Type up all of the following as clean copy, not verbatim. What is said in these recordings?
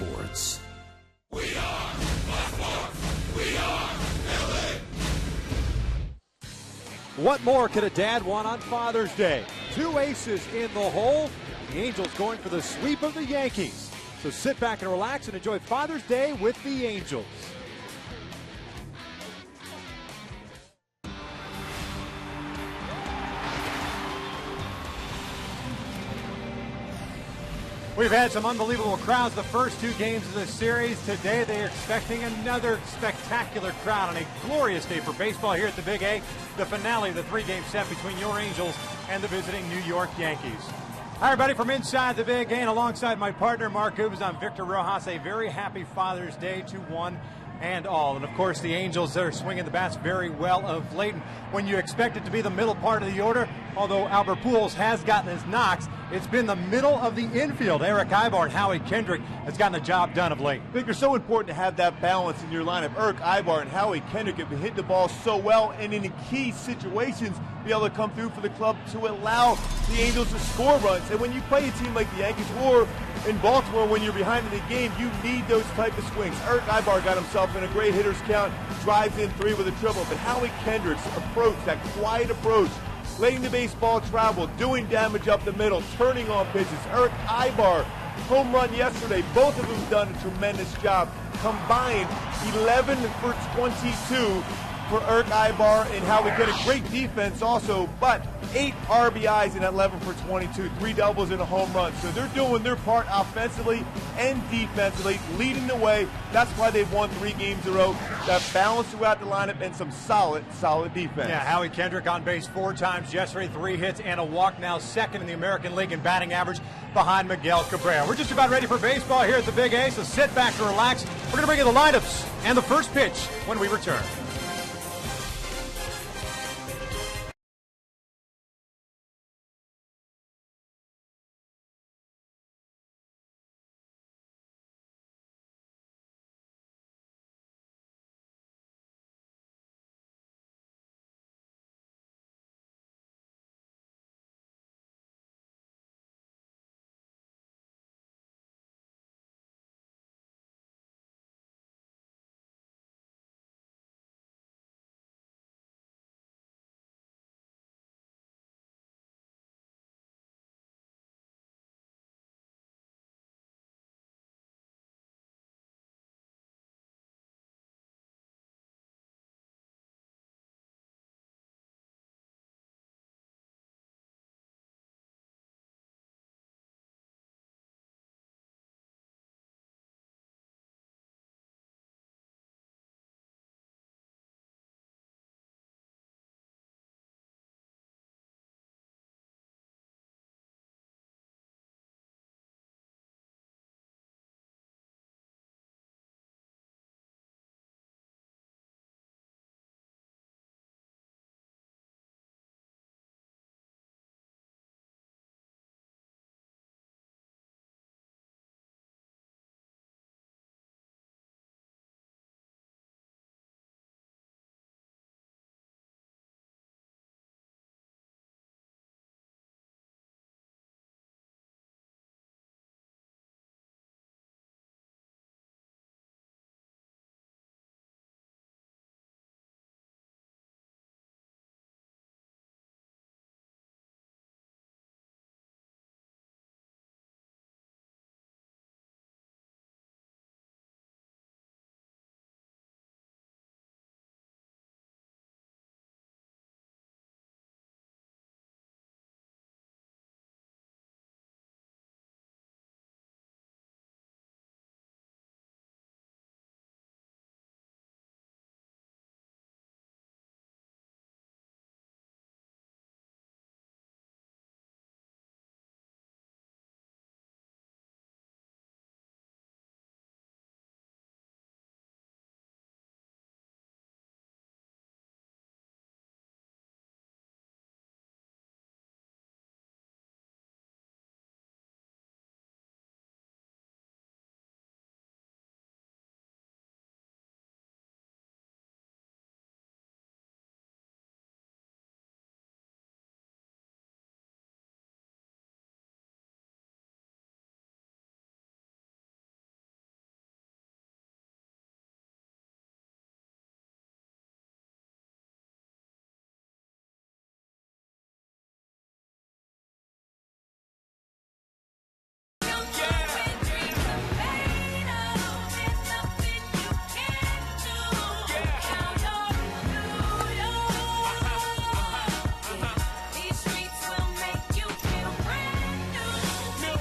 Sports. What more could a dad want on Father's Day? 2 aces in the hole. The Angels going for the sweep of the Yankees. So sit back and relax and enjoy Father's Day with the Angels. We've had some unbelievable crowds the first 2 games of this series. Today they are expecting another spectacular crowd on a glorious day for baseball here at the Big A, the finale of the 3-game set between your Angels and the visiting New York Yankees. Hi, everybody, from inside the Big A and alongside my partner, Mark Ubers, I'm Victor Rojas. A very happy Father's Day to one and all. And, of course, the Angels that are swinging the bats very well of late. And when you expect it to be the middle part of the order, although Albert Pujols has gotten his knocks, it's been the middle of the infield. Eric Aybar and Howie Kendrick has gotten the job done of late. Victor, so important to have that balance in your lineup. Eric Aybar and Howie Kendrick have been hitting the ball so well, and in the key situations, be able to come through for the club to allow the Angels to score runs. And when you play a team like the Yankees or in Baltimore, when you're behind in the game, you need those type of swings. Eric Aybar got himself in a great hitter's count, drives in 3 with a triple. But Howie Kendrick's approach, that quiet approach, letting the baseball travel, doing damage up the middle, turning on pitches. Eric Aybar, home run yesterday. Both of them done a tremendous job. Combined 11 for 22 for Eric Aybar and Howie Kendrick. Great defense also, but 8 RBIs and 11 for 22, 3 doubles and a home run. So they're doing their part offensively and defensively, leading the way. That's why they've won 3 games in a row. That balance throughout the lineup and some solid defense. Yeah, Howie Kendrick on base 4 times yesterday, 3 hits and a walk, now second in the American League in batting average behind Miguel Cabrera. We're just about ready for baseball here at the Big A, so sit back and relax. We're going to bring you the lineups and the first pitch when we return.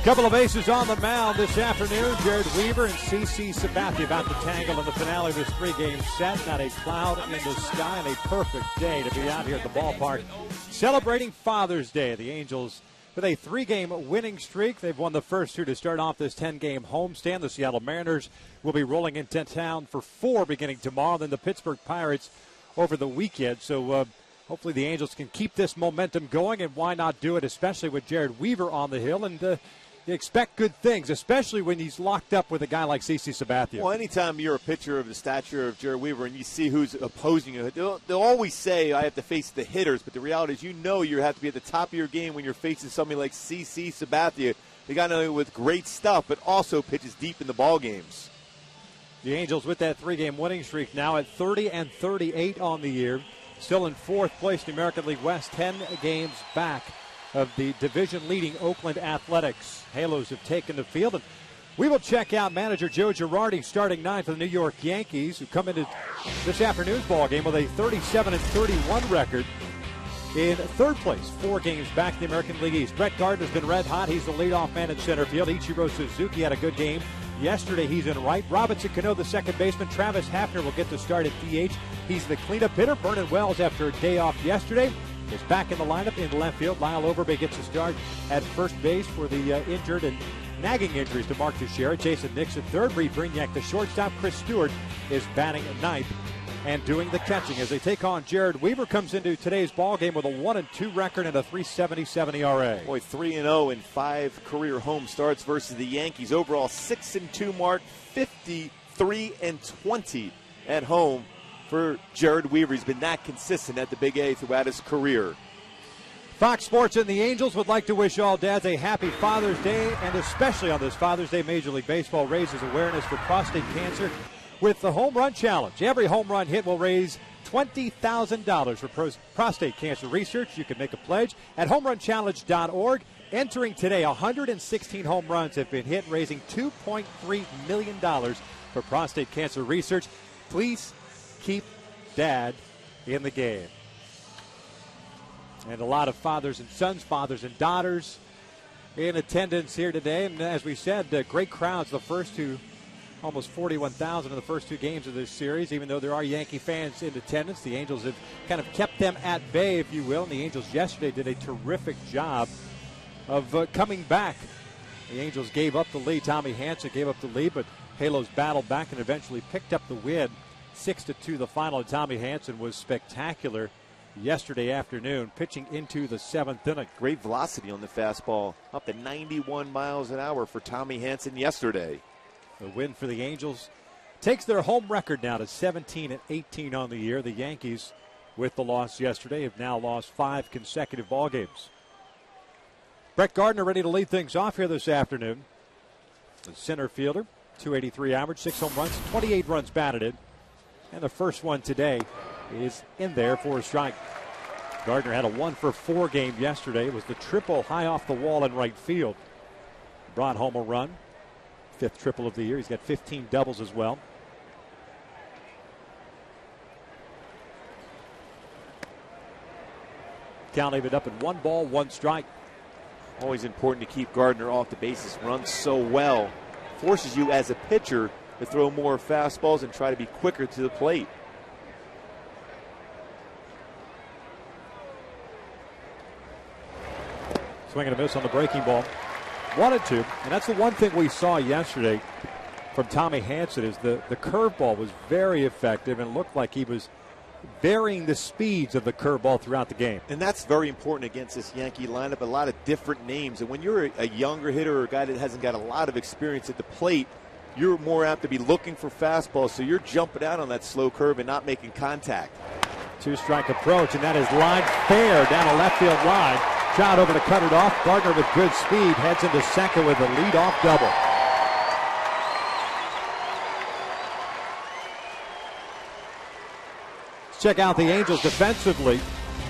Couple of aces on the mound this afternoon. Jared Weaver and CC Sabathia about to tangle in the finale of this three-game set. Not a cloud in the sky and a perfect day to be out here at the ballpark celebrating Father's Day. The Angels with a three-game winning streak. They've won the first two to start off this 10-game homestand. The Seattle Mariners will be rolling into town for four beginning tomorrow. Then the Pittsburgh Pirates over the weekend. So hopefully the Angels can keep this momentum going, and why not do it, especially with Jared Weaver on the hill. And you expect good things, especially when he's locked up with a guy like CC Sabathia. Well, anytime you're a pitcher of the stature of Jared Weaver and you see who's opposing you, they'll always say, I have to face the hitters. But the reality is, you have to be at the top of your game when you're facing somebody like CC Sabathia. The guy not only with great stuff, but also pitches deep in the ball games. The Angels with that three-game winning streak now at 30-38 on the year. Still in fourth place in the American League West, 10 games back of the division-leading Oakland Athletics. Halos have taken the field, and we will check out manager Joe Girardi starting nine for the New York Yankees, who come into this afternoon's ball game with a 37-31 record in third place, 4 games back in the American League East. Brett Gardner's been red hot. He's the leadoff man in center field. Ichiro Suzuki had a good game yesterday. He's in right. Robinson Cano, the second baseman. Travis Hafner will get to start at DH. He's the cleanup hitter. Vernon Wells, after a day off yesterday, is back in the lineup in left field. Lyle Overbay gets a start at first base for the injured and nagging injuries to Mark Teixeira. Jason Nixon third. Reed Brignac the shortstop. Chris Stewart is batting at ninth and doing the catching as they take on Jared Weaver. Comes into today's ball game with a 1-2 record and a 3.77 ERA. Boy, 3-0 in 5 career home starts versus the Yankees. Overall 6-2 mark, 53-20 at home for Jared Weaver. He's been that consistent at the Big A throughout his career. Fox Sports and the Angels would like to wish all dads a happy Father's Day, and especially on this Father's Day, Major League Baseball raises awareness for prostate cancer with the Home Run Challenge. Every home run hit will raise $20,000 for prostate cancer research. You can make a pledge at homerunchallenege.org. Entering today, 116 home runs have been hit, raising $2.3 million for prostate cancer research. Please keep Dad in the game. And a lot of fathers and sons, fathers and daughters in attendance here today. And as we said, great crowds, the first two, almost 41,000 in the first two games of this series. Even though there are Yankee fans in attendance, the Angels have kind of kept them at bay, if you will. And the Angels yesterday did a terrific job of coming back. The Angels gave up the lead. Tommy Hanson gave up the lead, but Halos battled back and eventually picked up the win. 6-2 the final. Tommy Hanson was spectacular yesterday afternoon, pitching into the 7th inning. Great velocity on the fastball, up to 91 miles an hour for Tommy Hanson yesterday. The win for the Angels takes their home record now to 17-18 on the year. The Yankees, with the loss yesterday, have now lost 5 consecutive ball games. Brett Gardner ready to lead things off here this afternoon. The center fielder, 283 average, 6 home runs, 28 runs batted in. And the first one today is in there for a strike. Gardner had a 1-for-4 game yesterday. It was the triple high off the wall in right field. Brought home a run. 5th triple of the year. He's got 15 doubles as well. Count leave it up at 1 ball, 1 strike. Always important to keep Gardner off the bases. Runs so well. Forces you as a pitcher to throw more fastballs and try to be quicker to the plate. Swing and a miss on the breaking ball. 1-2, and that's the one thing we saw yesterday from Tommy Hanson is the curveball was very effective and looked like he was varying the speeds of the curveball throughout the game. And that's very important against this Yankee lineup, a lot of different names. And when you're a younger hitter or a guy that hasn't got a lot of experience at the plate, you're more apt to be looking for fastballs, so you're jumping out on that slow curve and not making contact. 2-strike approach, and that is line fair down a left field line. Shot over to cut it off. Gardner with good speed heads into second with a leadoff double. Let's check out the Angels defensively.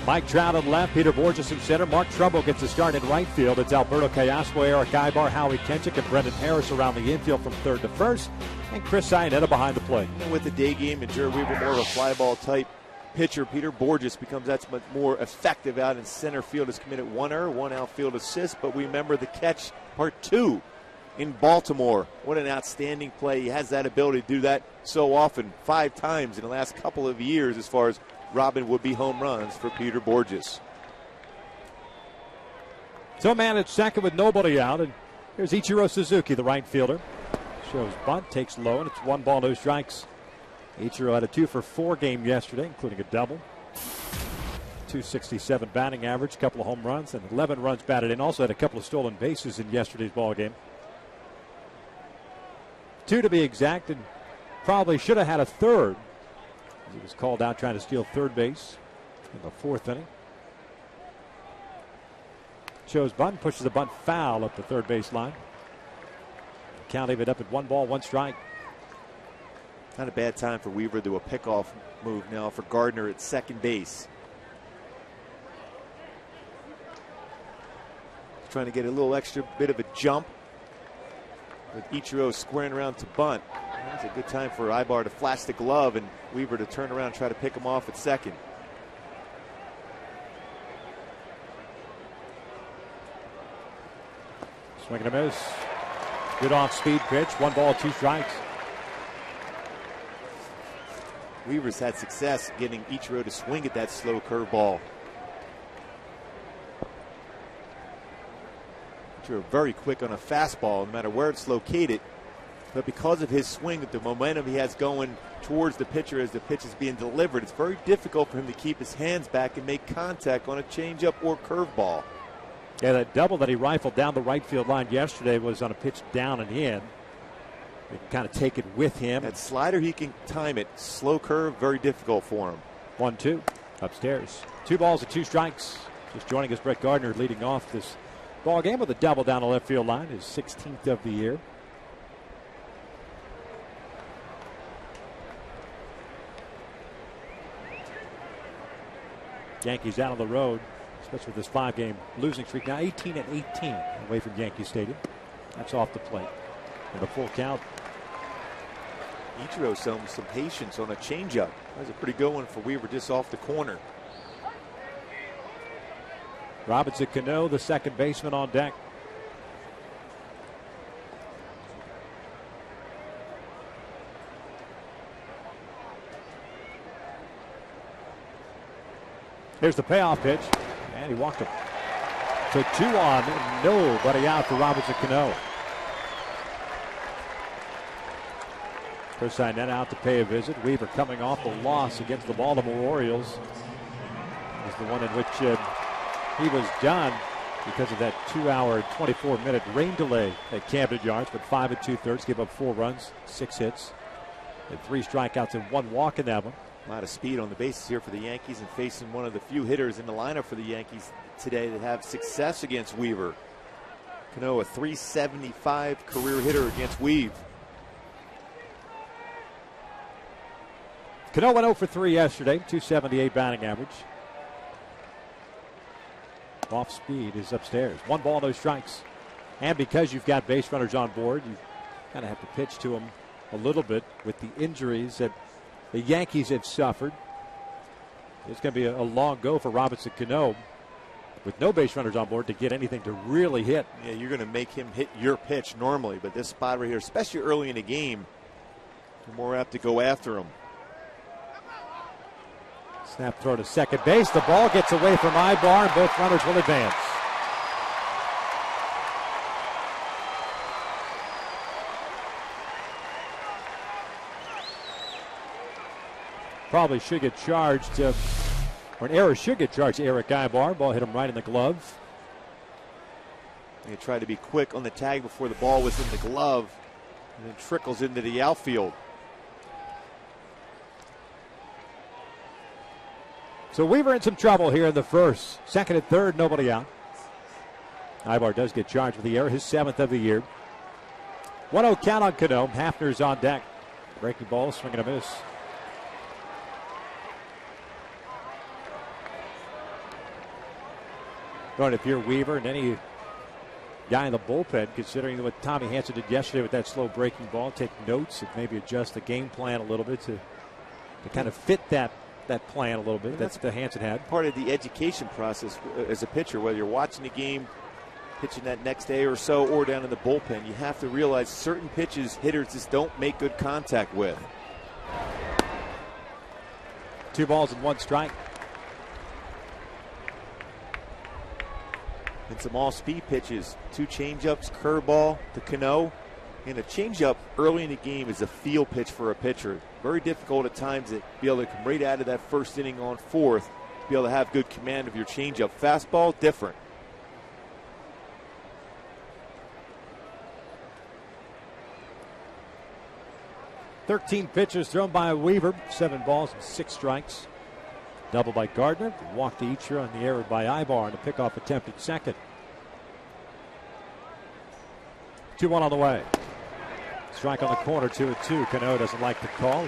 Mike Trout at left, Peter Borges in center. Mark Trumbo gets a start in right field. It's Alberto Callasco, Eric Ibar, Howie Kenchik, and Brendan Harris around the infield from third to first. And Chris Iannetta behind the plate. And with the day game and Jared Weaver more of a fly ball type, pitcher, Peter Bourjos, becomes that much more effective out in center field. Has committed 1 error, 1 outfield assist, but we remember the catch part 2 in Baltimore. What an outstanding play. He has that ability to do that so often, 5 times in the last couple of years as far as Robin would-be home runs for Peter Bourjos. So man at second with nobody out, and here's Ichiro Suzuki, the right fielder. Shows bunt, takes low, and it's 1 ball, no strikes. Ichiro had a 2-for-4 game yesterday, including a double. .267 batting average, a couple of home runs, and 11 runs batted in. Also had a couple of stolen bases in yesterday's ball game. 2 to be exact, and probably should have had a third. He was called out trying to steal third base in the 4th inning. Shows bunt, pushes the bunt foul up the third base line. Count even up at 1 ball, 1 strike. Not a bad time for Weaver to do a pickoff move now for Gardner at second base. Trying to get a little extra bit of a jump with Ichiro squaring around to bunt. It's a good time for Ibar to flash the glove and Weaver to turn around and try to pick him off at second. Swing and a miss. Good off-speed pitch. 1 ball, 2 strikes. Weaver's had success getting Ichiro to swing at that slow curveball. Ichiro very quick on a fastball, no matter where it's located. But because of his swing, the momentum he has going towards the pitcher as the pitch is being delivered, it's very difficult for him to keep his hands back and make contact on a changeup or curveball. Yeah, that double that he rifled down the right field line yesterday was on a pitch down and in. He can kind of take it with him. That slider, he can time it. Slow curve, very difficult for him. 1-2 upstairs. 2 balls and 2 strikes. Just joining us, Brett Gardner leading off this ball game with a double down the left field line, his 16th of the year. Yankees out on the road, especially with this 5-game losing streak. Now 18-18 away from Yankee Stadium. That's off the plate. And a full count. Ichiro showing some patience on a changeup. That was a pretty good one for Weaver just off the corner. Robinson Cano, the second baseman, on deck. Here's the payoff pitch, and he walked him. So 2 on, nobody out for Robinson Cano. Chris Arnett out to pay a visit. Weaver coming off the loss against the Baltimore Orioles. It was the one in which he was done because of that 2-hour, 24-minute rain delay at Camden Yards, but 5 2/3, gave up 4 runs, 6 hits, and 3 strikeouts and 1 walk in that one. A lot of speed on the bases here for the Yankees and facing one of the few hitters in the lineup for the Yankees today that have success against Weaver. Cano, a .375 career hitter against Weave. Cano went 0 for 3 yesterday, .278 batting average. Off speed is upstairs. 1 ball, no strikes. And because you've got base runners on board, you kind of have to pitch to them a little bit with the injuries that the Yankees have suffered. It's going to be a long go for Robinson Cano with no base runners on board to get anything to really hit. Yeah, you're going to make him hit your pitch normally, but this spot right here, especially early in the game, you're more apt to go after him. Snap throw to second base. The ball gets away from Ibar, and both runners will advance. Probably should get charged, or an error should get charged to Eric Ibar. Ball hit him right in the glove. They tried to be quick on the tag before the ball was in the glove, and then trickles into the outfield. So Weaver in some trouble here in the first. Second and third, nobody out. Ibar does get charged with the error, his 7th of the year. 1-0 count on Cano. Hafner's on deck. Breaking ball, swing and a miss. Going if you're Weaver and any guy in the bullpen, considering what Tommy Hanson did yesterday with that slow breaking ball, take notes and maybe adjust the game plan a little bit to kind of fit that that plan a little bit that Hansen had. Part of the education process as a pitcher, whether you're watching the game, pitching that next day or so, or down in the bullpen, you have to realize certain pitches hitters just don't make good contact with. 2 balls and 1 strike. And some all-speed pitches, 2 changeups, curveball to Cano. And a changeup early in the game is a field pitch for a pitcher. Very difficult at times to be able to come right out of that first inning on 4th, be able to have good command of your changeup. Fastball, different. Thirteen pitches thrown by Weaver, 7 balls and 6 strikes. Double by Gardner, walk to Ichiro, and the error by Ibar on the pickoff attempt at second. 2-1 on the way. Strike on the corner, 2-2. Cano doesn't like the call.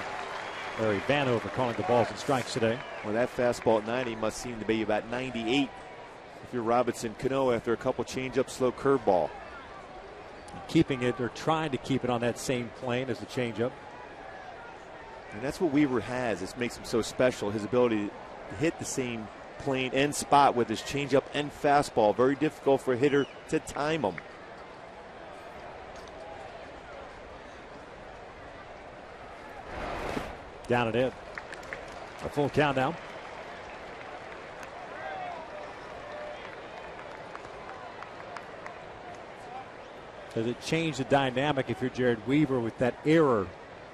Larry Vanover calling the balls and strikes today. Well, that fastball at 90 must seem to be about 98 if you're Robinson Cano after a couple changeups, slow curveball. Keeping it, or trying to keep it on that same plane as the changeup. And that's what Weaver has. This makes him so special. His ability to hit the same plane and spot with his changeup and fastball. Very difficult for a hitter to time him. Down and in. A full count now. Does it change the dynamic if you're Jared Weaver with that error,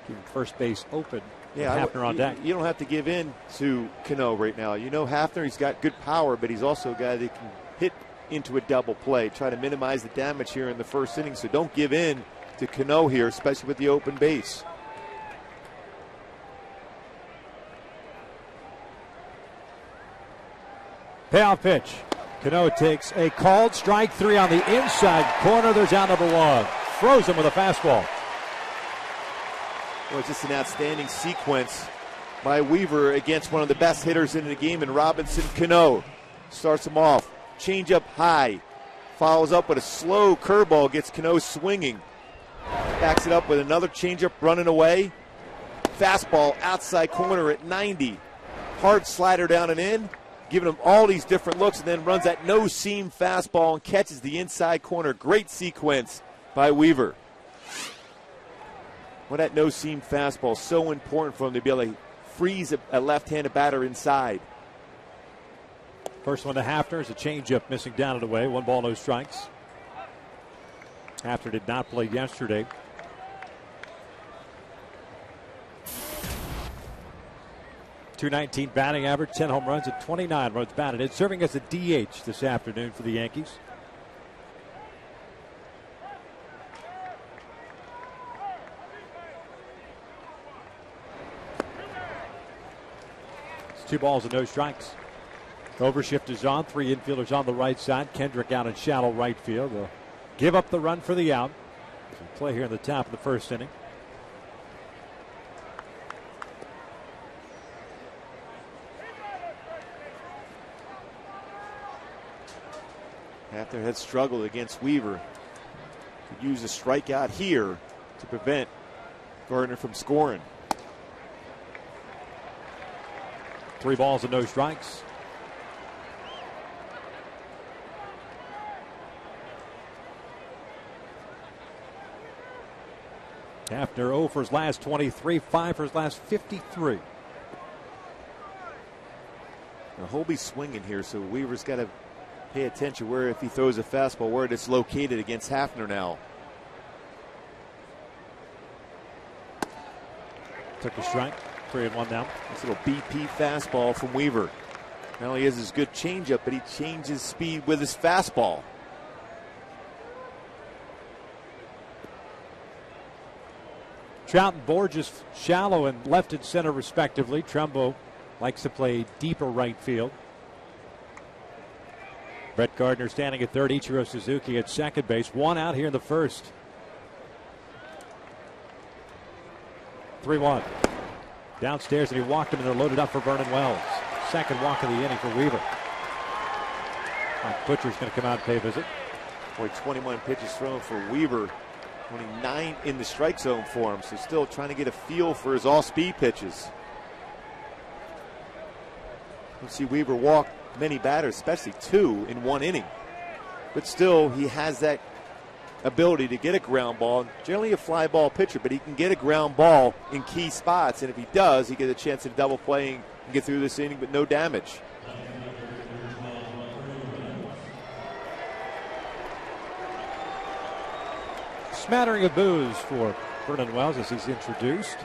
keeping first base open? Yeah, Hafner on deck. You don't have to give in to Cano right now. You know Hafner, he's got good power, but he's also a guy that can hit into a double play, try to minimize the damage here in the first inning. So don't give in to Cano here, especially with the open base. Payoff pitch. Cano takes a called strike 3 on the inside corner. There's out number 1. Throws him with a fastball. Well, it's just an outstanding sequence by Weaver against one of the best hitters in the game in Robinson Cano. Starts him off, changeup high, follows up with a slow curveball, gets Cano swinging. Backs it up with another changeup running away. Fastball outside corner at 90. Hard slider down and in, giving him all these different looks, and then runs that no-seam fastball and catches the inside corner. Great sequence by Weaver. Well, that no-seam fastball is so important for him to be able to freeze a left-handed batter inside. First one to Hafner is a changeup missing down and away. 1 ball, no strikes. Hafner did not play yesterday. .219 batting average, 10 home runs and 29 runs batted in. Serving as a DH this afternoon for the Yankees. It's 2 balls and no strikes. Overshift is on. 3 infielders on the right side. Kendrick out in shallow right field. They'll give up the run for the out. Some play here in the top of the first inning. Hafner had struggled against Weaver. Could use a strikeout here to prevent Gardner from scoring. 3 balls and no strikes. Hafner 0 for his last 23, 5 for his last 53. Now Holby's swinging here, so Weaver's got to pay attention where, if he throws a fastball, where it's located against Hafner now. Took a strike. 3-1 now. This little BP fastball from Weaver. Not only has his good changeup, but he changes speed with his fastball. Trout and Borges shallow and left and center respectively. Trumbo likes to play deeper right field. Brett Gardner standing at third. Ichiro Suzuki at second base. 1 out here in the first. 3-1. Downstairs, and he walked him, and they're loaded up for Vernon Wells. Second walk of the inning for Weaver. Mike Butcher's going to come out and pay a visit. Boy, 21 pitches thrown for Weaver. 29 in the strike zone for him, so still trying to get a feel for his all-speed pitches. You see Weaver walk many batters, especially 2 in 1 inning. But still, he has that ability to get a ground ball. Generally a fly ball pitcher, but he can get a ground ball in key spots. And if he does, he gets a chance to double play and get through this inning, but no damage. Smattering of boos for Vernon Wells as he's introduced.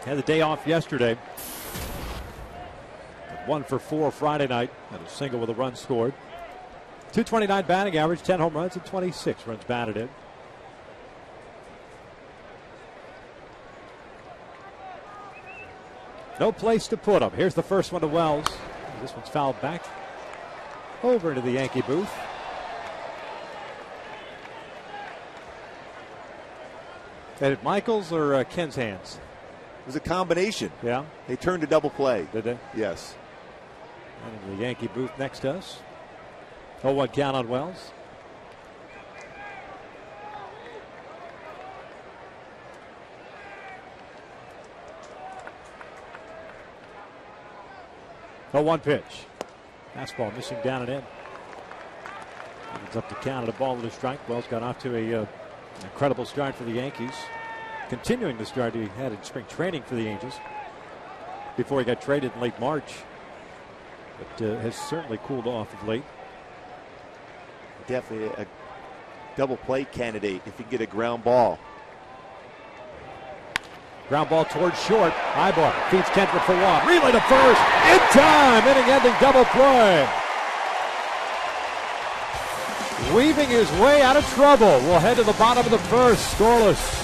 Had the day off yesterday. 1 for 4 Friday night. Had a single with a run scored. .229 batting average, 10 home runs and 26 runs batted in. No place to put him. Here's the first one to Wells. This one's fouled back over into the Yankee booth. Is it Michaels or Ken's hands? It was a combination. Yeah. They turned to double play. Did they? Yes. And the Yankee booth next to us. 0-1 count on Wells. Oh, 1 pitch. Fastball missing down and in. It's up to count at a ball and a strike. Wells got off to an incredible start for the Yankees. Continuing the start he had in spring training for the Angels before he got traded in late March. But has certainly cooled off of late. Definitely a double play candidate if he can get a ground ball. Ground ball towards short. Ibar feeds Kendrick for one. Relay to first. In time. Inning-ending double play. Weaving his way out of trouble. We'll head to the bottom of the first. Scoreless.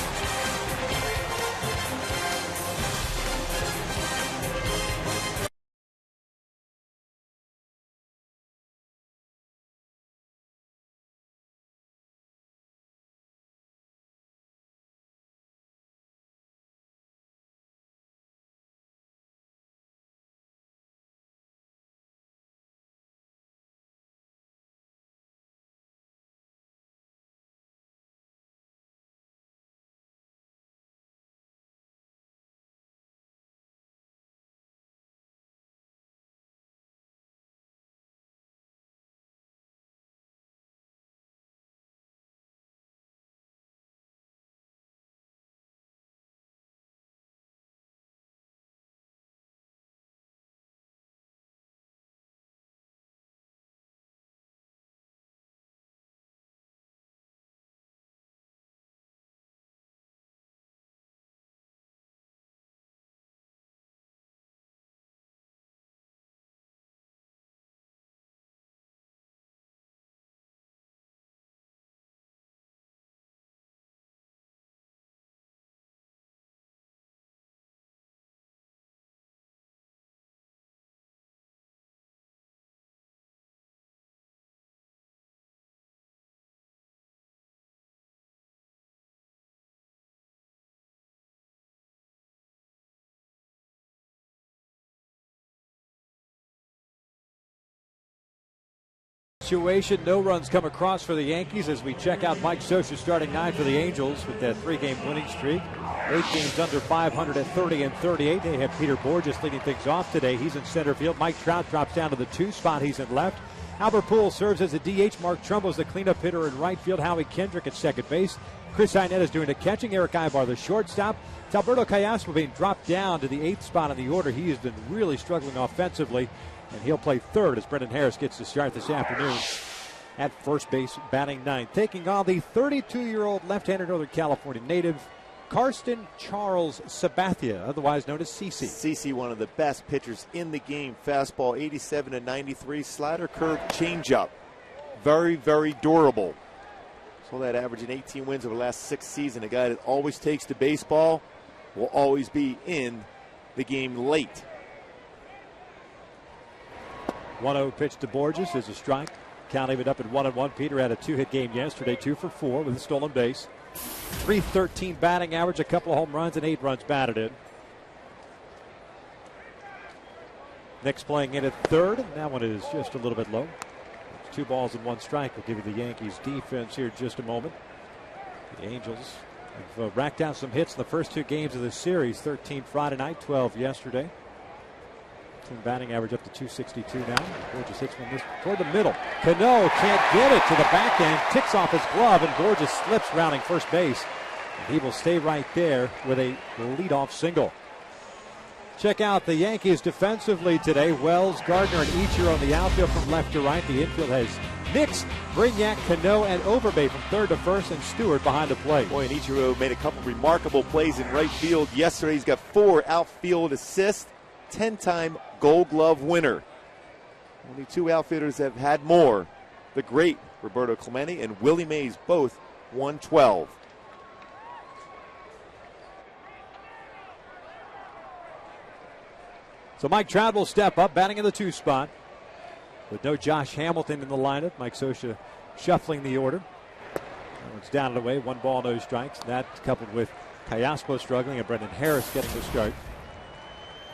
Situation, no runs come across for the Yankees as we check out Mike Scioscia starting 9 for the Angels with that 3-game winning streak. 8 games under 500 at 30 and 38. They have Peter Bourjos leading things off today. He's in center field. Mike Trout drops down to the 2 spot. He's in left. Albert Pujols serves as a DH. Mark Trumbo's the cleanup hitter in right field. Howie Kendrick at second base. Chris Iannetta is doing the catching. Eric Ibar the shortstop. It's Alberto Callaspo being dropped down to the 8th spot in the order. He has been really struggling offensively, and he'll play third as Brendan Harris gets to start this afternoon at first base, batting 9th. Taking on the 32-year-old left-handed Northern California native, Karsten Charles Sabathia, otherwise known as CC. CC, one of the best pitchers in the game. Fastball 87 to 93, slider, curve, changeup. Very, very durable. So that average in 18 wins over the last 6 seasons. A guy that always takes the baseball, will always be in the game late. 1-0 pitch to Bourjos is a strike. Count even up at 1-1. Peter had a 2-hit game yesterday, 2 for 4 with a stolen base. .313 batting average, a couple of home runs, and 8 runs batted in. Nick's playing in at third, and that one is just a little bit low. It's 2 balls and 1 strike. We'll give you the Yankees defense here in just a moment. The Angels have racked out some hits in the first 2 games of the series. 13 Friday night, 12 yesterday. Team batting average up to 262 now. Borges hits one this toward the middle. Cano can't get it to the back end. Ticks off his glove, and Borges slips rounding first base. And he will stay right there with a leadoff single. Check out the Yankees defensively today. Wells, Gardner, and Ichiro on the outfield from left to right. The infield has Nix, Brignac, Cano, and Overbay from third to first, and Stewart behind the plate. Boy, and Ichiro made a couple remarkable plays in right field yesterday. He's got 4 outfield assists, 10-time Gold Glove winner. Only 2 outfielders have had more. The great Roberto Clemente and Willie Mays both won 12. So Mike Trout will step up, batting in the 2 spot. With no Josh Hamilton in the lineup, Mike Scioscia shuffling the order. That one's down and away, 1 ball, no strikes. That coupled with Callaspo struggling and Brendan Harris getting the start.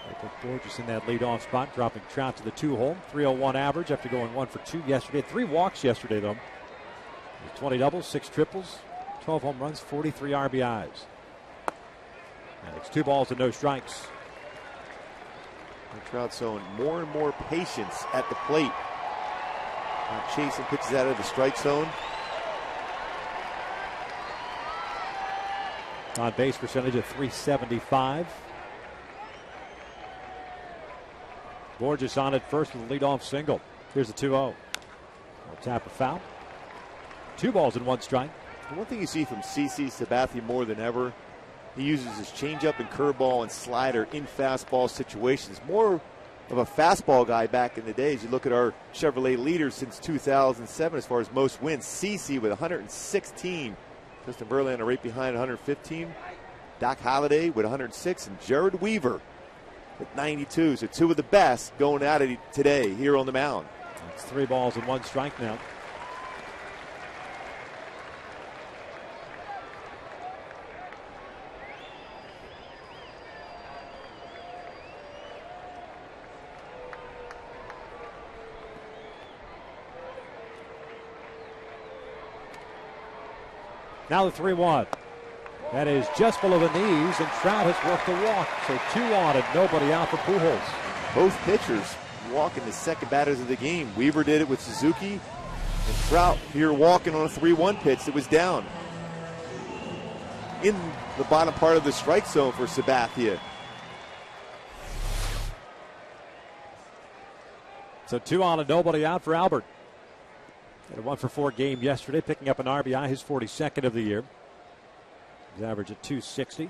They put Borges in that leadoff spot, dropping Trout to the 2-hole. 301 average after going 1 for 2 yesterday. 3 walks yesterday, though. 20 doubles, 6 triples, 12 home runs, 43 RBIs. And it's 2 balls and no strikes. And Trout showing more and more patience at the plate. Chasing pitches out of the strike zone. On base percentage of .375. Borges on at first with a leadoff single. Here's a 2-0. We'll tap a foul. 2 balls and 1 strike. The one thing you see from CC Sabathia more than ever, he uses his changeup and curveball and slider in fastball situations. More of a fastball guy back in the days. You look at our Chevrolet leaders since 2007 as far as most wins. CC with 116. Justin Verlander right behind 115. Doc Holliday with 106. And Jared Weaver at 92. So 2 of the best going at it today here on the mound. It's 3 balls and 1 strike now. Now the 3-1. That is just below the knees, and Trout has worked a walk. So 2 on and nobody out for Pujols. Both pitchers walking the second batters of the game. Weaver did it with Suzuki, and Trout here walking on a 3-1 pitch that was down in the bottom part of the strike zone for Sabathia. So 2 on and nobody out for Albert. Had a 1 for 4 game yesterday, picking up an RBI, his 42nd of the year. His average at 260.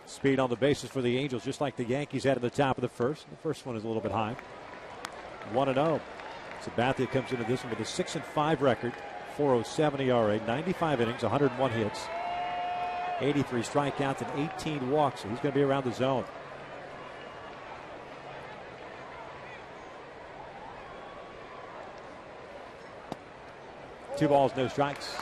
Speed on the bases for the Angels, just like the Yankees had at the top of the first. The first one is a little bit high. 1-0. Sabathia comes into this one with a 6-5 record, 4.07 ERA, 95 innings, 101 hits, 83 strikeouts, and 18 walks. So he's going to be around the zone. Two balls, no strikes.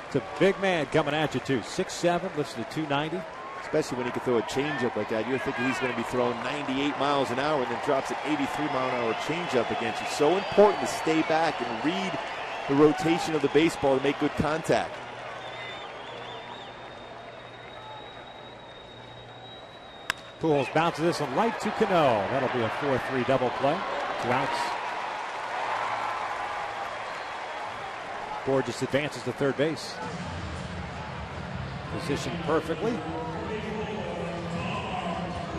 It's a big man coming at you, too. 6'7", lifts to 290. Especially when he can throw a changeup like that. You're thinking he's going to be throwing 98 miles an hour and then drops an 83-mile-an-hour changeup against you. So important to stay back and read the rotation of the baseball to make good contact. Pujols bounces this one right to Cano. That'll be a 4-3 double play. 2 outs. Borges advances to third base. Positioned perfectly.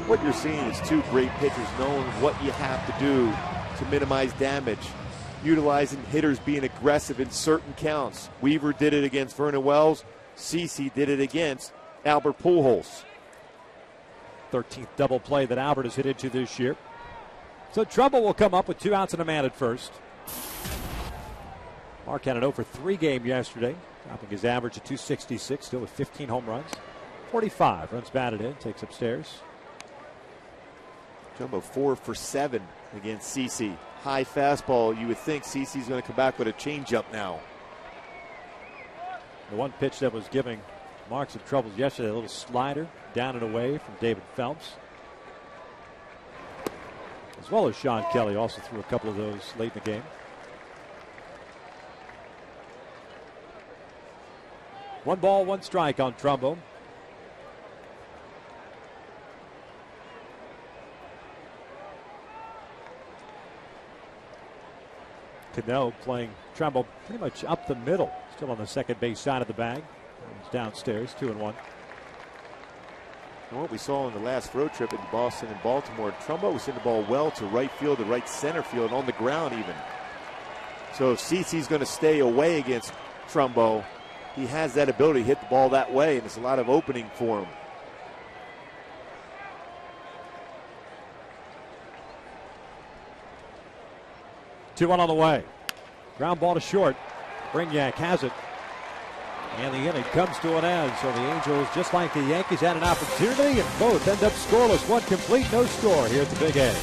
What you're seeing is 2 great pitchers knowing what you have to do to minimize damage. Utilizing hitters being aggressive in certain counts. Weaver did it against Vernon Wells. CC did it against Albert Pujols. 13th double play that Albert has hit into this year. So trouble will come up with 2 outs and a man at first. Mark had an 0-for-3 game yesterday, dropping his average to 266, still with 15 home runs. 45 runs batted in, takes upstairs. Jumbo 4 for 7 against CC. High fastball. You would think CC's going to come back with a changeup now. The one pitch that was giving Mark some troubles yesterday, a little slider down and away from David Phelps. As well as Sean Kelly also threw a couple of those late in the game. 1 ball, 1 strike on Trumbo. Cano playing Trumbo pretty much up the middle. Still on the second base side of the bag. He's downstairs, 2-1. And what we saw in the last road trip in Boston and Baltimore, Trumbo was hitting the ball well to right field, to right center field, on the ground even. So if CeCe's going to stay away against Trumbo, he has that ability to hit the ball that way, and there's a lot of opening for him. Two on the way. Ground ball to short. Brignac has it. And the inning comes to an end. So the Angels, just like the Yankees, had an opportunity, and both end up scoreless. One complete, no score here at the Big A.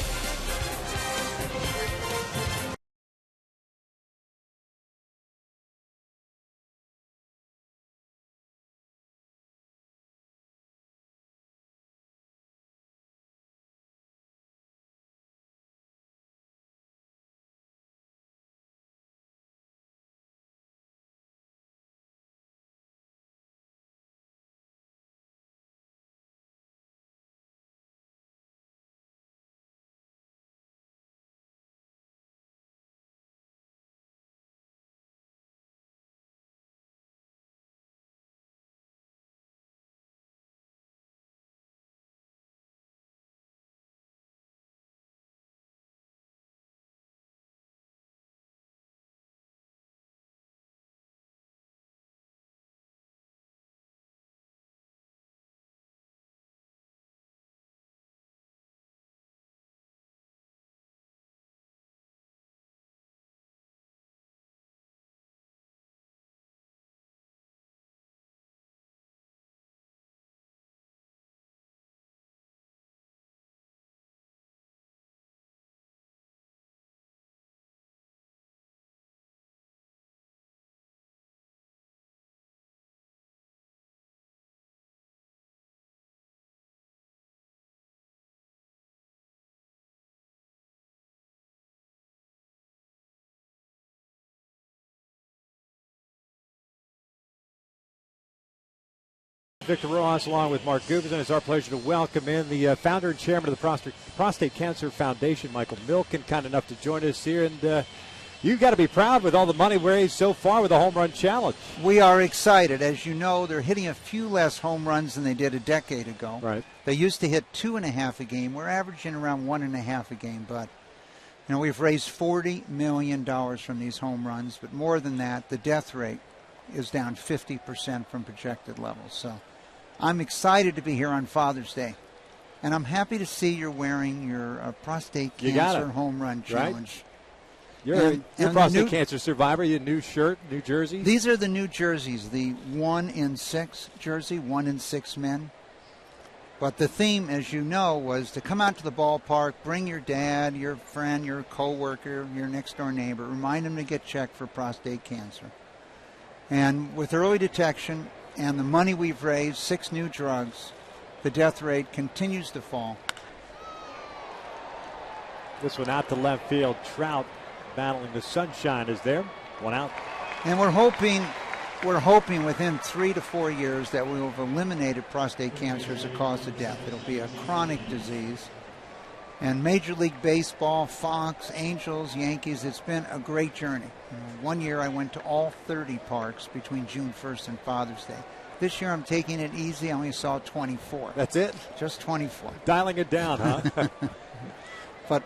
Victor Rojas along with Mark Gubicza. It's our pleasure to welcome in the founder and chairman of the Prostate Cancer Foundation, Michael Milken, kind enough to join us here. And you've got to be proud with all the money raised so far with the Home Run Challenge. We are excited. As you know, they're hitting a few less home runs than they did a decade ago. Right. They used to hit 2.5 a game. We're averaging around 1.5 a game. But, you know, we've raised $40 million from these home runs. But more than that, the death rate is down 50% from projected levels. So I'm excited to be here on Father's Day. And I'm happy to see you're wearing your prostate cancer home run challenge. Right. You're a prostate cancer survivor. You new shirt, new jersey? These are the new jerseys, the 1 in 6 jersey, 1 in 6 men. But the theme, as you know, was to come out to the ballpark, bring your dad, your friend, your coworker, your next-door neighbor, remind them to get checked for prostate cancer. And with early detection and the money we've raised, 6 new drugs, the death rate continues to fall. This one out to left field. Trout battling the sunshine is there. 1 out. And we're hoping within 3 to 4 years that we will have eliminated prostate cancer as a cause of death. It'll be a chronic disease. And Major League Baseball, Fox, Angels, Yankees, it's been a great journey. One year I went to all 30 parks between June 1st and Father's Day. This year I'm taking it easy. I only saw 24. That's it? Just 24. Dialing it down, huh? But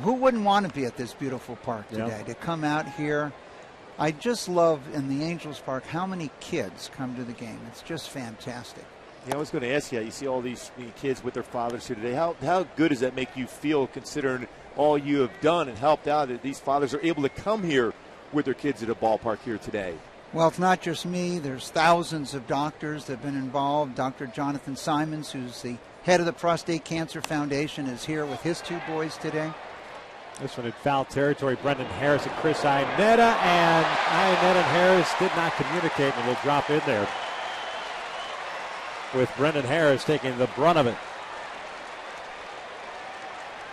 who wouldn't want to be at this beautiful park today? To come out here. I just love in the Angels Park how many kids come to the game. It's just fantastic. Yeah, I was going to ask you, you see all these kids with their fathers here today. How good does that make you feel, considering all you have done and helped out, that these fathers are able to come here with their kids at a ballpark here today? Well, it's not just me. There's thousands of doctors that have been involved. Dr. Jonathan Simons, who's the head of the Prostate Cancer Foundation, is here with his 2 boys today. This one in foul territory. Brendan Harris and Chris Iannetta. And Iannetta and Harris did not communicate, and will drop in there, with Brendan Harris taking the brunt of it.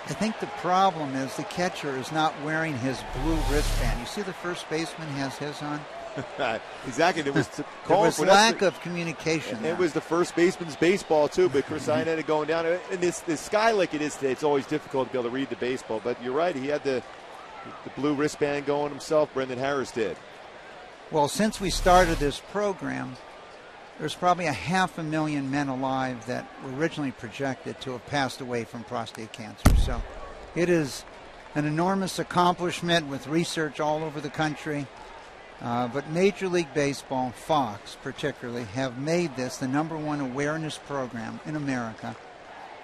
I think the problem is the catcher is not wearing his blue wristband. You see the first baseman has his on? Exactly. There was lack of communication. It was the first baseman's baseball, too, but Chris Iannetta going down. And this sky like it is today, it's always difficult to be able to read the baseball. But you're right, he had the blue wristband going himself. Brendan Harris did. Well, since we started this program, there's probably 500,000 men alive that were originally projected to have passed away from prostate cancer. So it is an enormous accomplishment with research all over the country. But Major League Baseball, Fox particularly, have made this the #1 awareness program in America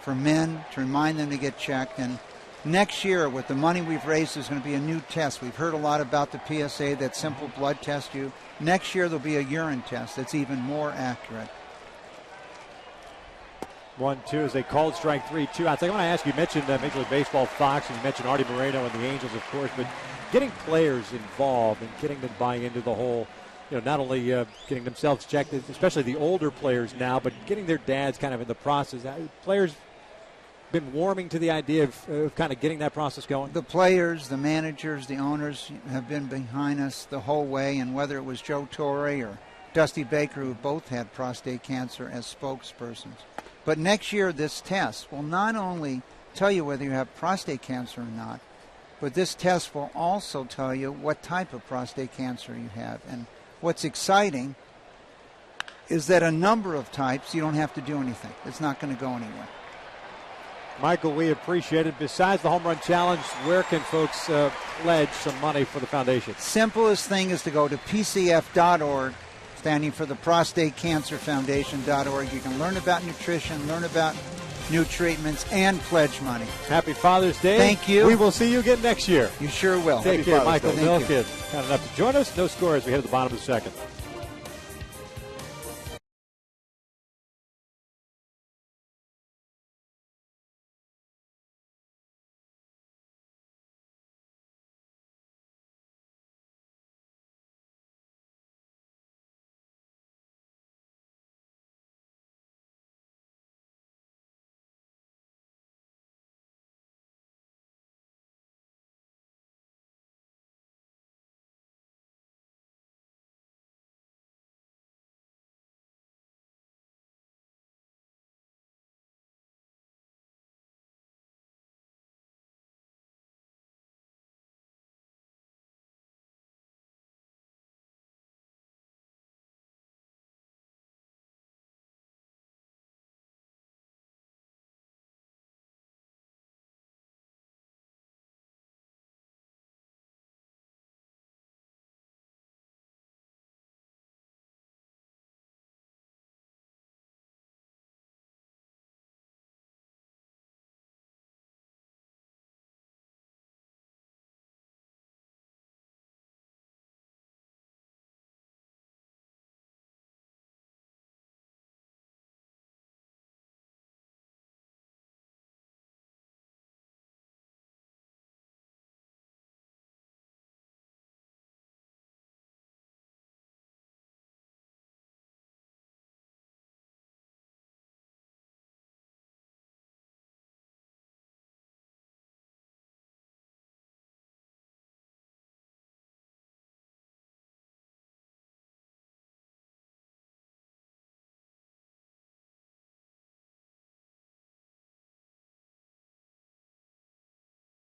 for men to remind them to get checked. And next year, with the money we've raised, there's going to be a new test. We've heard a lot about the PSA, that simple blood test. Next year, there'll be a urine test that's even more accurate. 1-2 as they called strike 3-2. I think I want to ask you mentioned Major League Baseball, Fox, and you mentioned Artie Moreno and the Angels, of course, but getting players involved and getting them buy into the whole, not only getting themselves checked, especially the older players now, but getting their dads kind of in the process. Players been warming to the idea of kind of getting that process going? The players, the managers, the owners have been behind us the whole way, and whether it was Joe Torre or Dusty Baker, who both had prostate cancer, as spokespersons. But next year, this test will not only tell you whether you have prostate cancer or not, but this test will also tell you what type of prostate cancer you have. And what's exciting is that a number of types, you don't have to do anything. It's not going to go anywhere. Michael, we appreciate it. Besides the Home Run Challenge, where can folks pledge some money for the foundation? Simplest thing is to go to PCF.org, standing for the Prostate Cancer Foundation.org. You can learn about nutrition, learn about new treatments, and pledge money. Happy Father's Day. Thank you. We will see you again next year. You sure will. Take care, Michael Milken. Kind enough to join us. No score as we head to the bottom of the second.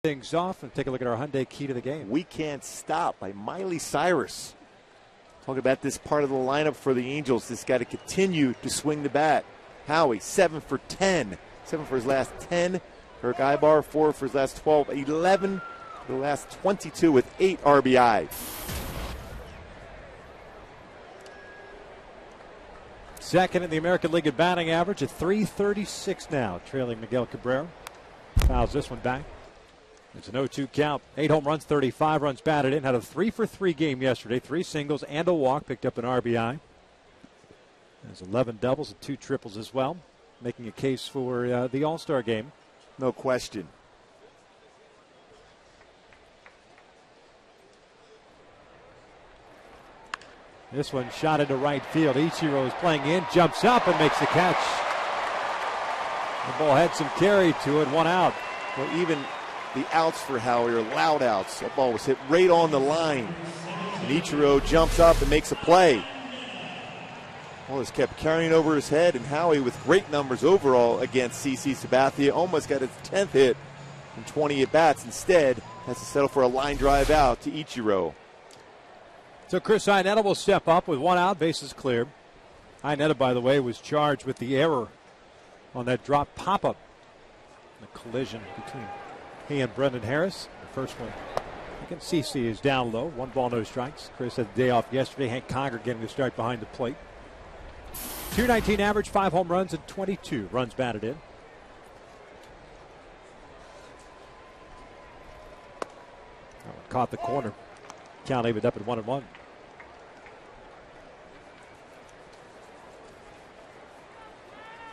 Things off and take a look at our Hyundai key to the game. We Can't Stop by Miley Cyrus. Talking about this part of the lineup for the Angels. This got to continue to swing the bat. Howie, 7 for 10. 7 for his last 10. Kirk Ibar, 4 for his last 12. 11 for the last 22 with 8 RBI. Second in the American League in batting average at .336 now, trailing Miguel Cabrera. Fouls this one back. It's an 0-2 count. 8 home runs, 35 runs batted in. Had a 3-for-3 game yesterday. 3 singles and a walk. Picked up an RBI. There's 11 doubles and 2 triples as well. Making a case for the All-Star game. No question. This one shot into right field. Ichiro is playing in, jumps up and makes the catch. The ball had some carry to it, 1 out. Well, even the outs for Howie are loud outs. That ball was hit right on the line. And Ichiro jumps up and makes a play. Well, this kept carrying over his head, and Howie with great numbers overall against CC Sabathia. Almost got his 10th hit in 20 at-bats. Instead, has to settle for a line drive out to Ichiro. So Chris Iannetta will step up with 1 out, bases cleared. Iannetta, by the way, was charged with the error on that drop pop-up. The collision between he and Brendan Harris. The first one against CC is down low. 1 ball, no strikes. Chris had the day off yesterday. Hank Conger getting the start behind the plate. .219 average, 5 home runs, and 22 runs batted in. That one caught the corner. Count even up at 1-1.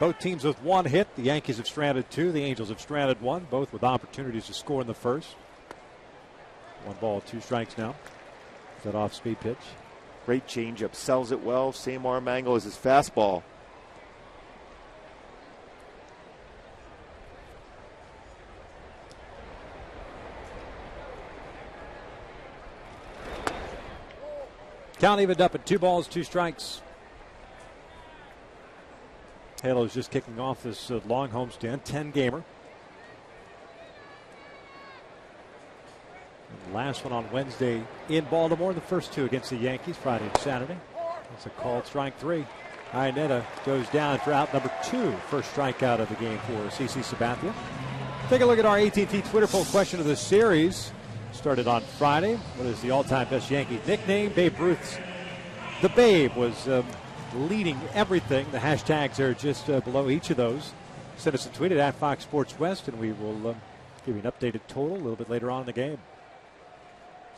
Both teams with 1 hit. The Yankees have stranded 2. The Angels have stranded 1. Both with opportunities to score in the first. 1 ball, 2 strikes now. That off-speed pitch. Great changeup, sells it well. Same arm angle as his fastball. Count evened up at 2 balls, 2 strikes. Halo's just kicking off this long homestand, 10-gamer. Last one on Wednesday in Baltimore. The first 2 against the Yankees Friday and Saturday. That's a called strike 3. Iannetta goes down for out number 2. First strikeout of the game for CC Sabathia. Take a look at our AT&T Twitter poll question of the series. Started on Friday. What is the all-time best Yankee nickname? Babe Ruth's The Babe was leading everything. The hashtags are just below each of those. Send us a tweet at Fox Sports West, and we will give you an updated total a little bit later on in the game.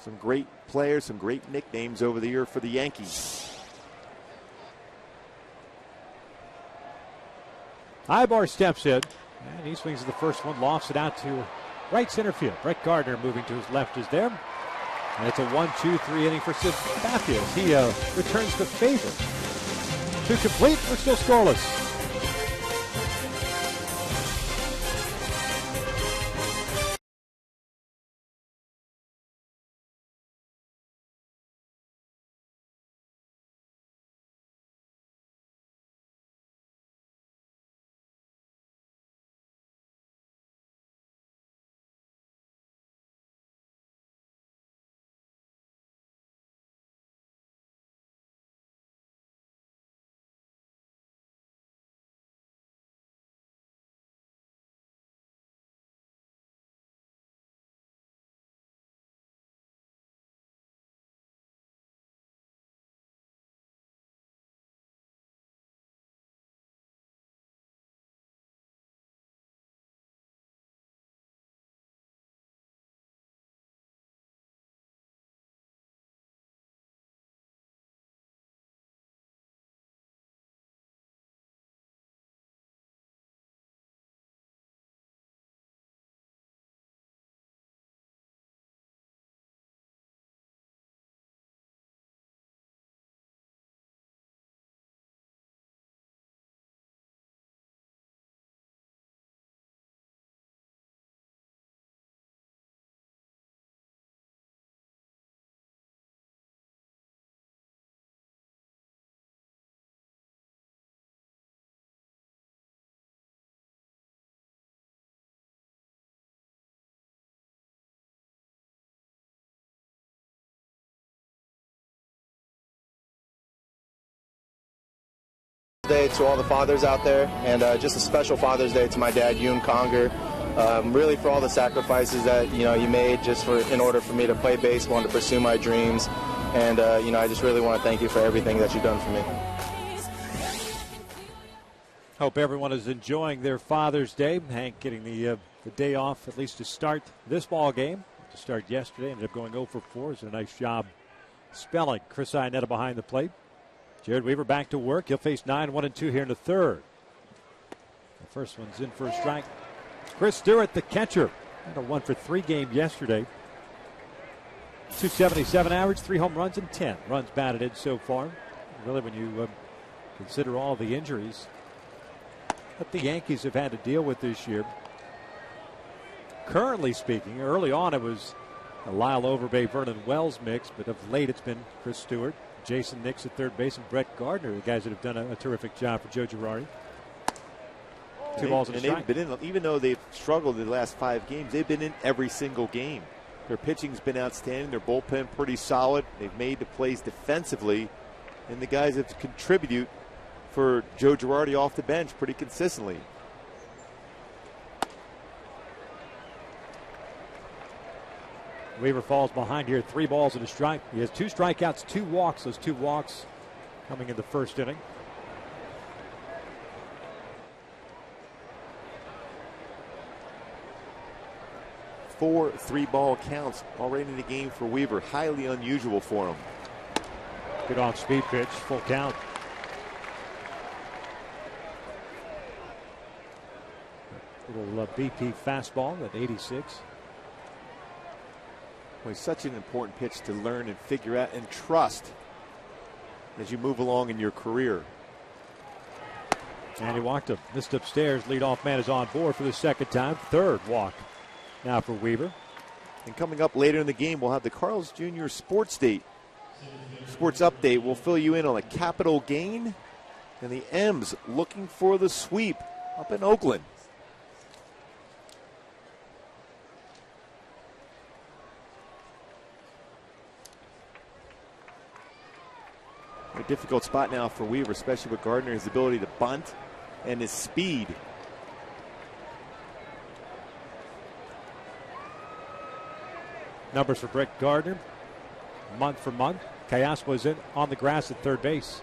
Some great players, some great nicknames over the year for the Yankees. Ibar steps in, and he swings at the first one, lofts it out to right center field. Brett Gardner moving to his left is there. And it's a 1-2-3 inning for Sabathia. He returns the favor. 2 complete, we're still scoreless. Day to all the fathers out there, and just a special Father's Day to my dad, Yoon Conger. Really for all the sacrifices that he made just in order for me to play baseball and to pursue my dreams. And I just really want to thank you for everything that you've done for me. Hope everyone is enjoying their Father's Day. Hank getting the day off at least to start this ball game. To start yesterday, ended up going 0 for 4. It's a nice job spelling. Chris Iannetta behind the plate. Jared Weaver back to work. He'll face 9-1-2 here in the third. The first one's in for a strike. Chris Stewart, the catcher, had a 1 for 3 game yesterday. 277 average, 3 home runs and 10 runs batted in so far. Really, when you consider all the injuries that the Yankees have had to deal with this year. Currently speaking, early on it was a Lyle Overbay, Vernon Wells mix, but of late it's been Chris Stewart, Jason Nix at third base, and Brett Gardner, the guys that have done a terrific job for Joe Girardi. 2 balls and a strike. They've been in, even though they've struggled in the last 5 games, they've been in every single game. Their pitching's been outstanding. Their bullpen pretty solid. They've made the plays defensively, and the guys have contributed for Joe Girardi off the bench pretty consistently. Weaver falls behind here, 3 balls and a strike. He has 2 strikeouts, 2 walks. Those 2 walks coming in the first inning. Four 3-ball counts already in the game for Weaver. Highly unusual for him. Good off-speed pitch, full count. Little BP fastball at 86. Well, it's such an important pitch to learn and figure out and trust as you move along in your career. And he walked him. Missed upstairs. Leadoff man is on board for the second time. 3rd walk now for Weaver. And coming up later in the game, we'll have the Carl's Jr. Sports Update. We'll fill you in on a capital gain and the M's looking for the sweep up in Oakland. A difficult spot now for Weaver, especially with Gardner, his ability to bunt and his speed. Numbers for Brett Gardner, month for month. Callaspo is in on the grass at third base.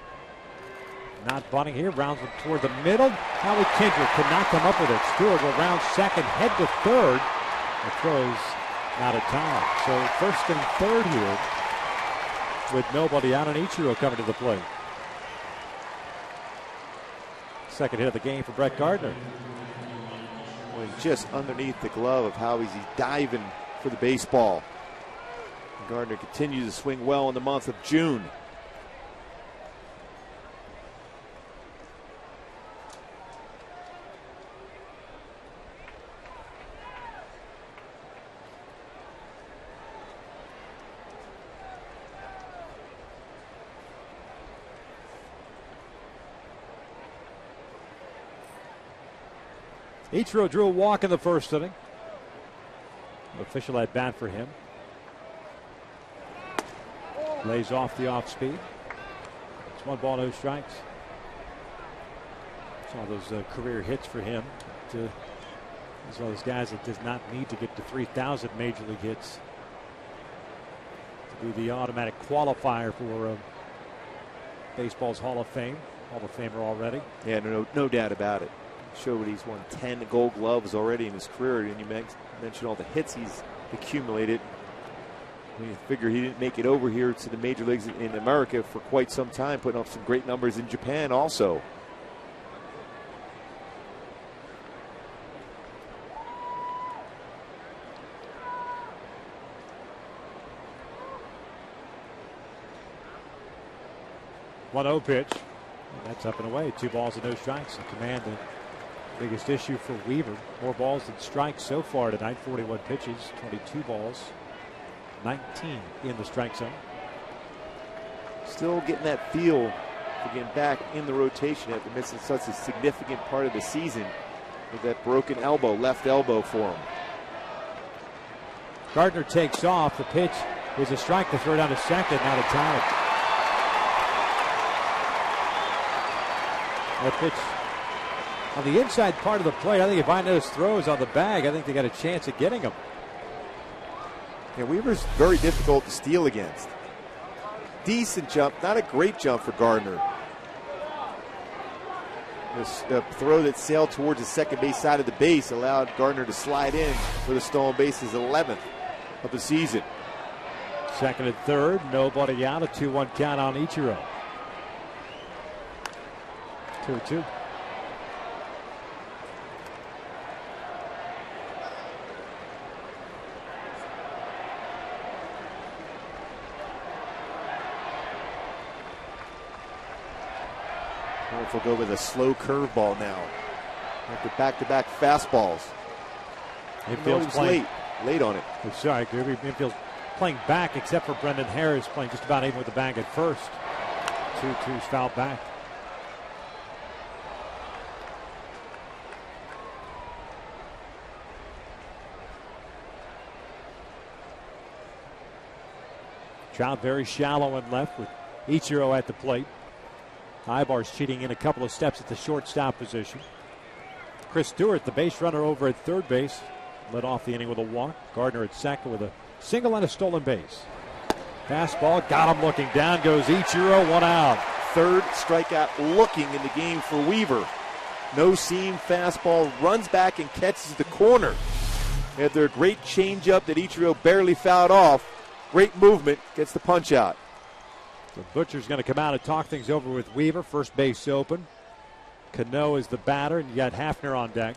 Not bunting here, rounds it toward the middle. Howie Kendrick could not come up with it. Stewart will round second, head to third. The throw's not a tie. So first and third here with nobody out, and Ichiro coming to the plate. Second hit of the game for Brett Gardner. Well, just underneath the glove of Howie's, he's diving for the baseball. Gardner continues to swing well in the month of June. Ichiro drew a walk in the first inning. Official at bat for him. Lays off the off speed. It's 1 ball, no strikes. Saw those career hits for him. He's one of those guys that does not need to get to 3,000 major league hits to be the automatic qualifier for baseball's Hall of Fame. Hall of Famer already. Yeah, no doubt about it. Showed he's won 10 Gold Gloves already in his career, and you mentioned all the hits he's accumulated. You figure he didn't make it over here to the major leagues in America for quite some time, putting up some great numbers in Japan also. One-0 pitch. And that's up and away. 2 balls and no strikes. And command the biggest issue for Weaver. More balls than strikes so far tonight. 41 pitches, 22 balls. 19 in the strike zone. Still getting that feel for getting back in the rotation after missing such a significant part of the season with that broken elbow, left elbow for him. Gardner takes off. The pitch is a strike to throw down to second, not a tie. That pitch on the inside part of the plate. I think if Inos throws on the bag, I think they got a chance at getting him. Yeah, Weaver's very difficult to steal against. Decent jump, not a great jump for Gardner. The throw that sailed towards the second base side of the base allowed Gardner to slide in for the stolen bases, 11th of the season. Second and third, nobody out. A 2-1 count on Ichiro. 2-2. We'll go with a slow curveball now. After back-to-back fastballs. Infield's playing late on it. Sorry, Gooby. Infield's playing back except for Brendan Harris playing just about even with the bag at first. 2-2's fouled back. Trout very shallow and left with Ichiro at the plate. Ibar's cheating in a couple of steps at the shortstop position. Chris Stewart, the base runner over at third base, led off the inning with a walk. Gardner at second with a single and a stolen base. Fastball, got him looking down, goes Ichiro, 1 out. Third strikeout looking in the game for Weaver. No seam fastball, runs back and catches the corner. After a great changeup that Ichiro barely fouled off, great movement, gets the punch out. So Butcher's going to come out and talk things over with Weaver. First base open. Cano is the batter, and you got Hafner on deck.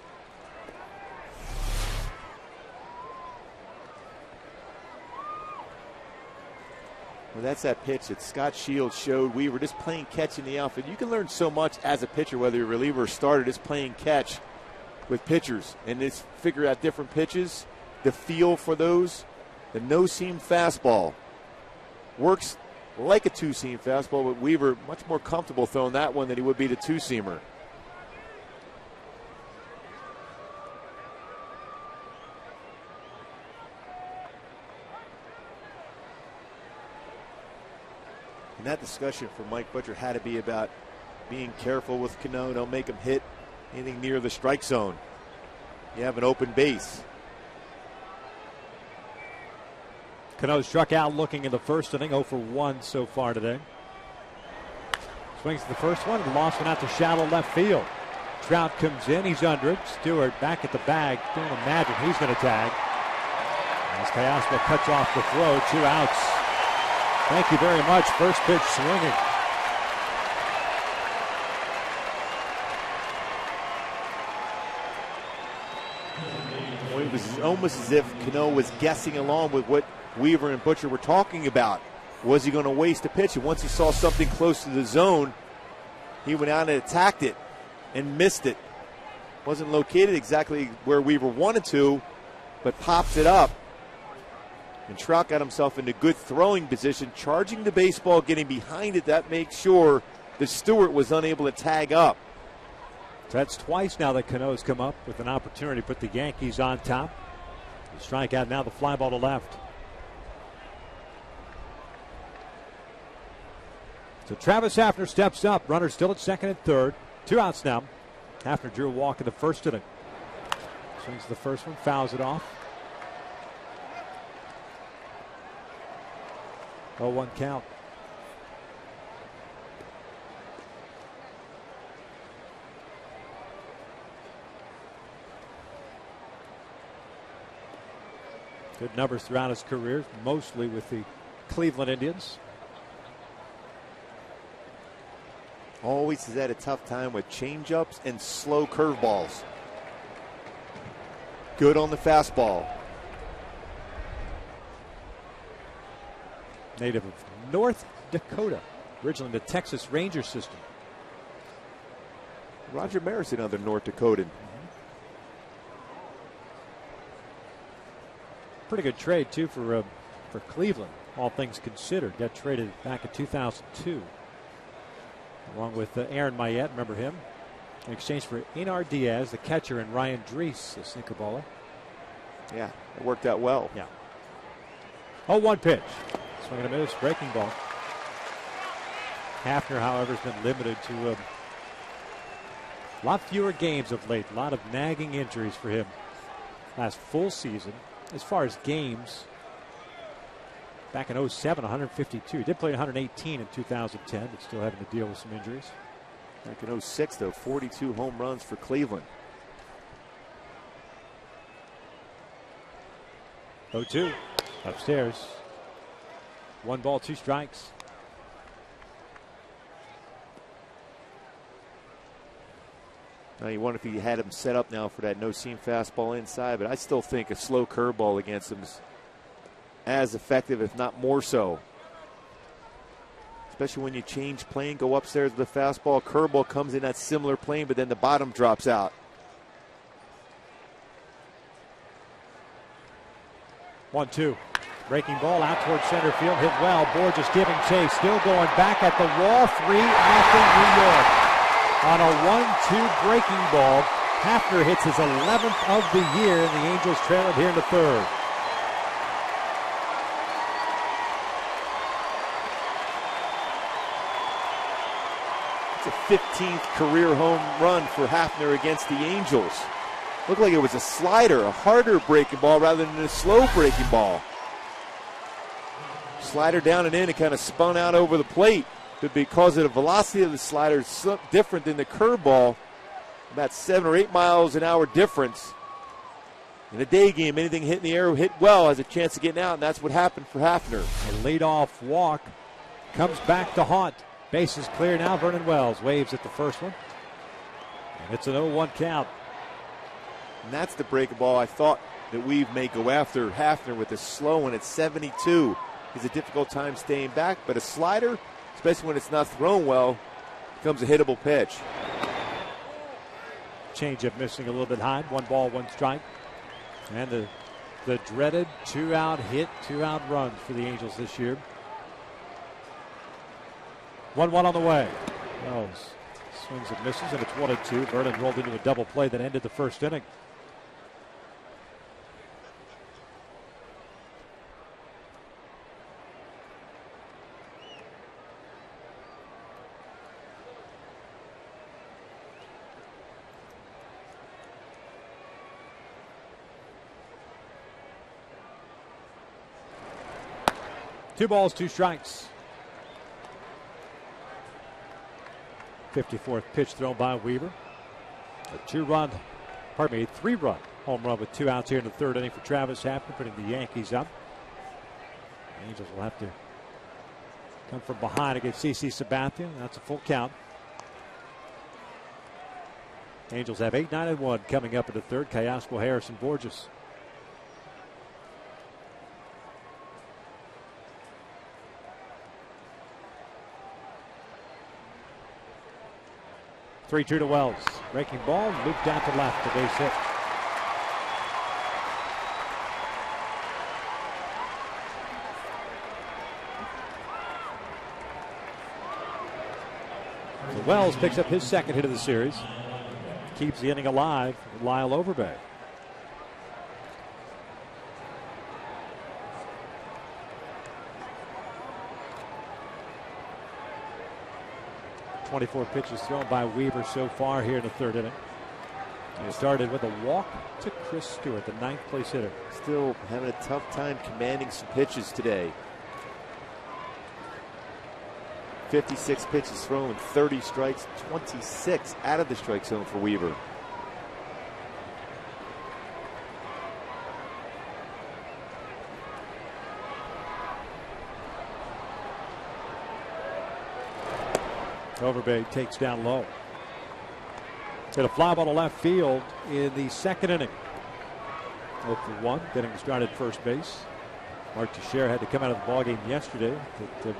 Well, that's that pitch that Scott Shields showed Weaver, just playing catch in the outfield. You can learn so much as a pitcher, whether you're a reliever or starter, just playing catch with pitchers and just figure out different pitches, the feel for those. The no-seam fastball works like a two-seam fastball, but Weaver much more comfortable throwing that one than he would be the two-seamer. And that discussion for Mike Butcher had to be about being careful with Cano. Don't make him hit anything near the strike zone. You have an open base. Cano struck out looking in the first inning, 0 for 1 so far today. Swings to the first one and lost one out to shallow left field. Trout comes in, he's under it. Stewart back at the bag. Don't imagine he's going to tag. As Teoscar cuts off the throw, 2 outs. Thank you very much. First pitch swinging. Well, it was almost as if Cano was guessing along with what Weaver and Butcher were talking about. Was he going to waste a pitch? And once he saw something close to the zone, he went out and attacked it and missed it. Wasn't located exactly where Weaver wanted to, but pops it up. And Trout got himself into good throwing position, charging the baseball, getting behind it. That makes sure that Stewart was unable to tag up. So that's twice now that Cano's come up with an opportunity to put the Yankees on top. The strikeout now, the fly ball to left. So Travis Hafner steps up. Runner still at second and third. 2 outs now. Hafner drew a walk in the first inning. Swings the first one, fouls it off. 0-1 count. Good numbers throughout his career, mostly with the Cleveland Indians. Always has had a tough time with changeups and slow curveballs. Good on the fastball. Native of North Dakota, originally the Texas Ranger system. Roger Maris, another North Dakotan. Pretty good trade too for Cleveland, all things considered. Got traded back in 2002, along with Aaron Mayette. Remember him? In exchange for Einar Diaz, the catcher, and Ryan Drees, the sinker baller. Yeah, it worked out well. Yeah. 0-1 pitch. Swing and a miss, breaking ball. Hafner, however, has been limited to a lot fewer games of late. A lot of nagging injuries for him. Last full season, as far as games, back in 07, 152. He did play 118 in 2010, but still having to deal with some injuries. Back in 06, though, 42 home runs for Cleveland. 0-2, upstairs. 1 ball, 2 strikes. Now you wonder if he had him set up now for that no-seam fastball inside, but I still think a slow curveball against him is as effective, if not more so. Especially when you change plane, go upstairs with the fastball. Curveball comes in that similar plane, but then the bottom drops out. 1-2. Breaking ball out towards center field, hit well. Borges giving chase, still going back at the wall. 3-0 New York. On a 1-2 breaking ball, Hafner hits his 11th of the year, and the Angels trail it here in the third. It's a 15th career home run for Hafner against the Angels. Looked like it was a slider, a harder breaking ball rather than a slow breaking ball. Slider down and in, it kind of spun out over the plate. But because of the velocity of the slider is different than the curveball, about 7 or 8 miles an hour difference. In a day game, anything hit in the air hit well has a chance of getting out, and that's what happened for Hafner. A leadoff walk comes back to haunt. Base is clear now. Vernon Wells waves at the first one. And it's an 0-1 count. And that's the breaking ball I thought that Weave may go after Hafner with a slow one at 72. It's a difficult time staying back, but a slider, especially when it's not thrown well, becomes a hittable pitch. Changeup missing a little bit high. 1 ball, 1 strike. And the dreaded 2-out hit, 2-out runs for the Angels this year. 1-1 on the way. Wells swings and misses, and it's 1-2. Vernon rolled into a double play that ended the first inning. Two balls, 2 strikes. 54th pitch thrown by Weaver. A 3-run home run with 2 outs here in the third inning for Travis Hafner, putting the Yankees up. The Angels will have to come from behind against CC Sabathia. That's a full count. Angels have 8, 9, and 1 coming up in the third. Kayasco, Harrison, Borges. Three-two to Wells. Breaking ball, looped out to left, a base hit. So Wells picks up his second hit of the series. Keeps the inning alive with Lyle Overbay. .24 pitches thrown by Weaver so far here in the third inning. He started with a walk to Chris Stewart, the 9th place hitter. Still having a tough time commanding some pitches today. 56 pitches thrown, 30 strikes, 26 out of the strike zone for Weaver. Overbay takes down low. Hit a fly ball to left field in the second inning. 0-1, getting started first base. Mark Teixeira had to come out of the ballgame yesterday. The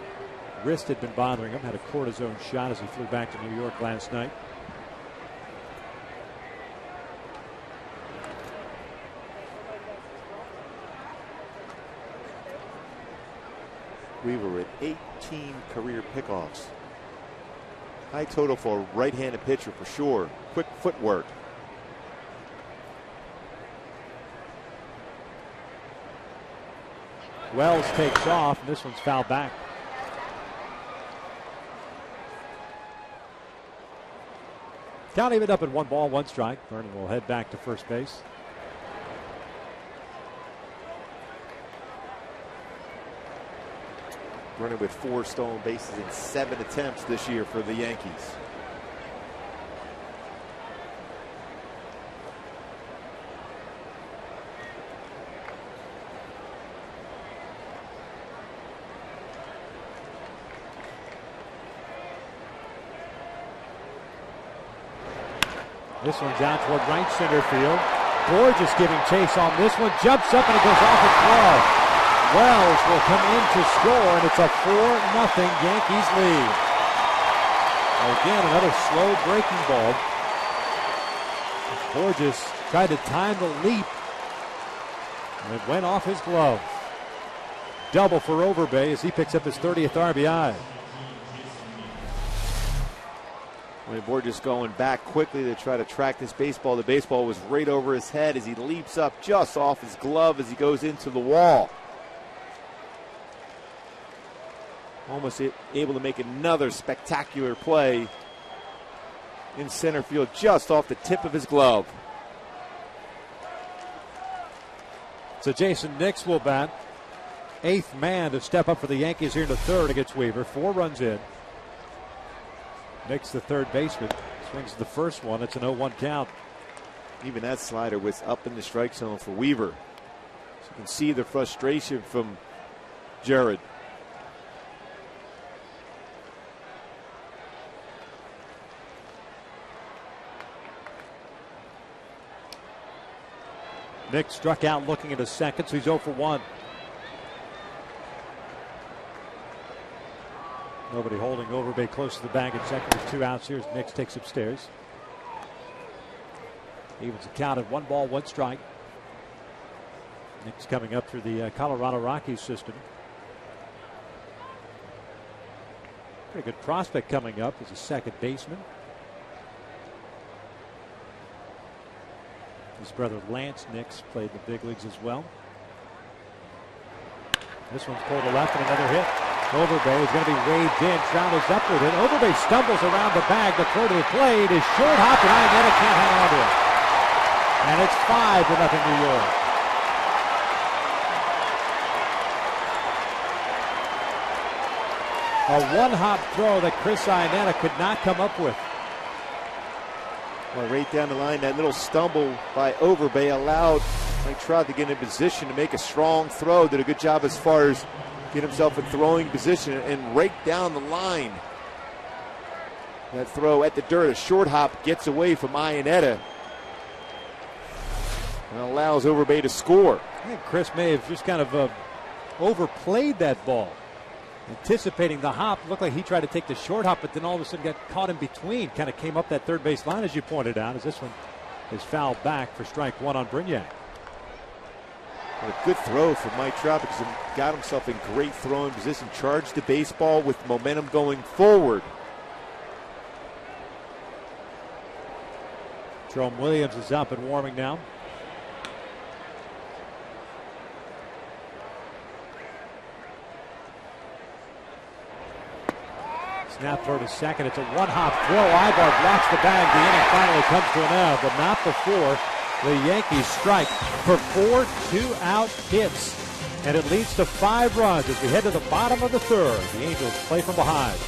wrist had been bothering him. Had a cortisone shot as he flew back to New York last night. Weaver with 18 career pickoffs. High total for a right-handed pitcher for sure. Quick footwork. Wells takes off, and this one's fouled back. Count even up at 1 ball, 1 strike. Vernon will head back to first base. Running with 4 stolen bases in 7 attempts this year for the Yankees. This one's out toward right center field. Borges giving chase on this one. Jumps up and it goes off its glove. Wells will come in to score, and it's a 4-0 Yankees lead. Again, another slow breaking ball. Borges tried to time the leap, and it went off his glove. double for Overbay as he picks up his 30th RBI. Borges going back quickly to try to track this baseball. The baseball was right over his head as he leaps up just off his glove as he goes into the wall. Almost able to make another spectacular play in center field just off the tip of his glove. So Jason Nix will bat. 8th man to step up for the Yankees here in the third against Weaver. 4 runs in. Nix, the third baseman, swings the first one. It's an 0-1 count. Even that slider was up in the strike zone for Weaver. So you can see the frustration from Jared. Nix struck out looking at his second, so he's 0 for 1. Nobody holding Overbay close to the bag at second with 2 outs here as Nix takes upstairs. Evens the count at 1 ball, 1 strike. Nix coming up through the Colorado Rockies system. Pretty good prospect coming up as a second baseman. His brother Lance Nix played the big leagues as well. This one's pulled to left and another hit. Overbay is going to be waved in. Trout is up with it. Overbay stumbles around the bag. The throw to the plate is short hop, and Iannetta can't hang on to it. And it's 5-0 New York. A one-hop throw that Chris Iannetta could not come up with. Well, right down the line, that little stumble by Overbay allowed Mike Trout to get in position to make a strong throw. Did a good job as far as get himself in throwing position and right down the line. That throw at the dirt, a short hop gets away from Iannetta and allows Overbay to score. I think Chris may have just kind of overplayed that ball. Anticipating the hop, looked like he tried to take the short hop, but then all of a sudden got caught in between. Kind of came up that third base line, as you pointed out, as this one is fouled back for strike 1 on Brignac. A good throw from Mike Trout because he got himself in great throwing position, charged the baseball with momentum going forward. Jerome Williams is up and warming now. Snap throw to second. It's a one-hop throw. Ibar blocks the bag. The inning finally comes to an end, but not before the Yankees strike for 4 two-out hits. And it leads to 5 runs as we head to the bottom of the third. The Angels play from behind.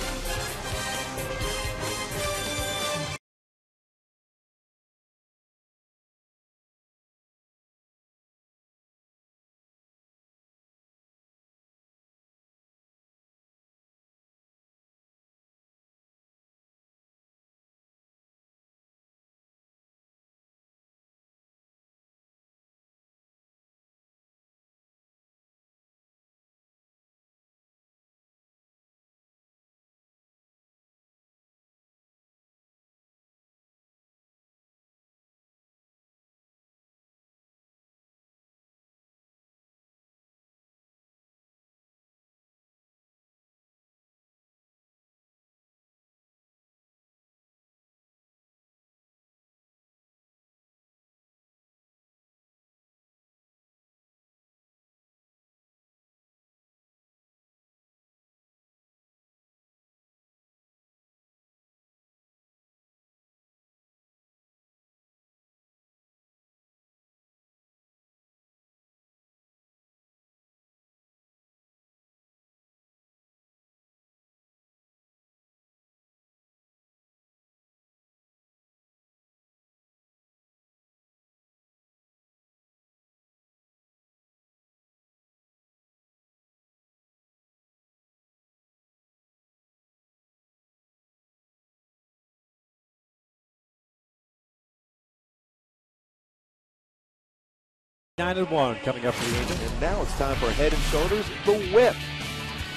Nine and 1 coming up for the Angels. And now it's time for Head and Shoulders, the whip.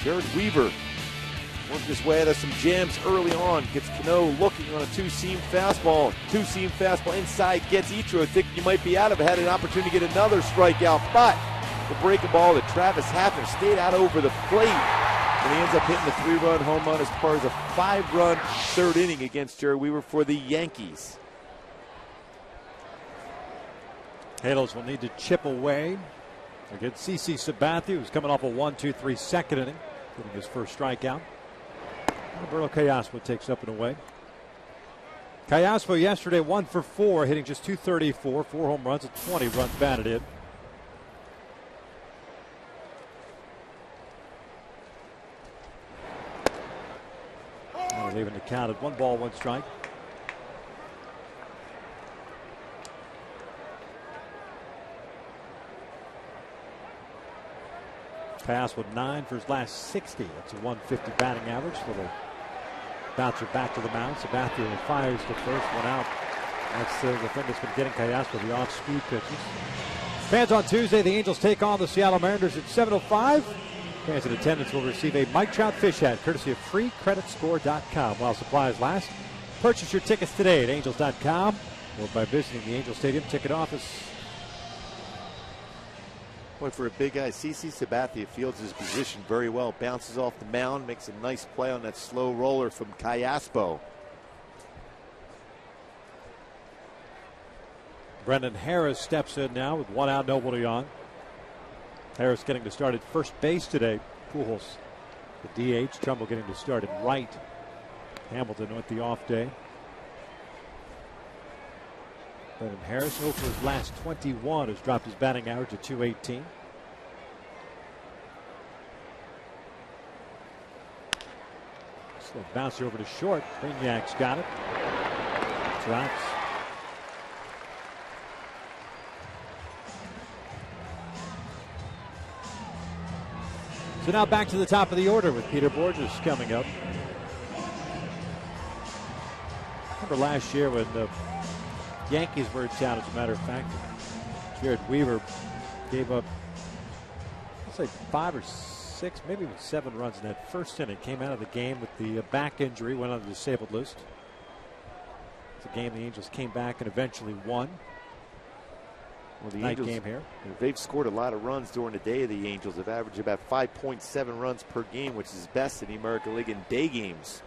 Jared Weaver worked his way out of some jams early on. Gets Cano looking on a two-seam fastball. Two-seam fastball inside, gets Ichiro. Think you might be out of it. Had an opportunity to get another strikeout, but the breaking ball that Travis Hafner stayed out over the plate. And he ends up hitting the 3-run home run as part of a 5-run third inning against Jerry Weaver for the Yankees. Halos will need to chip away against CC Sabathia, who's coming off a 1-2-3 second inning, getting his first strikeout. Roberto Callaspo takes up and away. Callaspo yesterday 1 for 4, hitting just .234, 4 home runs and 20 runs batted in. Leaving the count at 1 ball, 1 strike. Pass with 9 for his last 60. That's a 150 batting average. Little bouncer back to the mound. Sabathia fires to first, 1 out. That's the thing that's been getting Callaspo, the off-speed pitches. Fans on Tuesday, the Angels take on the Seattle Mariners at 7:05. Fans in attendance will receive a Mike Trout fish hat courtesy of freecreditscore.com while supplies last. Purchase your tickets today at angels.com or by visiting the Angel Stadium ticket office. Boy, for a big guy, CC Sabathia fields his position very well. Bounces off the mound, makes a nice play on that slow roller from Callaspo. Brendan Harris steps in now with 1 out, nobody on. Harris getting to start at first base today. Pujols, the DH. Trumbull getting to start at right. Hamilton with the off day. Brendan Harris, over his last 21, has dropped his batting average to .218. Slow bouncer over to short. Bignac's got it. Drops. So now back to the top of the order with Peter Bourjos coming up. Remember last year when the Yankees were in town, as a matter of fact, Jared Weaver gave up, let's say 5 or 6, maybe even 7 runs in that first inning. Came out of the game with the back injury, went on the disabled list. It's a game the Angels came back and eventually won. Well, the Night Angels, game here. They've scored a lot of runs during the day of the Angels. They've averaged about 5.7 runs per game, which is best in the American League in day games.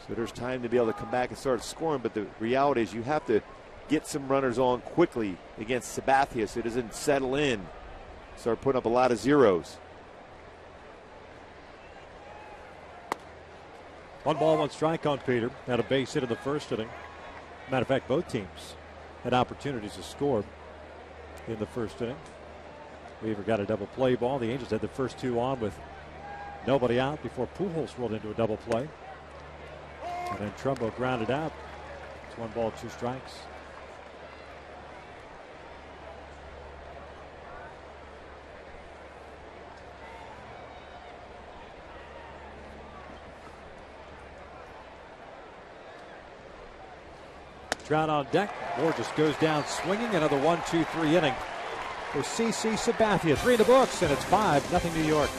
So there's time to be able to come back and start scoring, but the reality is you have to get some runners on quickly against Sabathia so it doesn't settle in, start putting up a lot of zeros. 1 ball, 1 strike on Peter. Had a base hit in the first inning. Matter of fact, both teams had opportunities to score in the first inning. Weaver got a double play ball. The Angels had the first 2 on with nobody out before Pujols rolled into a double play. And then Trumbo grounded out. It's 1 ball, 2 strikes. Trout on deck. Bourjos goes down swinging. Another 1-2-3 inning for CC Sabathia. 3 in the books, and it's 5-0 New York.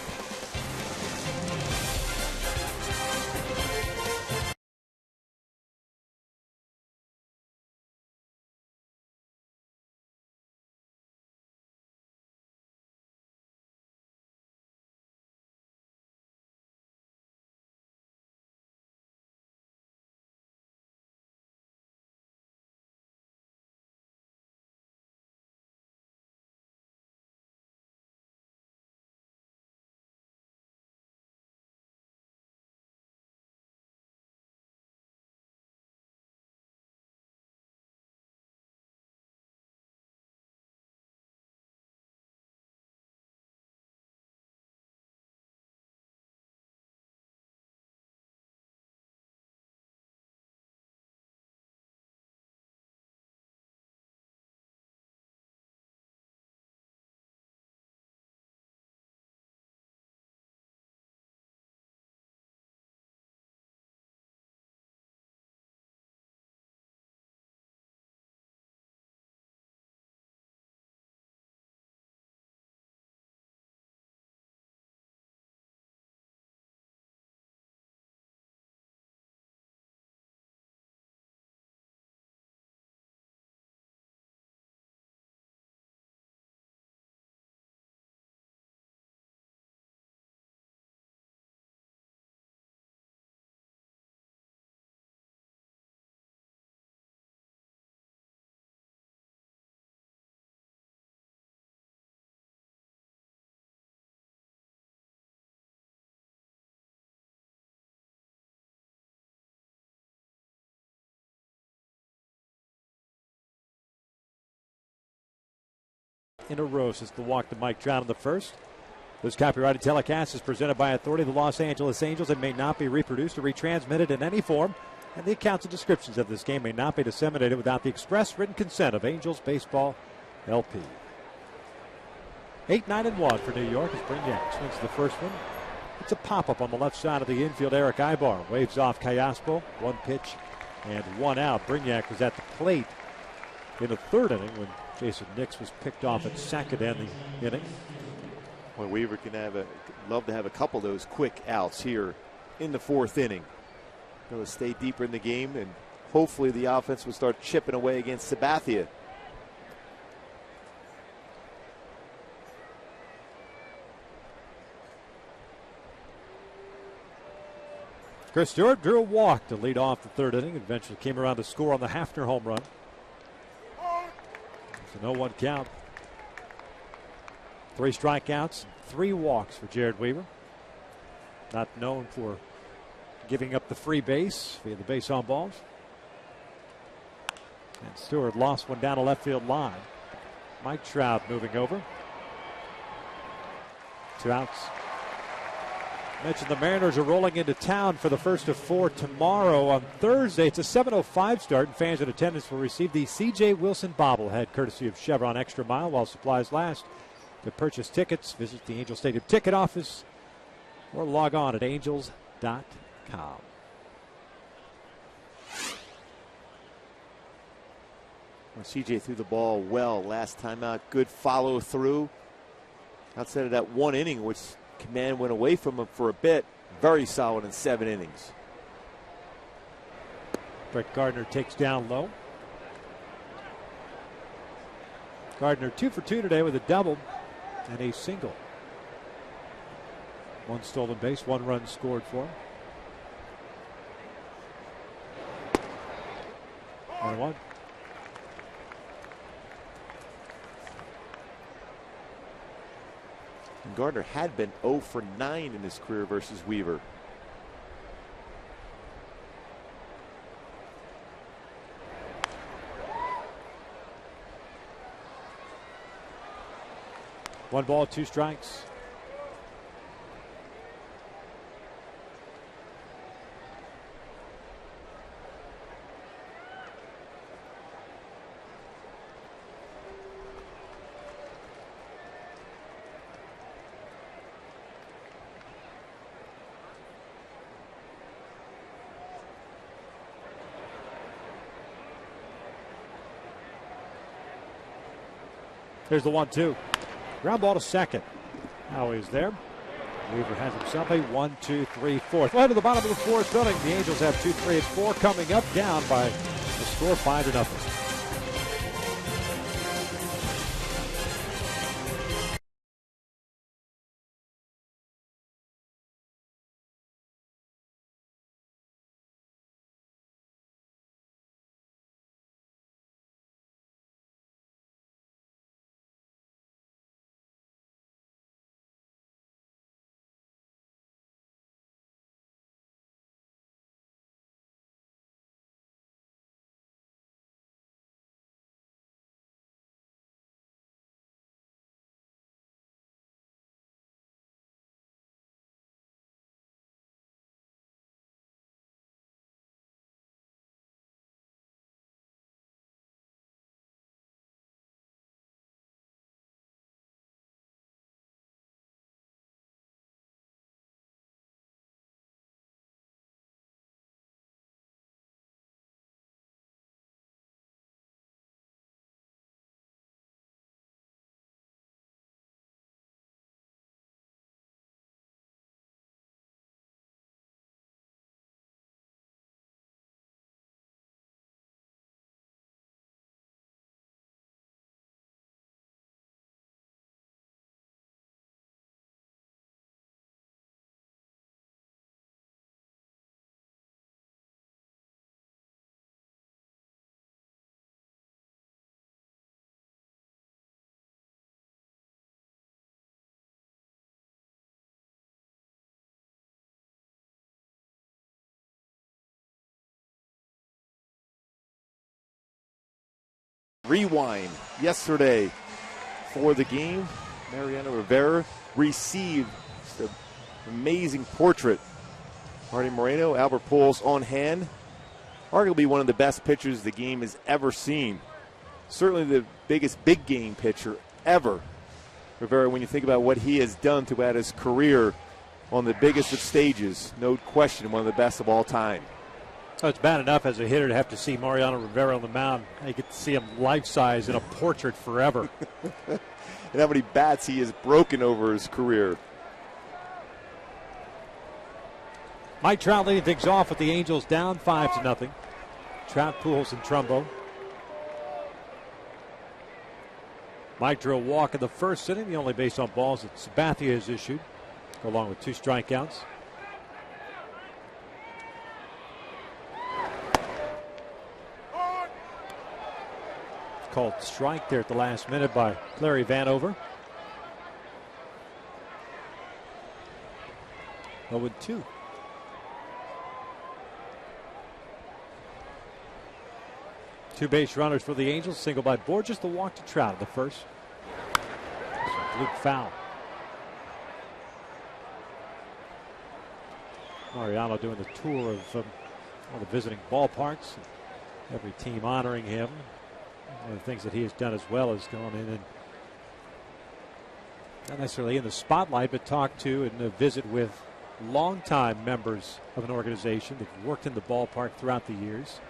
in a row since the walk to Mike Trout in the first. This copyrighted telecast is presented by authority of the Los Angeles Angels and may not be reproduced or retransmitted in any form. And the accounts and descriptions of this game may not be disseminated without the express written consent of Angels Baseball LP. 8-9-1 for New York as Brignac swings the first one. It's a pop-up on the left side of the infield. Eric Ibar waves off Callaspo. One pitch and one out. Brignac was at the plate in the third inning when Jason Nix was picked off at second in the inning. Well, Weaver can love to have a couple of those quick outs here in the fourth inning. Going to stay deeper in the game, and hopefully the offense will start chipping away against Sabathia. Chris Stewart drew a walk to lead off the third inning. Eventually came around to score on the Hafner home run. It's a 0-1 count. 3 strikeouts, 3 walks for Jared Weaver. Not known for giving up the free base via the base on balls. And Stewart lost one down a left field line. Mike Trout moving over. 2 outs. Mentioned the Mariners are rolling into town for the first of 4 tomorrow. On Thursday, it's a 7:05 start, and fans in attendance will receive the C.J. Wilson bobblehead, courtesy of Chevron Extra Mile, while supplies last. To purchase tickets, visit the Angel Stadium ticket office or log on at angels.com. Well, CJ threw the ball well last time out. Good follow through. Outside of that 1 inning, which command went away from him for a bit. Very solid in 7 innings. Brett Gardner takes down low. Gardner 2 for 2 today with a double and a single. 1 stolen base, 1 run scored for him. 1-1. And Gardner had been 0 for 9 in his career versus Weaver. One ball, 2 strikes. Here's the 1-2. Ground ball to second. Now he's there. Weaver has himself a 1-2-3-4. Well, to the bottom of the 4th inning, the Angels have 2, 3, and 4 coming up, down by the score 5-0. Rewind. Yesterday, before the game, Mariano Rivera received the amazing portrait. Marty Moreno, Albert Pujols on hand. Arguably one of the best pitchers the game has ever seen. Certainly the biggest big game pitcher ever. Rivera, when you think about what he has done throughout his career on the biggest of stages, no question one of the best of all time. So it's bad enough as a hitter to have to see Mariano Rivera on the mound. You get to see him life-size in a portrait forever. And how many bats he has broken over his career. Mike Trout leading things off with the Angels down 5-0. Trout, Pujols, and Trumbo. Mike drew a walk in the first inning, the only base on balls that Sabathia has issued, along with 2 strikeouts. Called strike there at the last minute by Larry Vanover. 0-2. Two base runners for the Angels. Single by Borges, the walk to Trout at the first. Luke foul. Mariano doing the tour of all the visiting ballparks. Every team honoring him. One of the things that he has done as well is gone in and not necessarily in the spotlight, but talked to and visit with longtime members of an organization that worked in the ballpark throughout the years.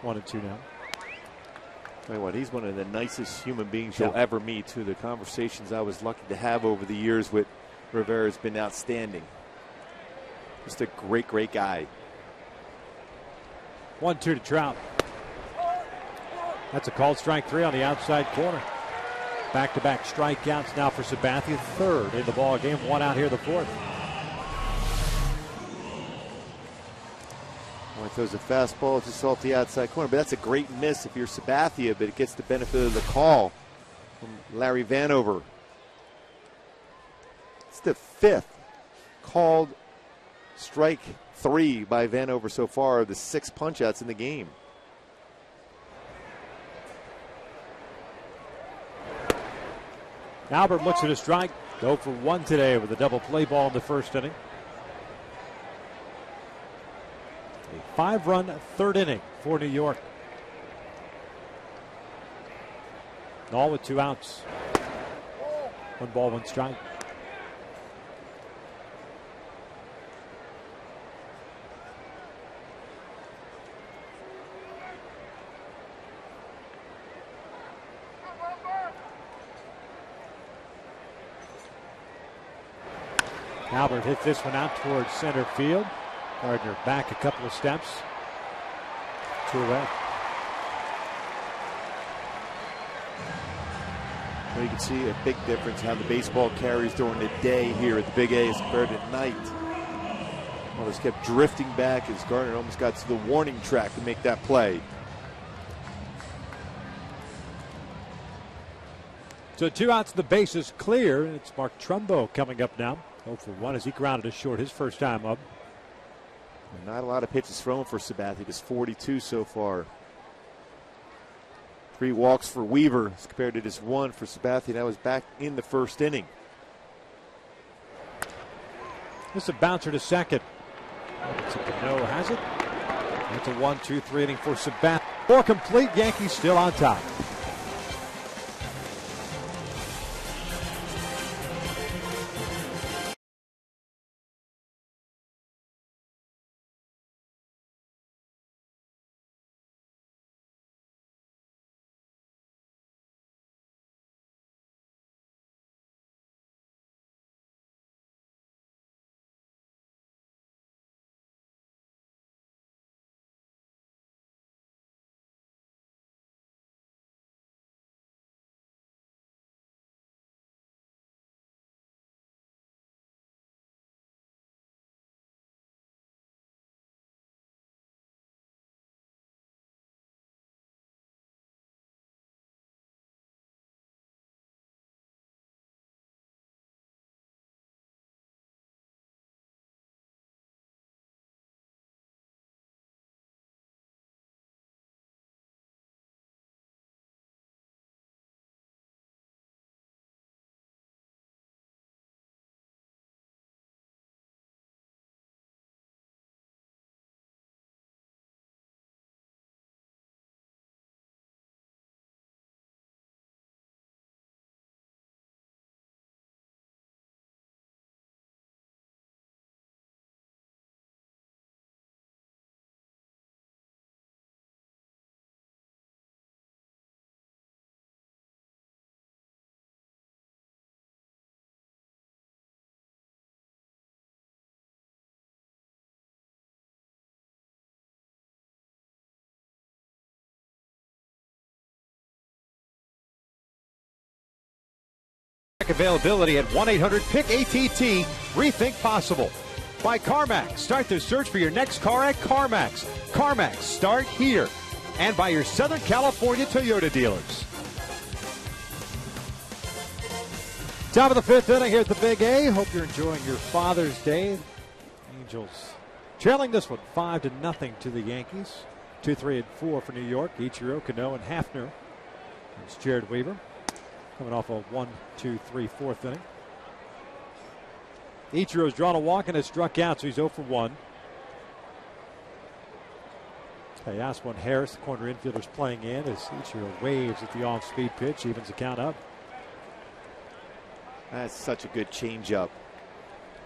1-2 now. Tell you what, he's one of the nicest human beings you'll ever meet, too. The conversations I was lucky to have over the years with Rivera has been outstanding. Just a great, great guy. 1-2 to Trout. That's a called strike 3 on the outside corner. Back-to-back strikeouts now for Sabathia. Third in the ball game. 1 out here the 4th. Well, he throws a fastball just off the outside corner, but that's a great miss if you're Sabathia, but it gets the benefit of the call from Larry Vanover. It's the 5th called strike 3 by Vanover so far, the 6 punch-outs in the game. Albert looks at a strike. Go for 1 today with a double play ball in the first inning. A 5-run third inning for New York. All with 2 outs. 1 ball, 1 strike. Albert hits this one out towards center field. Gardner back a couple of steps. 2 away. Well, you can see a big difference how the baseball carries during the day here at the Big A as compared to night. Well, this kept drifting back as Gardner almost got to the warning track to make that play. So 2 outs, the base is clear. It's Mark Trumbo coming up now. 0 for 1 as he grounded a short his first time up. Not a lot of pitches thrown for Sabathia, just 42 so far. 3 walks for Weaver as compared to just 1 for Sabathia. That was back in the first inning. This is a bouncer to second. It's a no, has it? It's a 1-2-3 inning for Sabathia. 4 complete. Yankees still on top. Check availability at 1-800-PICK-ATT. Rethink possible. By CarMax. Start the search for your next car at CarMax. CarMax, start here. And by your Southern California Toyota dealers. Top of the fifth inning here at the Big A. Hope you're enjoying your Father's Day. Angels trailing this one 5-0 to the Yankees. 2, 3, and 4 for New York. Ichiro, Cano, and Hafner. It's Jared Weaver coming off a 1, 2, 3, 4th inning. Ichiro's drawn a walk and has struck out, so he's 0 for 1. Teoscar Harris, the corner infielder's playing in as Ichiro waves at the off-speed pitch, evens the count up. That's such a good changeup.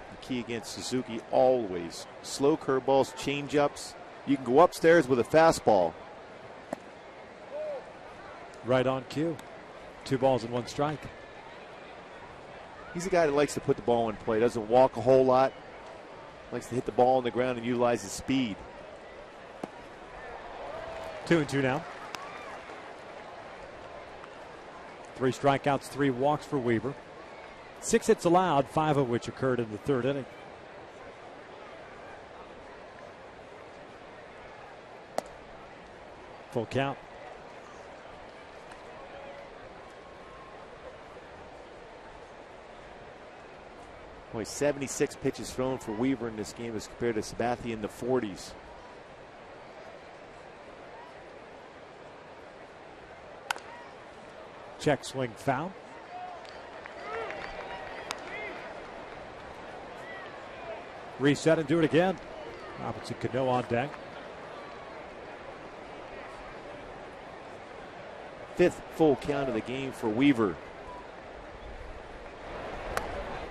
The key against Suzuki always slow curveballs, changeups. You can go upstairs with a fastball. Right on cue. 2 balls and 1 strike. He's a guy that likes to put the ball in play. Doesn't walk a whole lot. Likes to hit the ball on the ground and utilize his speed. 2-2 now. 3 strikeouts, 3 walks for Weaver. 6 hits allowed, 5 of which occurred in the 3rd inning. Full count. Boy, 76 pitches thrown for Weaver in this game as compared to Sabathia in the 40s. Check swing foul. Reset and do it again. Robinson Cano on deck. 5th full count of the game for Weaver.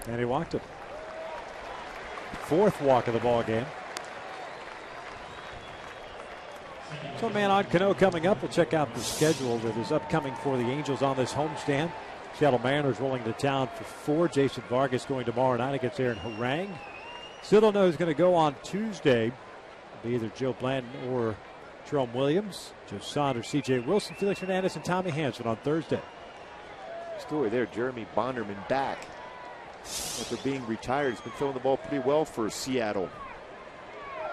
And he walked him. 4th walk of the ball game. So, man, on Cano coming up. We'll check out the schedule that is upcoming for the Angels on this homestand. Seattle Mariners rolling to town for 4. Jason Vargas going tomorrow night against Aaron Harang. Still don't know who's going to go on Tuesday. It'll be either Joe Blanton or Jerome Williams. Joe Saunders, C.J. Wilson, Felix Hernandez, and Tommy Hanson on Thursday. Story there, Jeremy Bonderman back. After being retired, he's been throwing the ball pretty well for Seattle.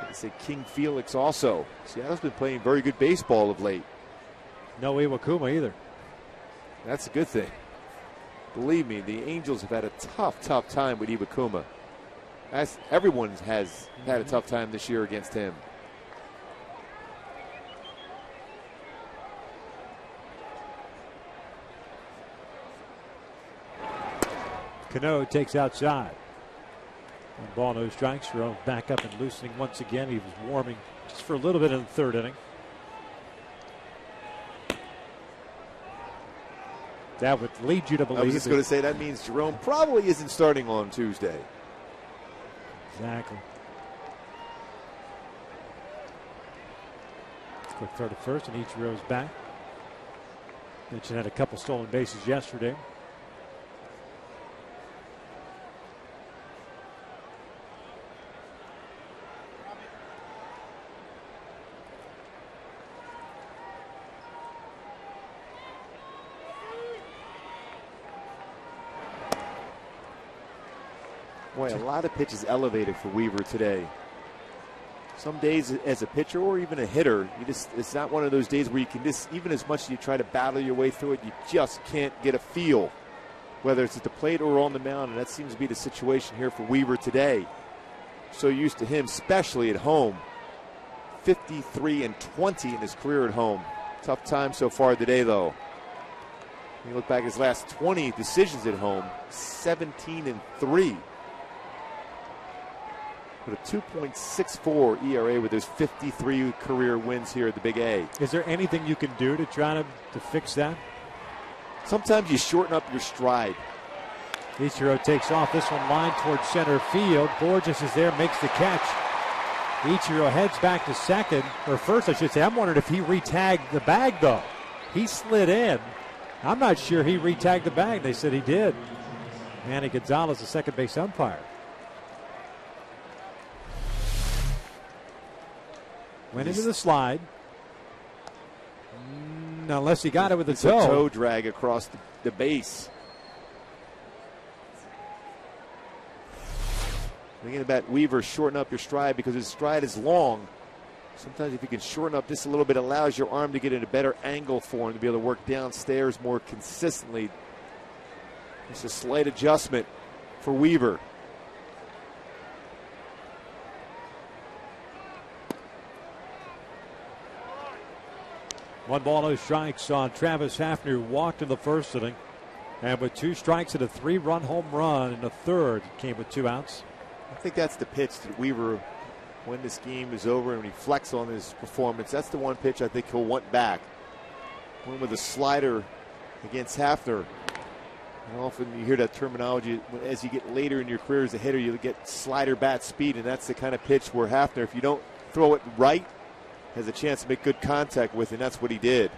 They say King Felix also. Seattle's been playing very good baseball of late. No Iwakuma either. That's a good thing. Believe me, the Angels have had a tough time with Iwakuma. Everyone has had a tough time this year against him. Cano takes outside. One ball, no strikes. Jerome back up and loosening once again. He was warming just for a little bit in the 3rd inning. That would lead you to believe. I was just going to say that means Jerome probably isn't starting on Tuesday. Exactly. Quick throw to first, and Ichiro's back. Mitchell had a couple stolen bases yesterday. Boy, a lot of pitches elevated for Weaver today. Some days as a pitcher or even a hitter, it's not one of those days where you can just, even as much as you try to battle your way through it, you just can't get a feel, whether it's at the plate or on the mound, and that seems to be the situation here for Weaver today. So used to him, especially at home. 53-20 in his career at home. Tough time so far today, though. You look back at his last 20 decisions at home, 17-3. With a 2.64 ERA with his 53 career wins here at the Big A. Is there anything you can do to try to fix that? Sometimes you shorten up your stride. Ichiro takes off this one line towards center field. Borges is there, makes the catch. Ichiro heads back to second, or first I should say. I'm wondering if he re-tagged the bag though. He slid in. I'm not sure he re-tagged the bag. They said he did. Manny Gonzalez, the second base umpire. Went into the slide. Unless he got it with the toe. A toe drag across the base. Thinking about Weaver, shorten up your stride because his stride is long. Sometimes if you can shorten up just a little bit, it allows your arm to get in a better angle for him to be able to work downstairs more consistently. It's a slight adjustment for Weaver. One ball, no strikes on Travis Hafner, who walked in the first inning. And with 2 strikes and a 3-run home run in the third, came with 2 outs. I think that's the pitch that Weaver, when this game is over and reflects on his performance, that's the one pitch I think he'll want back. One with a slider against Hafner. And often you hear that terminology as you get later in your career as a hitter, you get slider bat speed, and that's the kind of pitch where Hafner, if you don't throw it right, has a chance to make good contact with, and that's what he did.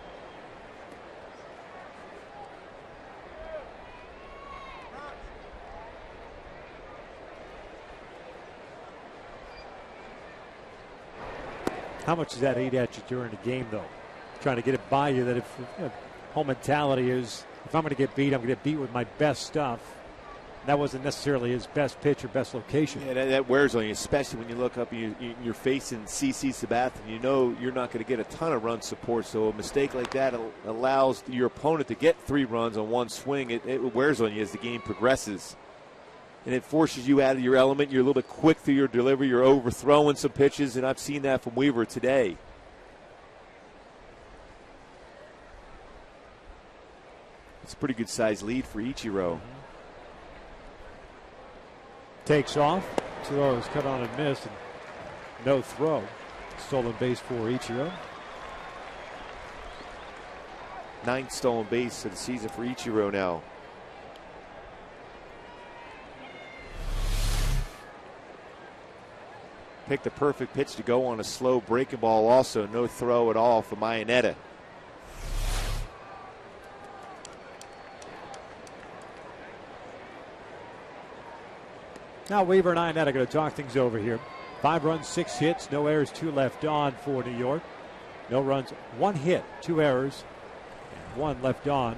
How much does that eat at you during the game, though? Trying to get it by you, that if whole mentality is, if I'm going to get beat, I'm going to get beat with my best stuff. That wasn't necessarily his best pitch or best location. Yeah, that wears on you, especially when you look up and you're facing CC Sabathia. You know you're not going to get a ton of run support, so a mistake like that allows your opponent to get 3 runs on one swing. It wears on you as the game progresses. And it forces you out of your element. You're a little bit quick through your delivery. You're overthrowing some pitches, and I've seen that from Weaver today. It's a pretty good size lead for Ichiro. Takes off. 2 O's cut on and missed, and no throw. Stolen base for Ichiro. 9th stolen base of the season for Ichiro now. Picked the perfect pitch to go on a slow breaking ball also. No throw at all for Mayanetta. Now Weaver and Iannetta going to talk things over here. 5 runs, 6 hits, no errors, 2 left on for New York. No runs, 1 hit, 2 errors, and 1 left on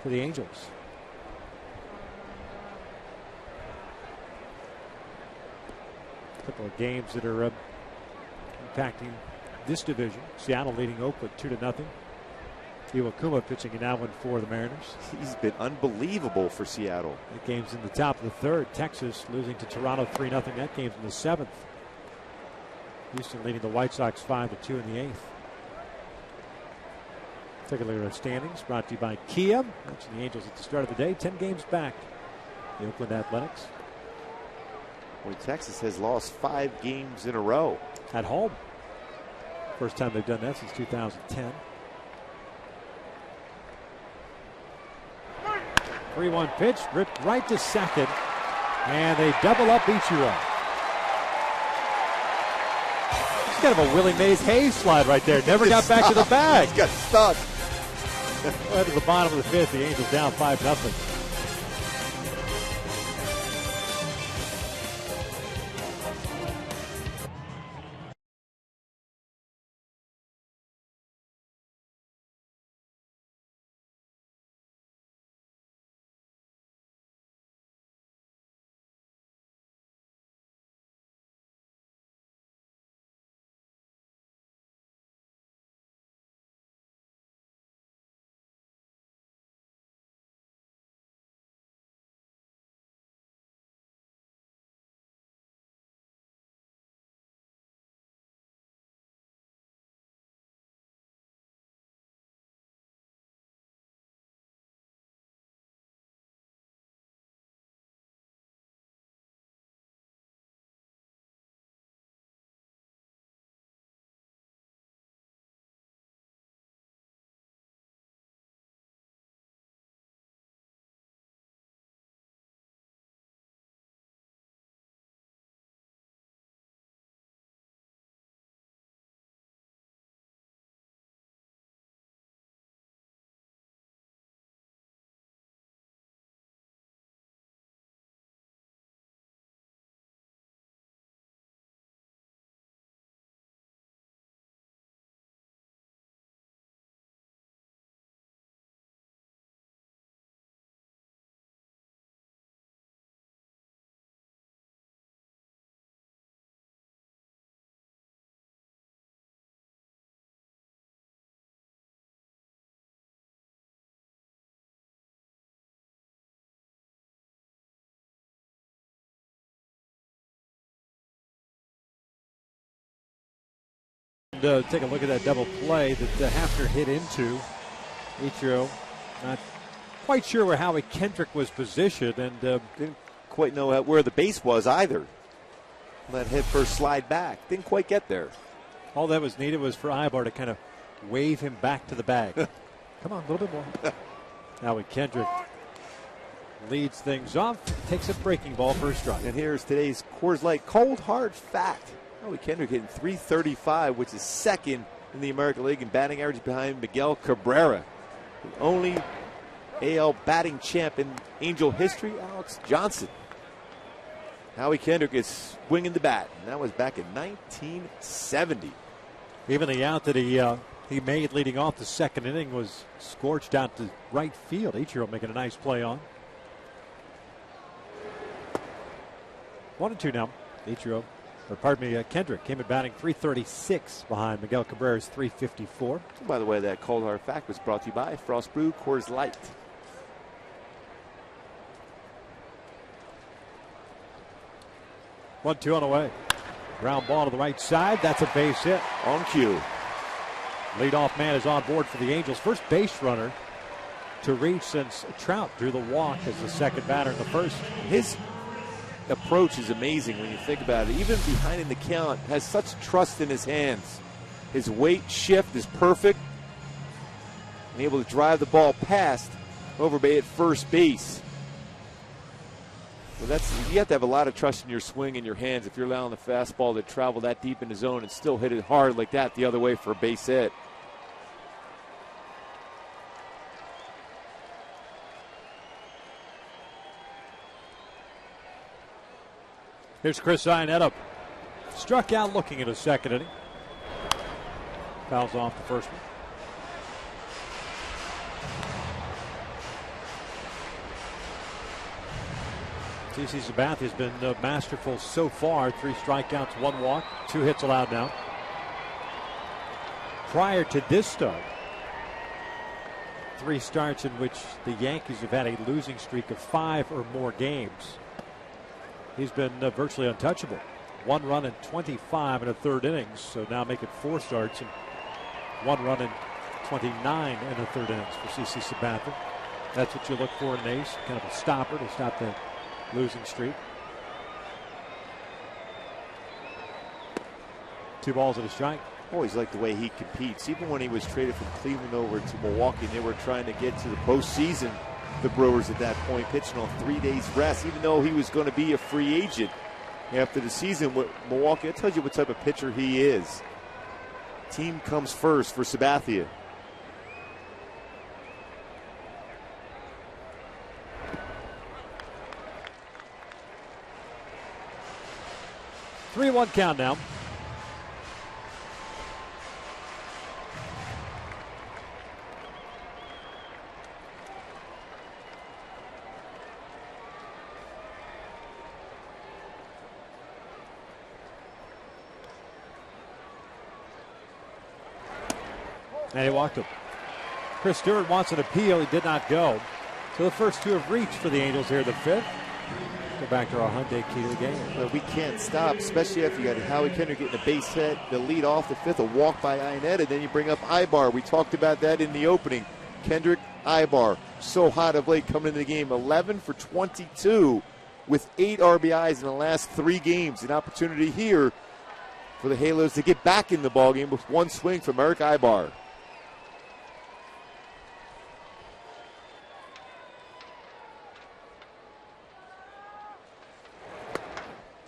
for the Angels. A couple of games that are impacting this division. Seattle leading Oakland 2-0. Iwakuma pitching in that one for the Mariners. He's been unbelievable for Seattle. That game's in the top of the third. Texas losing to Toronto 3-0. That game's in the 7th. Houston leading the White Sox 5-2 in the 8th. Take a look at our standings. Brought to you by Kia. Mentioned the Angels at the start of the day. 10 games back. The Oakland Athletics. Well, Texas has lost 5 games in a row. At home. First time they've done that since 2010. 3-1 pitch, ripped right to second, and they double up Ichiro. It's kind of a Willie Mays Hayes slide right there. Never got back to the bag. He's got stuck. Right to the bottom of the 5th, the Angels down 5-0. And take a look at that double play that Hafner hit into. Ichiro not quite sure where Howie Kendrick was positioned, and didn't quite know where the base was either. Let head first slide back. Didn't quite get there. All that was needed was for Ibar to kind of wave him back to the bag. Come on, a little bit more. Howie Kendrick leads things off, takes a breaking ball for a strike. And here's today's Coors Light cold hard fact. Howie Kendrick hitting .335, which is second in the American League in batting average behind Miguel Cabrera. The only AL batting champ in Angel history, Alex Johnson. Howie Kendrick is swinging the bat, and that was back in 1970. Even the out that he made leading off the second inning was scorched out to right field. Ichiro making a nice play on. 1-2 now. Ichiro, or pardon me, Kendrick came in batting .336 behind Miguel Cabrera's .354. By the way, that cold hard fact was brought to you by Frost Brew Coors Light. 1-2 on the way. Ground ball to the right side. That's a base hit. On cue. Leadoff man is on board for the Angels. First base runner to reach since Trout drew the walk as the second batter in the first. His approach is amazing when you think about it. Even behind in the count, has such trust in his hands. His weight shift is perfect. And able to drive the ball past Overbay at first base. Well, you have to have a lot of trust in your swing and your hands if you're allowing the fastball to travel that deep in the zone and still hit it hard like that the other way for a base hit. Here's Chris Iannetta. Struck out looking at his second inning. Fouls off the first one. CC Sabathia has been masterful so far. 3 strikeouts, 1 walk, 2 hits allowed now. Prior to this start, 3 starts in which the Yankees have had a losing streak of 5 or more games. He's been virtually untouchable. 1 run in 25 in a third innings, so now make it 4 starts and 1 run in 29 in a third innings for CC Sabathia. That's what you look for in an ace, kind of a stopper to stop the losing streak. 2 balls and a strike. Always like the way he competes. Even when he was traded from Cleveland over to Milwaukee, and they were trying to get to the postseason, the Brewers at that point, pitching on 3 days rest, even though he was going to be a free agent after the season with Milwaukee. That tells you what type of pitcher he is. Team comes first for Sabathia. Three-one count now. And he walked him. Chris Stewart wants an appeal. He did not go. So the first 2 have reached for the Angels here in the 5th. Go back to our Hyundai key to the game. But we can't stop, especially after you got Howie Kendrick getting a base hit, the lead off the 5th, a walk by Iannetta, then you bring up Ibar. We talked about that in the opening. Kendrick, Ibar, so hot of late coming into the game. 11 for 22 with 8 RBIs in the last 3 games. An opportunity here for the Halos to get back in the ballgame with 1 swing from Erick Ibar.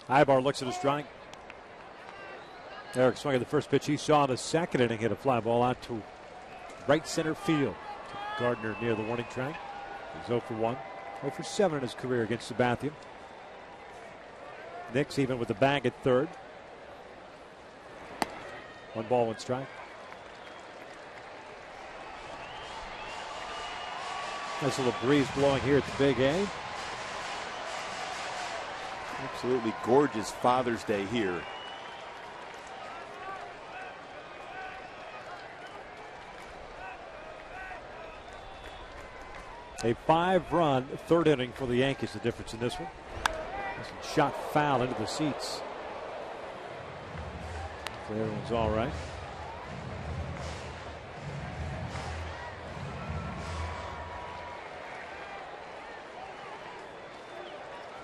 Ibar looks at a strike. Eric swung at the first pitch he saw in the second inning, hit a fly ball out to right center field. Gardner near the warning track. He's 0 for 1, 0 for 7 in his career against Sabathia. Nix even with the bag at third. 1 ball, 1 strike. Nice little breeze blowing here at the Big A. Absolutely gorgeous Father's Day here. A 5-run third inning for the Yankees. The difference in this one. This one shot foul into the seats. So everyone's all right.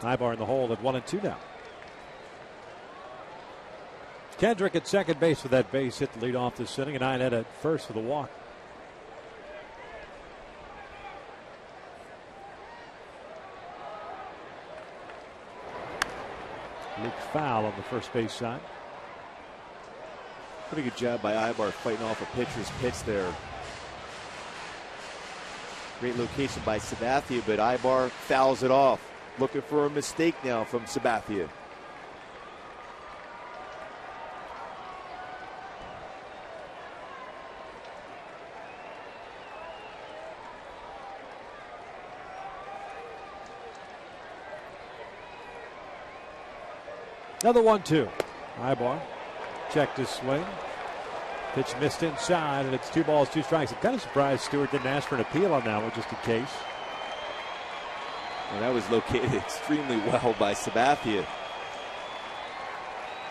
Ibar in the hole at 1-2 now. Kendrick at second base with that base hit to lead off this inning, and Ionetta at first for the walk. Luke foul on the first base side. Pretty good job by Ibar fighting off a pitcher's pitch there. Great location by Sabathia, but Ibar fouls it off. Looking for a mistake now from Sabathia. Another 1-2. Ibar checked his swing. Pitch missed inside, and it's 2 balls, 2 strikes. I'm kind of surprised Stewart didn't ask for an appeal on that one, just in case. And that was located extremely well by Sabathia.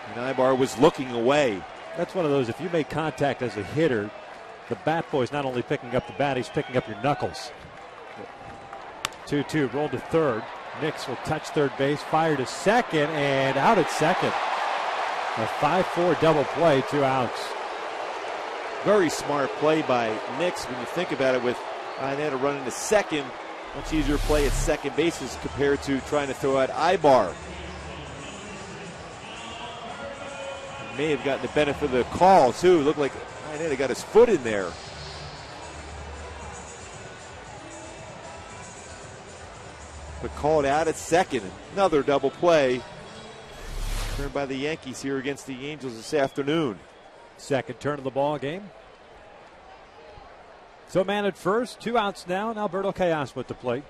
And Ibar was looking away. That's one of those, if you make contact as a hitter, the bat boy's not only picking up the bat, he's picking up your knuckles. 2-2, rolled to third. Nix will touch third base, fire to second, and out at second. A 5-4 double play, 2 outs. Very smart play by Nix when you think about it, with Ionetta running to second. Much easier play at second base as compared to trying to throw out Ibar. May have gotten the benefit of the call, too. Looked like Ionetta got his foot in there. But called out at second. Another double play. Turned by the Yankees here against the Angels this afternoon. Second turn of the ball game. So man at first, 2 outs now, and Alberto Callasmo at the plate.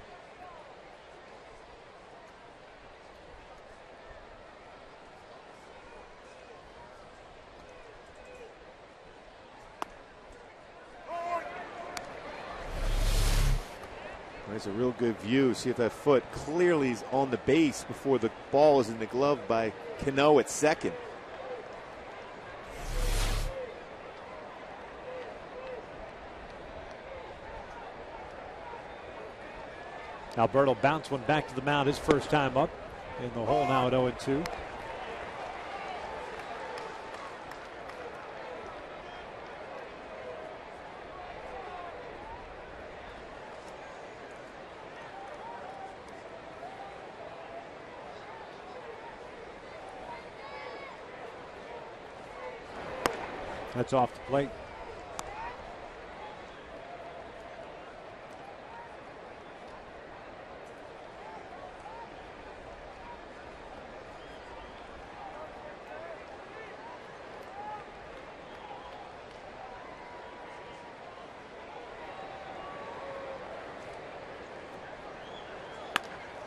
There's a real good view. See if that foot clearly is on the base before the ball is in the glove by Cano at second. Alberto bounced one back to the mound his first time up. In the hole now at 0-2. That's off the plate.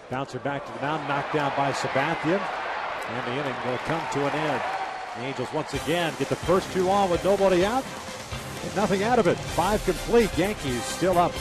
Bouncer back to the mound, knocked down by Sabathia. And the inning will come to an end. The Angels once again get the first 2 on with nobody out. Get nothing out of it. 5 complete. Yankees still up.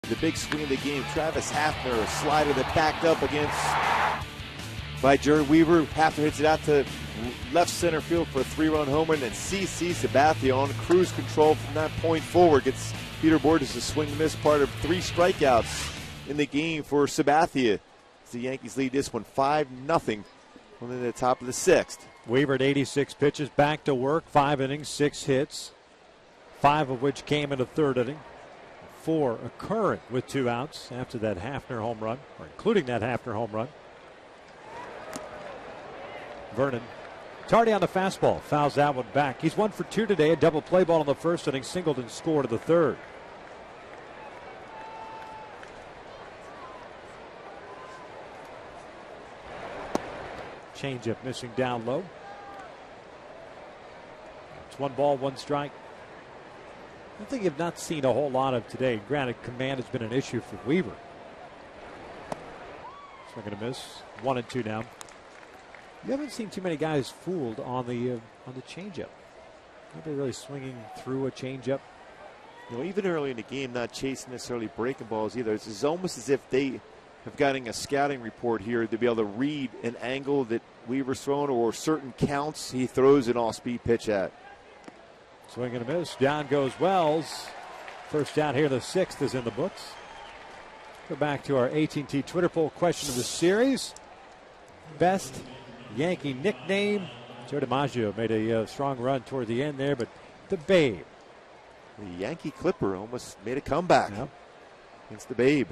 The big swing of the game, Travis Hafner, a slider that backed up against by Jerry Weaver. Hafner hits it out to left center field for a 3-run homer, and then CC Sabathia on cruise control from that point forward gets Peter Bourjos a swing and miss, part of 3 strikeouts in the game for Sabathia. The Yankees lead this one 5-0 on the top of the 6th. Weaver at 86 pitches, back to work, 5 innings, 6 hits, 5 of which came in the 3rd inning. 4 occurring with 2 outs after that Hafner home run, or including that Hafner home run. Vernon tardy on the fastball, fouls that one back. He's 1 for 2 today, a double play ball in the 1st inning, singled and scored in the 3rd. Changeup missing down low. It's 1 ball, 1 strike. I think you've not seen a whole lot of today. Granted, command has been an issue for Weaver. Swing and a miss. 1-2 now. You haven't seen too many guys fooled on the changeup. Nobody really swinging through a changeup. You know, even early in the game, not chasing necessarily breaking balls either. It's almost as if they have gotten a scouting report here to be able to read an angle that Weaver's thrown or certain counts he throws an off-speed pitch at. Swing and a miss. Down goes Wells. First down here, the 6th is in the books. Go back to our AT&T Twitter poll question of the series. Best Yankee nickname. Joe DiMaggio made a strong run toward the end there, but the Babe. The Yankee Clipper almost made a comeback against the Babe.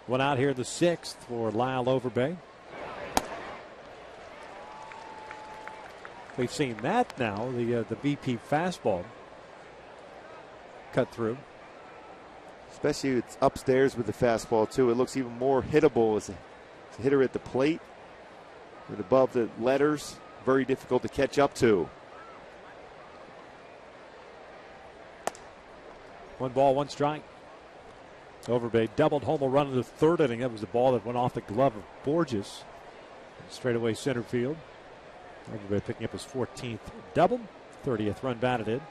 One out here in the 6th for Lyle Overbay. We've seen that now, the BP fastball cut through. Especially it's upstairs with the fastball, too. It looks even more hittable as a hitter at the plate. But above the letters, very difficult to catch up to. 1 ball, 1 strike. Overbay doubled home a run in the 3rd inning. That was the ball that went off the glove of Bourjos. Straight away center field. Overbay picking up his 14th double. 30th run batted in.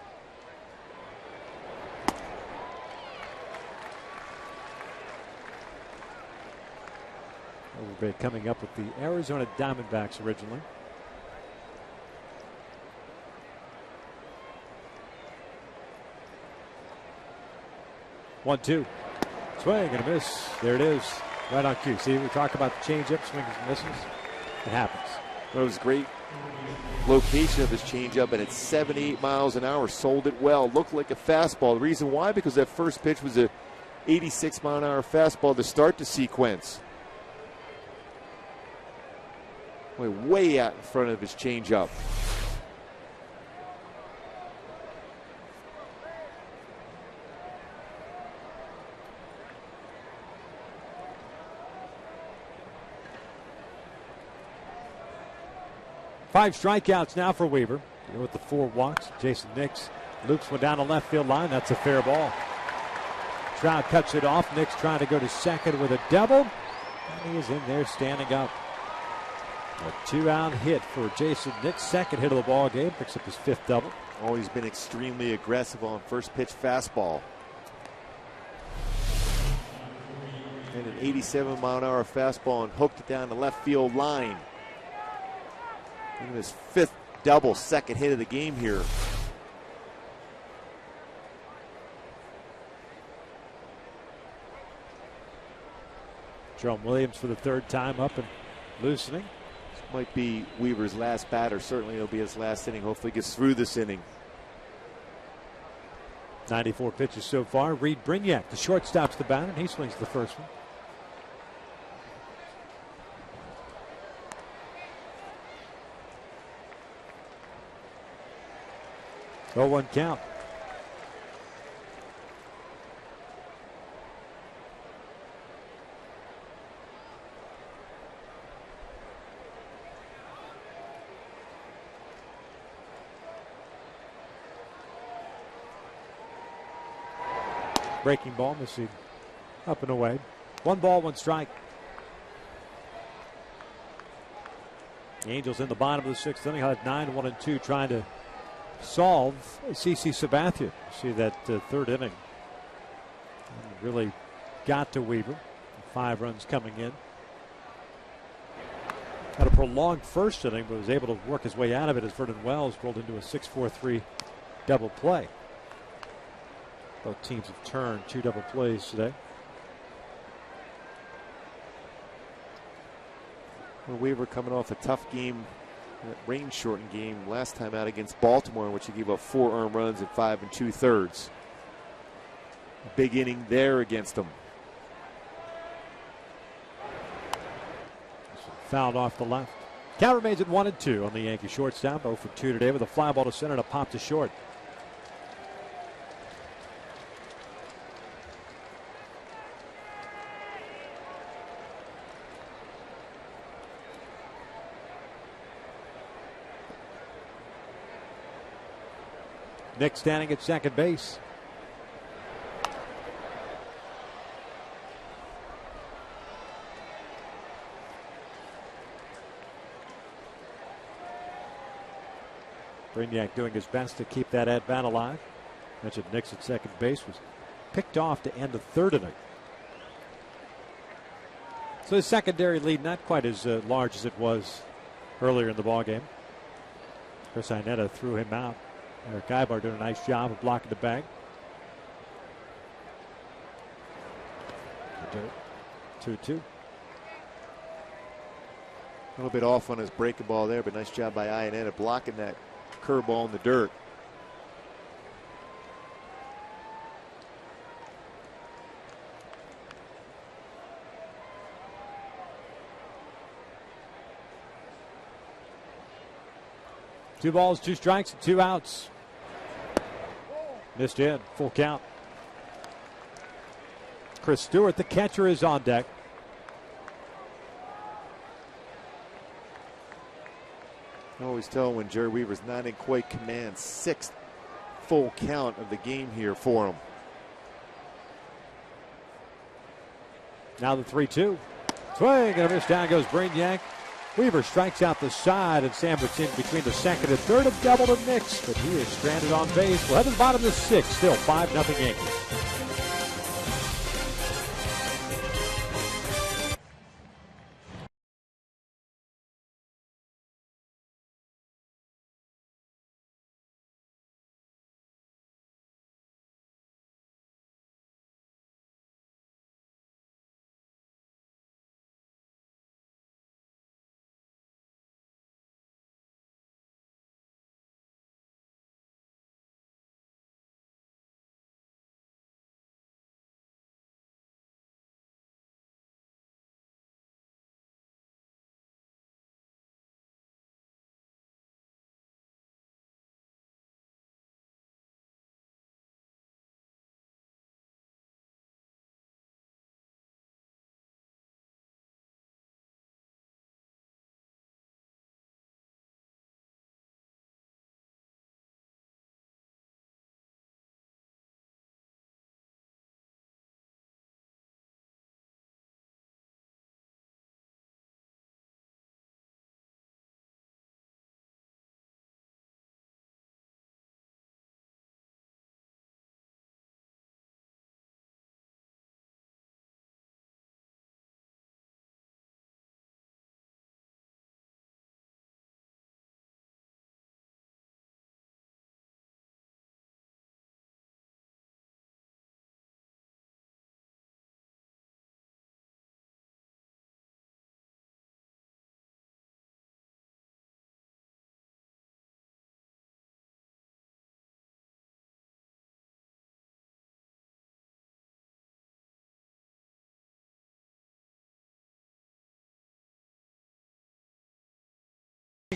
Overbay coming up with the Arizona Diamondbacks originally. One, 2. Swing and a miss. There it is. Right on cue. See, we talk about the changeup, swings and misses. It happens. Well, it was great location of his changeup, and at 78 miles an hour, sold it well. Looked like a fastball. The reason why? Because that first pitch was a 86 mile an hour fastball to start the sequence. Way out in front of his changeup. Five strikeouts now for Weaver. With the 4 walks, Jason Nix loops one down the left field line. That's a fair ball. Trout cuts it off. Nix trying to go to second with a double. And he is in there standing up. A 2-out hit for Jason Nix. Second hit of the ball game. Picks up his 5th double. Always been extremely aggressive on first pitch fastball. And an 87 mile an hour fastball and hooked it down the left field line. His 5th double, 2nd hit of the game here. Jerome Williams for the 3rd time up and loosening. This might be Weaver's last batter. Certainly it'll be his last inning. Hopefully he gets through this inning. 94 pitches so far. Reed Brignac, the shortstop's the batter, and he swings the first one. 0-1 count. Breaking ball, missing up and away. 1 ball, 1 strike. The Angels in the bottom of the 6th inning had 9-1-2, trying to solve CC Sabathia. See that third inning really got to Weaver. 5 runs coming in. Had a prolonged first inning, but was able to work his way out of it as Vernon Wells rolled into a 6-4-3 double play. Both teams have turned 2 double plays today. Well, Weaver coming off a tough game, rain-shortened game last time out against Baltimore, in which he gave up 4 earned runs in 5 2/3. Big inning there against them. Fouled off the left. Count remains at 1-2 on the Yankee shortstop. 0 for 2 today with a fly ball to center and a pop to short. Nick standing at second base. Brignac doing his best to keep that at bat alive. Mentioned Nick's at second base was picked off to end the third inning. So his secondary lead not quite as large as it was earlier in the ballgame. Chris Inetta threw him out. Eric Ibar doing a nice job of blocking the bag. 2-2. A little bit off on his breaking ball there, but nice job by Iannetta blocking that curveball in the dirt. Two balls, 2 strikes, and 2 outs. Missed in, full count. Chris Stewart, the catcher, is on deck. I always tell when Jerry Weaver's not in quite command. 6th full count of the game here for him. Now the 3-2. Swing and a miss. Down goes Brignac. Weaver strikes out the side, and Sambert's in between the second and third, and double to Nix, but he is stranded on base. We'll head to the bottom of the 6th. Still 5-0 Yankees.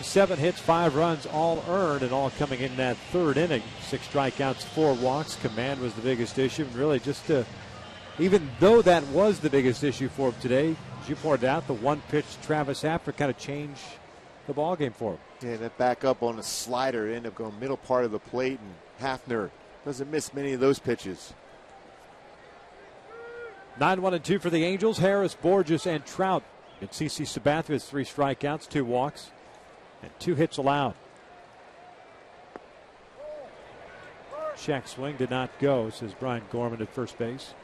Seven hits, 5 runs, all earned, and all coming in that third inning. 6 strikeouts, 4 walks. Command was the biggest issue, and really just even though that was the biggest issue for him today, as you pointed out, the one pitch to Travis Hafner kind of changed the ballgame for him. Yeah, that back up on the slider ended up going middle part of the plate, and Hafner doesn't miss many of those pitches. 9-1-2 for the Angels. Harris, Borges, and Trout. And CC Sabathia has 3 strikeouts, 2 walks, and 2 hits allowed. check swing did not go, says Brian Gorman at first base.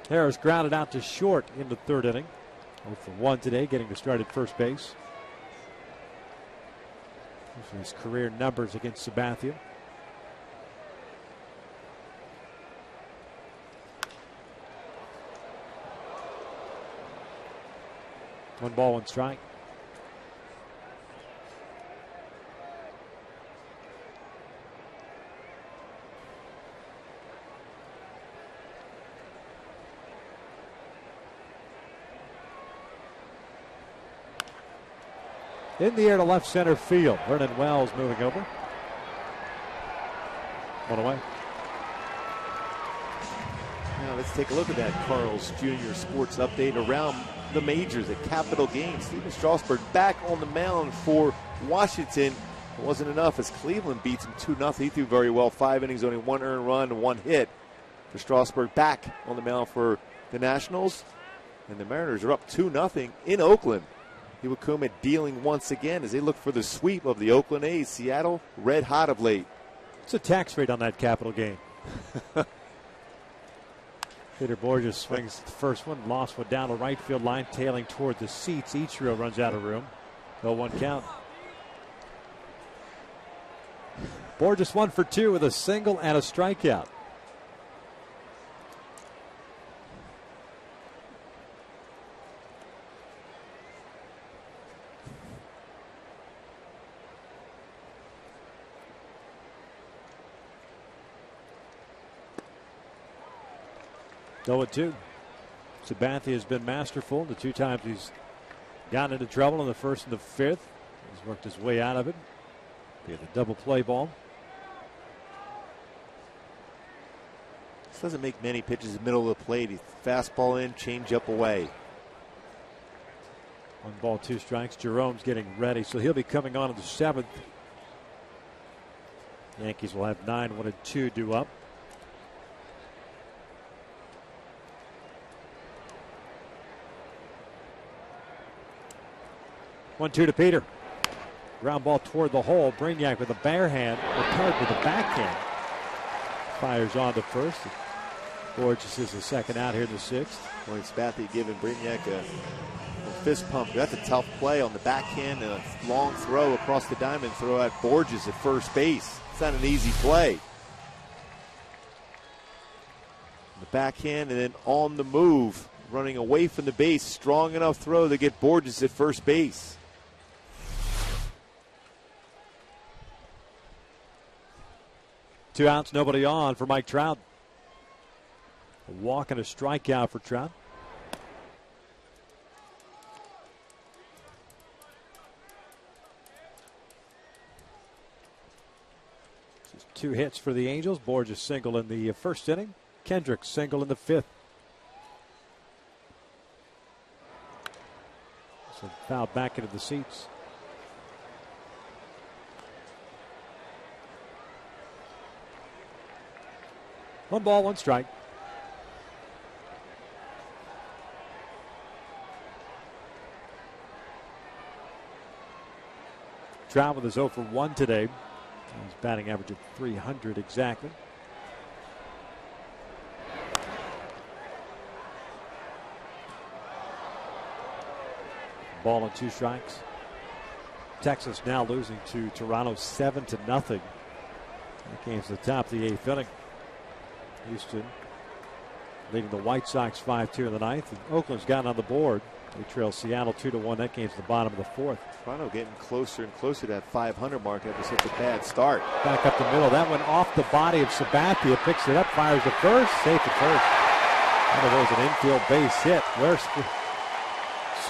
Harris grounded out to short in the third inning. 0 for 1 today, getting to start at first base. Those are his career numbers against Sabathia. One ball, one strike. In the air to left center field. Vernon Wells moving over. One away. Now let's take a look at that Carl's Jr. Sports Update around the majors at Capital Games. Stephen Strasburg back on the mound for Washington. It wasn't enough as Cleveland beats him 2-0. He threw very well. 5 innings, only 1 earned run and 1 hit for Strasburg back on the mound for the Nationals. And the Mariners are up 2-0 in Oakland. Iwakuma dealing once again as they look for the sweep of the Oakland A's. Seattle red hot of late. What's the tax rate on that Capital game? Peter Borges swings the first one, lost one down the right field line, tailing toward the seats. Ichiro runs out of room. 0-1 count. Borges 1 for 2 with a single and a strikeout. Go at 2. Sabathia has been masterful. The 2 times he's gotten into trouble in the first and the fifth. He's worked his way out of it. He had a double play ball. This doesn't make many pitches in the middle of the plate. He's fastball in, change up away. 1 ball, 2 strikes. Jerome's getting ready, so he'll be coming on in the 7th. Yankees will have 9, 1 and 2 due up. One, 2 to Peter. Ground ball toward the hole. Brignac with a bare hand. Ricard with a backhand. Fires on to first. Borges is the second out here in the 6th. Well, Sabathia giving Brignac a fist pump. That's a tough play on the backhand and a long throw across the diamond. Throw at Borges at first base. It's not an easy play. The backhand and then on the move. Running away from the base. Strong enough throw to get Borges at first base. Two outs, nobody on for Mike Trout. A walk and a strikeout for Trout. Just 2 hits for the Angels. Borges single in the first inning. Kendrick single in the 5th. So foul back into the seats. One ball, one strike. Trout with his 0 for 1 today. He's batting average of 300 exactly. Ball and 2 strikes. Texas now losing to Toronto 7-0. That game's the top of the 8th inning. Houston leading the White Sox 5-2 in the 9th. And Oakland's gotten on the board. They trail Seattle 2-1. That game's the bottom of the 4th. Toronto getting closer and closer to that 500 mark after such a bad start. Back up the middle. That one off the body of Sabathia. Picks it up, fires to first. Safe at first. One of those an infield base hit. Where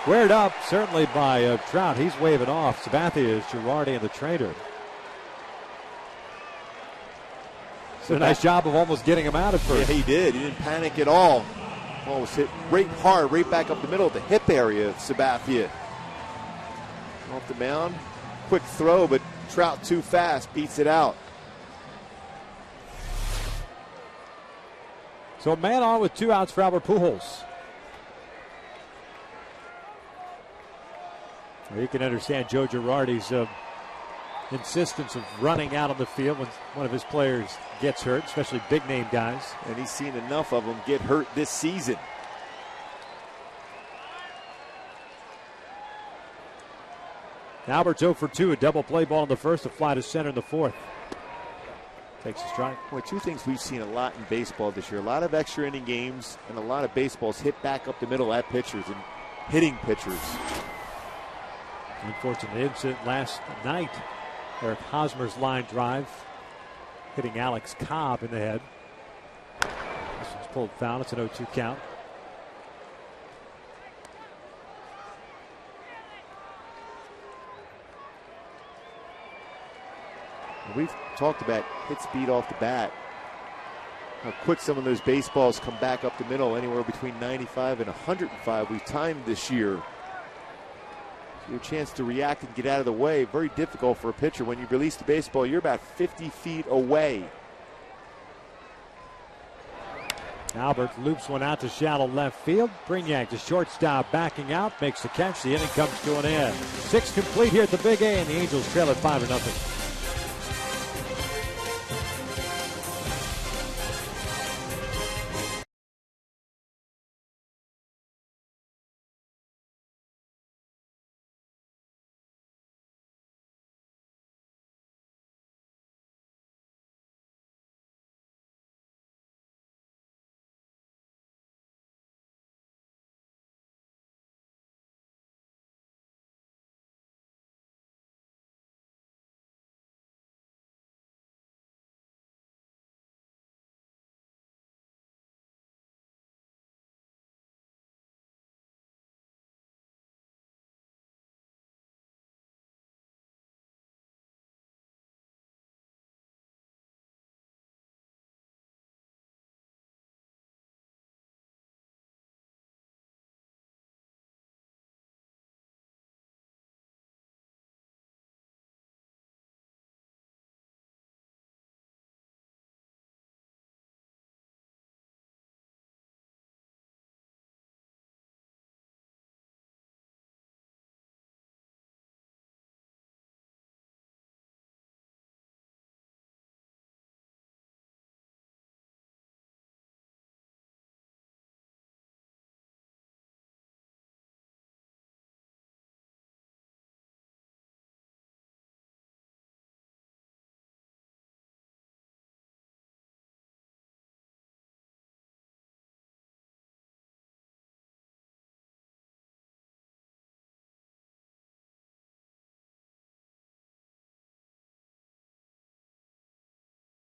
squared up, certainly by Trout. He's waving off. Sabathia is Girardi and the trainer. So a nice job of almost getting him out at first. Yeah, he did. He didn't panic at all. Ball was hit right hard, right back up the middle of the hip area of Sabathia. Off the mound. Quick throw, but Trout too fast, beats it out. So a man on with 2 outs for Albert Pujols. You can understand Joe Girardi's insistence of running out on the field when one of his players gets hurt, especially big-name guys. And he's seen enough of them get hurt this season. Albert's 0 for 2, a double play ball in the first, a fly to center in the fourth. Takes a strike. Boy, two things we've seen a lot in baseball this year. A lot of extra inning games and a lot of baseballs hit back up the middle at pitchers and hitting pitchers. Unfortunate incident last night. Eric Hosmer's line drive hitting Alex Cobb in the head. This one's pulled foul. It's an 0-2 count. We've talked about hit speed off the bat. How quick some of those baseballs come back up the middle, anywhere between 95 and 105. We've timed this year. Your chance to react and get out of the way, very difficult for a pitcher. When you release the baseball, you're about 50 feet away. Albert loops one out to shallow left field. Brignac, the shortstop, backing out, makes the catch. The inning comes to an end. 6 complete here at the Big A, and the Angels trail at 5-0.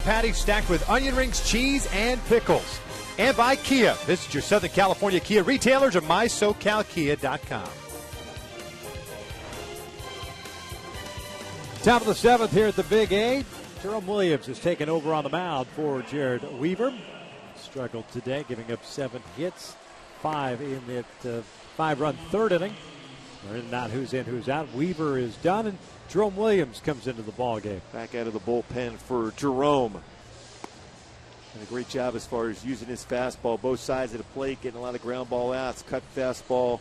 Patties stacked with onion rings, cheese, and pickles. And by Kia. Visit your Southern California Kia retailers or mysocalkia.com. Top of the 7th here at the Big A. Jerome Williams has taken over on the mound for Jared Weaver. Struggled today, giving up 7 hits, 5 in that 5-run third inning. We're in and out, who's in, who's out. Weaver is done, and Jerome Williams comes into the ball game. Back out of the bullpen for Jerome. And a great job as far as using his fastball, both sides of the plate, getting a lot of ground ball outs, cut fastball,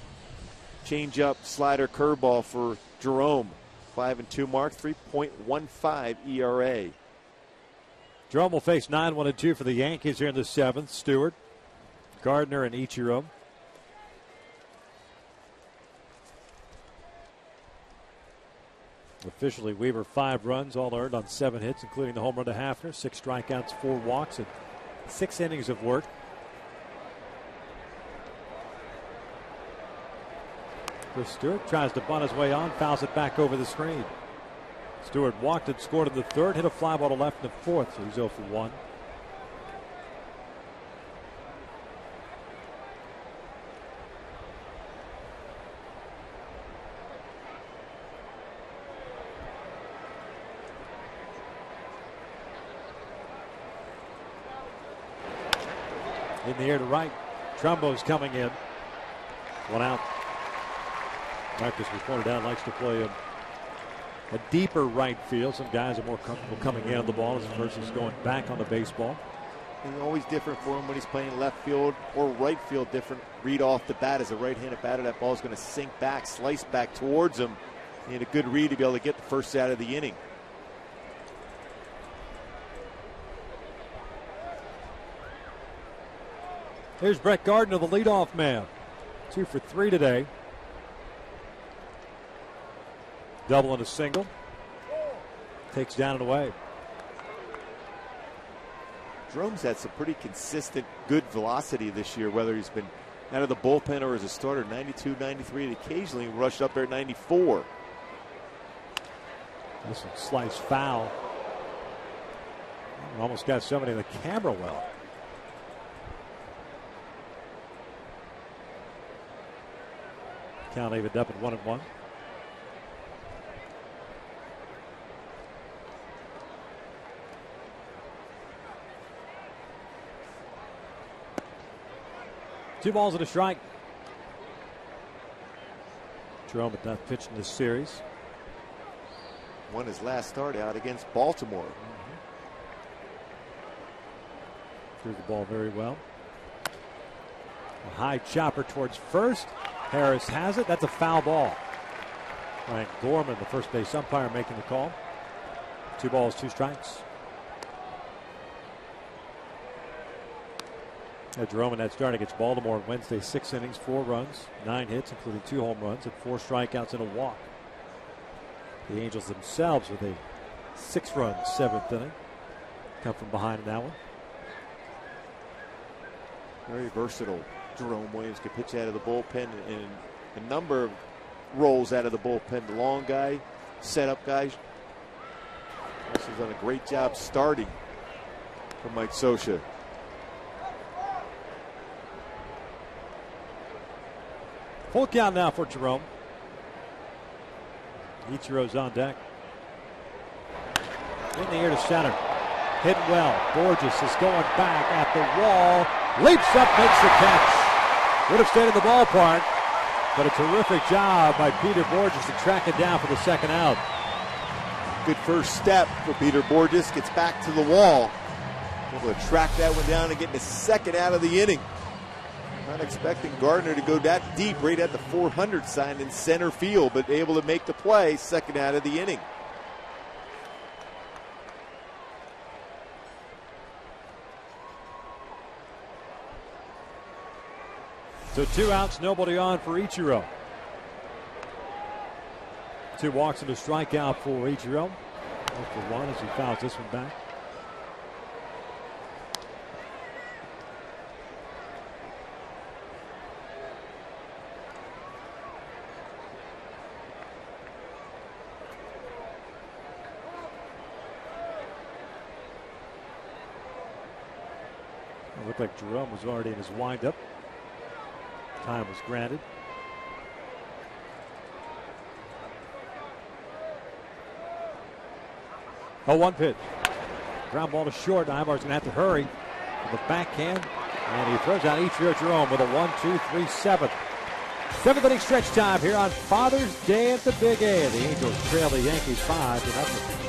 change up, slider, curveball for Jerome. 5-2 mark, 3.15 ERA. Jerome will face 9-1-2 for the Yankees here in the 7th. Stewart, Gardner, and Ichiro. Officially, Weaver 5 runs, all earned on 7 hits, including the home run to Hafner, 6 strikeouts, 4 walks, and 6 innings of work. Chris Stewart tries to bunt his way on, fouls it back over the screen. Stewart walked and scored in the 3rd, hit a fly ball to left in the 4th, so he's 0 for 1. In the air to right. Trumbo's coming in. 1 out. Marcus, we pointed out, likes to play a deeper right field. Some guys are more comfortable coming in on the ball as versus going back on the baseball. And always different for him when he's playing left field or right field. Different read off the bat. As a right-handed batter, that ball is going to sink back, slice back towards him. He had a good read to be able to get the first out of the inning. Here's Brett Gardner, the leadoff man. 2 for 3 today. Double and a single. Takes down and away. Jerome's had some pretty consistent good velocity this year, whether he's been out of the bullpen or as a starter. 92, 93, and occasionally rushed up there at 94. This one sliced foul. Almost got somebody in the camera well. Count evened up at 1-1. Two balls and a strike. Jerome had not pitched in this series. Won his last start out against Baltimore. Threw the ball very well. A high chopper towards first. Harris has it. That's a foul ball. Frank Gorman, the first base umpire, making the call. 2 balls, 2 strikes. Jerome in that start against Baltimore on Wednesday, 6 innings, 4 runs, 9 hits, including 2 home runs and 4 strikeouts and a walk. The Angels themselves with a 6-run 7th inning. Come from behind in that one. Very versatile. Jerome Williams can pitch out of the bullpen in a number of roles out of the bullpen. The long guy, setup guy. Also done a great job starting for Mike Scioscia. Full count now for Jerome. Ichiro's on deck. In the air to center. Hit well. Borges is going back at the wall. Leaps up, makes the catch. Would have stayed in the ballpark, but a terrific job by Peter Borges to track it down for the second out. Good first step for Peter Borges. Gets back to the wall. Able to track that one down and get the second out of the inning. Not expecting Gardner to go that deep right at the 400 sign in center field, but able to make the play, second out of the inning. So 2 outs, nobody on for Ichiro. 2 walks and a strikeout for Ichiro. 0 for 1 as he fouls this one back. It looked like Jerome was already in his windup. Time was granted. Oh, 1 pitch. Ground ball to short. Ivar's going to have to hurry with the backhand. And he throws out Ichiro Jerome with a 1-2-3 7th. 7th inning stretch time here on Father's Day at the Big A. The Angels trail the Yankees 5-0.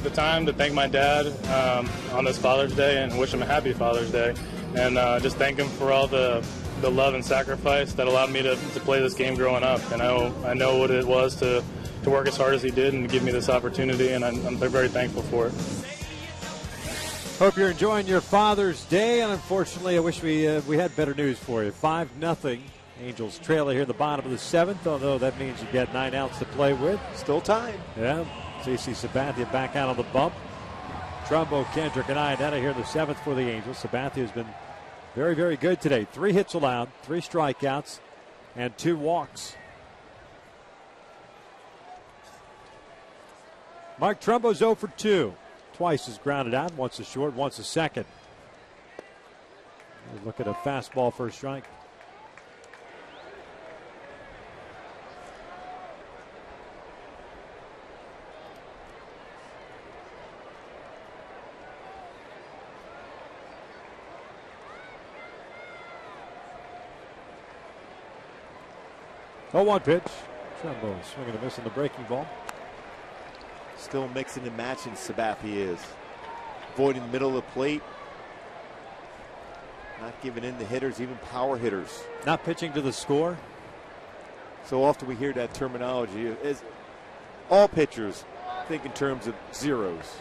the time to thank my dad on this Father's Day and wish him a happy Father's Day, and just thank him for all the love and sacrifice that allowed me to play this game growing up. And I know what it was to work as hard as he did and to give me this opportunity, and I'm very thankful for it. Hope you're enjoying your Father's Day, and unfortunately I wish we had better news for you. 5-0. Angels trail here at the bottom of the 7th, although that means you get 9 outs to play with. Still time. Yeah. J.C. Sabathia back out on the bump. Trumbo, Kendrick, and Iannetta here in the 7th for the Angels. Sabathia has been very, very good today. 3 hits allowed, 3 strikeouts, and 2 walks. Mark Trumbo's 0 for 2. Twice is grounded out, once a short, once a second. Look at a fastball for a strike. Oh, 1 pitch. Trumbo swinging and missing the breaking ball. Still mixing and matching, Sabathia is. Avoiding the middle of the plate. Not giving in to hitters, even power hitters. Not pitching to the score. So often we hear that terminology. As all pitchers think in terms of zeros.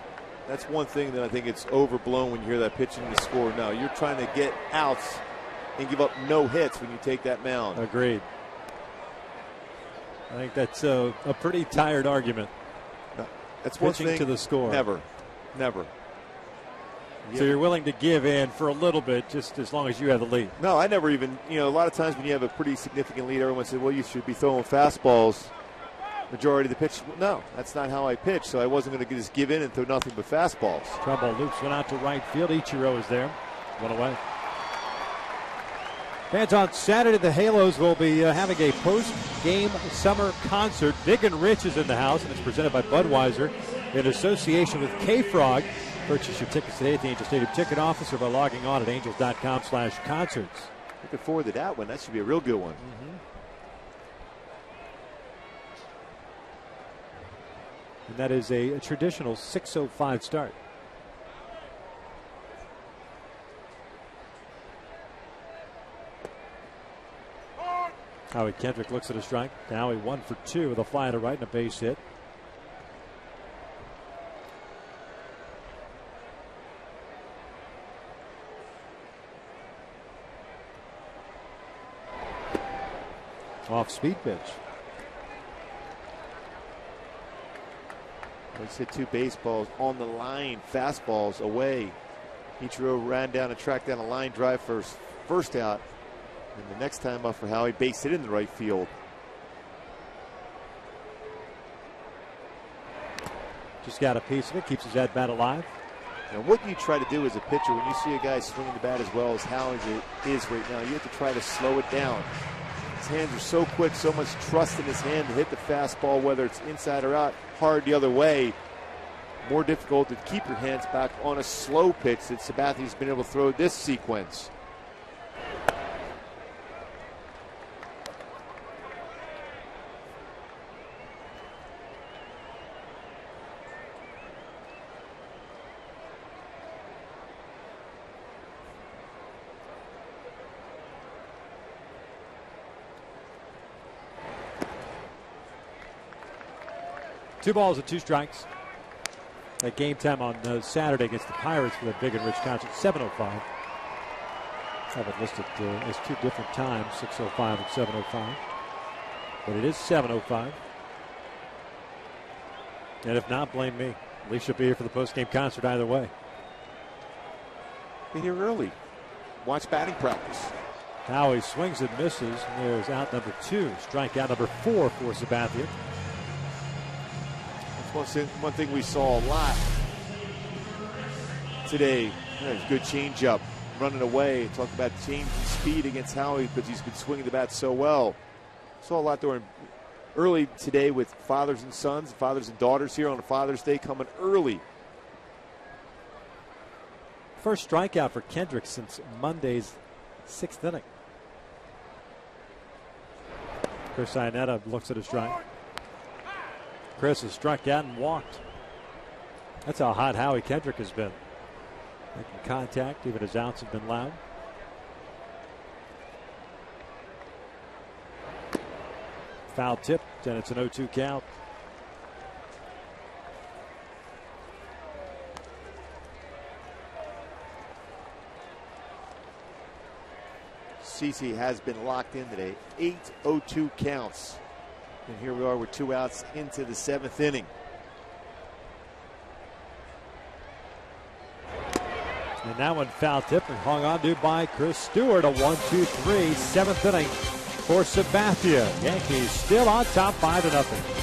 That's one thing that I think it's overblown when you hear that pitching to score. No, you're trying to get outs and give up no hits when you take that mound. Agreed. I think that's a pretty tired argument. No, that's one pitching thing. To the score. Never. So you're willing to give in for a little bit just as long as you have the lead? No, I never even, a lot of times when you have a pretty significant lead, everyone says, well, you should be throwing fastballs majority of the pitch. No, that's not how I pitch, so I wasn't going to just give in and throw nothing but fastballs. Trumbo loops one out to right field. Ichiro is there. One away. Fans, on Saturday, the Halos will be having a post-game summer concert. Big and Rich is in the house, and it's presented by Budweiser in association with K-Frog. Purchase your tickets today at the Angel Stadium ticket office or by logging on at angels.com/concerts. Looking forward to that one. That should be a real good one. And that is a traditional 6:05 start. Howie Kendrick looks at a strike. Now he 1 for 2 with a fly to right and a base hit. Off speed pitch. Let's hit 2 baseballs on the line, fastballs away. Ichiro ran down and tracked down a line drive for first out. And the next time up for Howie, base hit in the right field. Just got a piece of it, keeps his at-bat alive. And what you try to do as a pitcher when you see a guy swinging the bat as well as Howie is right now, you have to try to slow it down. His hands are so quick, so much trust in his hand to hit the fastball, whether it's inside or out, hard the other way. More difficult to keep your hands back on a slow pitch that Sabathia's been able to throw this sequence. Two balls and 2 strikes. At game time on Saturday against the Pirates for the Big and Rich concert, 7:05. I have it listed as 2 different times, 6:05 and 7:05. But it is 7:05. And if not, blame me. At least you'll be here for the post-game concert either way. Be here early. Watch batting practice. Howie swings and misses. And there's out number 2. Strikeout number 4 for Sabathia. One thing we saw a lot today, good changeup, running away. Talk about changing speed against Howie because he's been swinging the bat so well. Saw a lot during early today with fathers and sons, fathers and daughters here on Father's Day coming early. First strikeout for Kendrick since Monday's 6th inning. Chris Iannetta looks at a strike. Chris has struck out and walked. That's how hot Howie Kendrick has been. Making contact, even his outs have been loud. Foul tip, and it's an 0-2 count. CC has been locked in today. 8 0-2 counts. And here we are with 2 outs into the 7th inning. And that one foul tip and hung on to by Chris Stewart. A 1-2-3, 7th inning for Sabathia. Yankees still on top 5-0.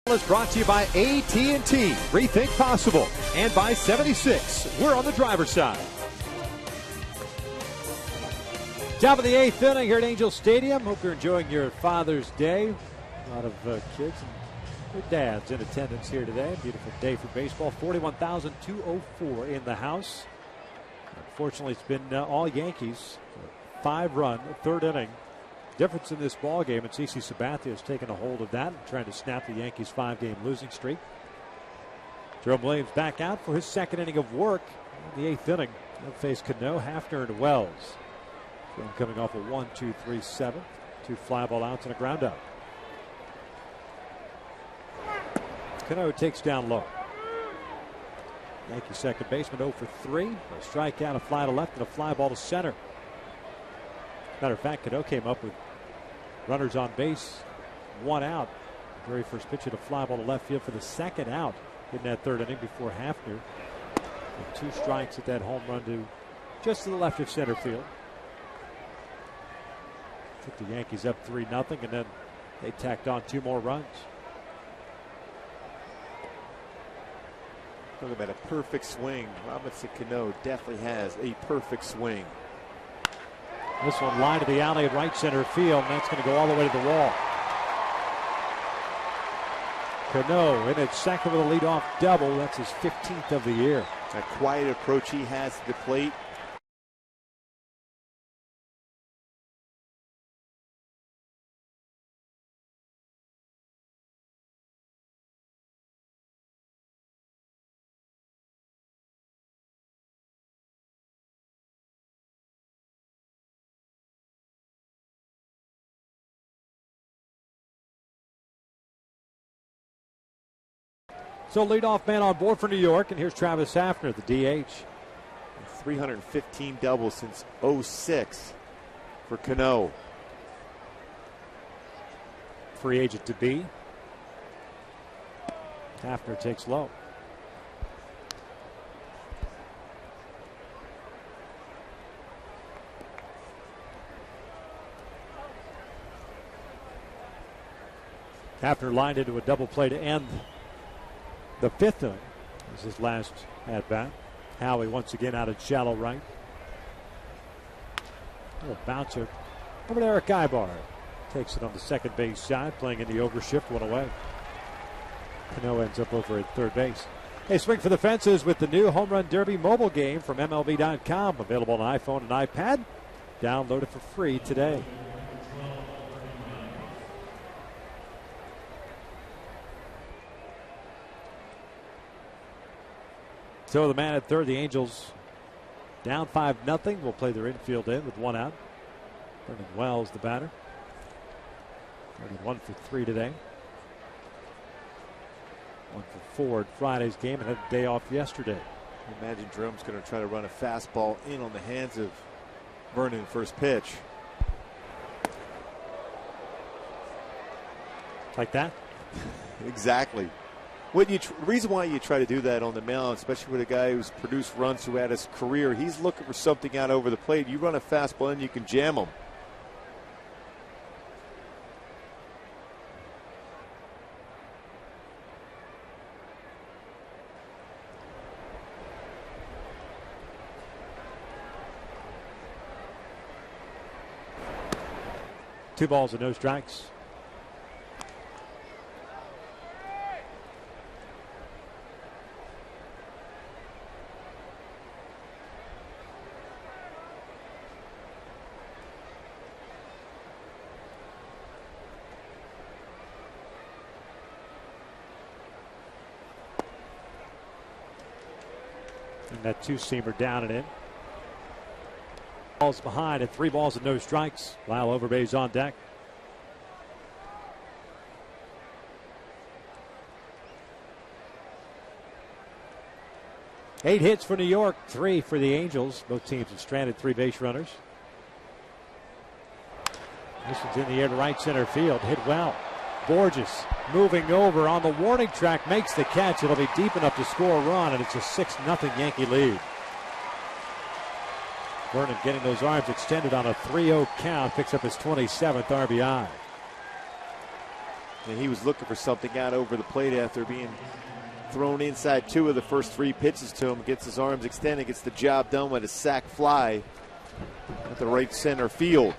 Is brought to you by AT&T. Rethink possible. And by 76. We're on the driver's side. Top of the 8th inning here at Angel Stadium. Hope you're enjoying your Father's Day. A lot of kids and their dads in attendance here today. Beautiful day for baseball. 41,204 in the house. Unfortunately, it's been all Yankees. 5-run, 3rd inning. Difference in this ball game, and CC Sabathia has taken a hold of that and trying to snap the Yankees' 5-game losing streak. Jerome Williams back out for his 2nd inning of work in the 8th inning. They'll face Cano, Hafner, and Wells. Jerome coming off a 1-2-3-7. 2 fly ball outs and a ground out. Cano takes down low. Yankee second baseman 0 for 3. A strikeout, a fly to left, and a fly ball to center. Matter of fact, Cano came up with runners on base, 1 out. Very first pitch at a fly ball to left field for the 2nd out in that 3rd inning before Hafner. With 2 strikes at that home run to just to the left of center field. Took the Yankees up 3-0, and then they tacked on 2 more runs. Talk about a perfect swing. Robinson Cano definitely has a perfect swing. This one line to the alley at right center field, and that's going to go all the way to the wall. Cano in at second with a leadoff double. That's his 15th of the year. That quiet approach he has to the plate. So leadoff man on board for New York, and here's Travis Hafner, the DH. 315 doubles since 06 for Cano. Free agent to be. Hafner takes low. Hafner lined into a double play to end the 5th inning. This is his last at bat. Howie once again out at shallow right. A bouncer over to Eric Ibar. takes it on the second base side, playing in the overshift, one away. Cano ends up over at third base. Hey, swing for the fences with the new Home Run Derby mobile game from MLB.com. Available on iPhone and iPad. Download it for free today. So the man at third, the Angels down 5-0. Will play their infield in with one out. Vernon Wells, the batter. 1 for 3 today. 1 for 4 at Friday's game and had a day off yesterday. I imagine Jerome's going to try to run a fastball in on the hands of Vernon first pitch. Like that? Exactly. The reason why you try to do that on the mound, especially with a guy who's produced runs throughout his career, he's looking for something out over the plate. You run a fastball in, you can jam him. Two balls and no strikes. And that two-seamer down and in. Balls behind at 3 balls and no strikes. Lyle Overbay's on deck. Eight hits for New York, 3 for the Angels. Both teams have stranded 3 base runners. This one's in the air to right center field. Hit well. Borges moving over on the warning track, makes the catch. It'll be deep enough to score a run, and it's a 6-0 Yankee lead. Vernon getting those arms extended on a 3-0 count, picks up his 27th RBI. And he was looking for something out over the plate after being thrown inside 2 of the first 3 pitches to him. Gets his arms extended, gets the job done with a sac fly at the right center field.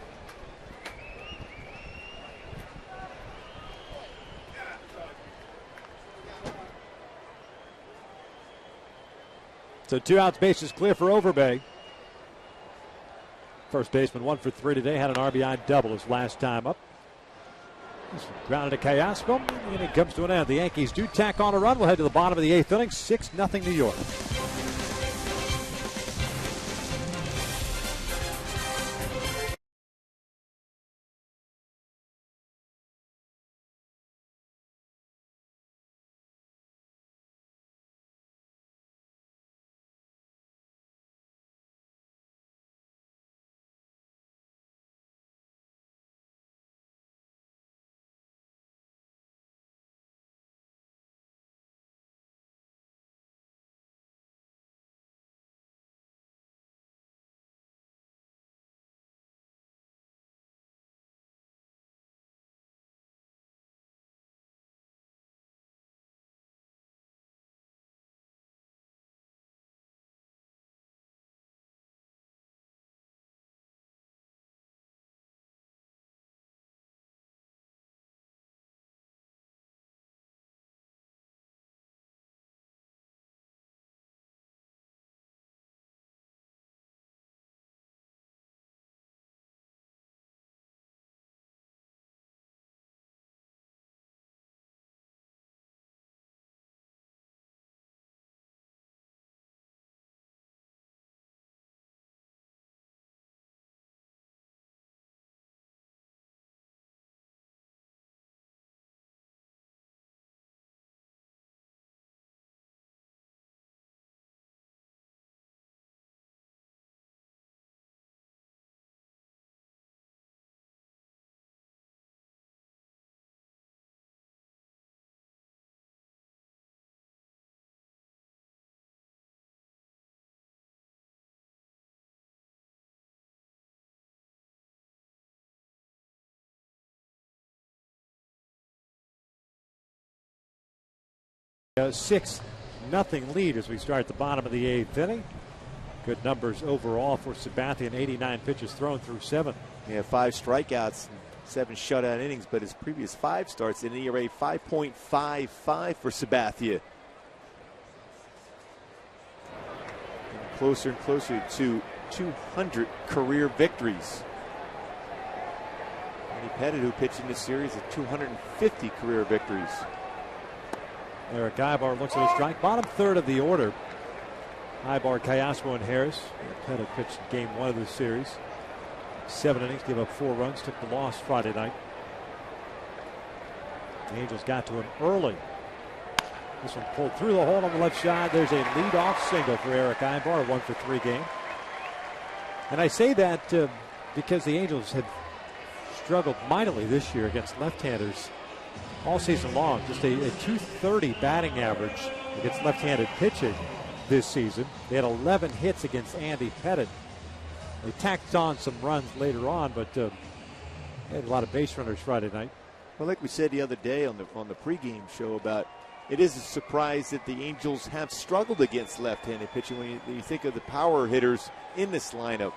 So 2 outs, bases clear for Overbay. First baseman 1 for 3 today, had an RBI double his last time up. Grounded to Callasco, and it comes to an end. The Yankees do tack on a run. We'll head to the bottom of the 8th inning, 6-0 New York. A 6-0 lead as we start at the bottom of the 8th inning. Good numbers overall for Sabathia. 89 pitches thrown through 7. He had 5 strikeouts. 7 shutout innings, but his previous 5 starts in an ERA 5.55 for Sabathia. Getting closer and closer to 200 career victories. Andy Pettit, who pitched in this series, at 250 career victories. Eric Aybar looks at his strike. Bottom third of the order. Aybar, Callaspo, and Harris. Pettit pitched game 1 of the series. 7 innings, gave up 4 runs, took the loss Friday night. The Angels got to him early. This one pulled through the hole on the left side. There's a leadoff single for Eric Aybar, 1 for 3 game. And I say that because the Angels have struggled mightily this year against left-handers all season long. Just a .230 batting average against left-handed pitching this season. They had 11 hits against Andy Pettit. They tacked on some runs later on, but they had a lot of base runners Friday night. Well, like we said the other day on the pregame show about, it is a surprise that the Angels have struggled against left-handed pitching when you think of the power hitters in this lineup.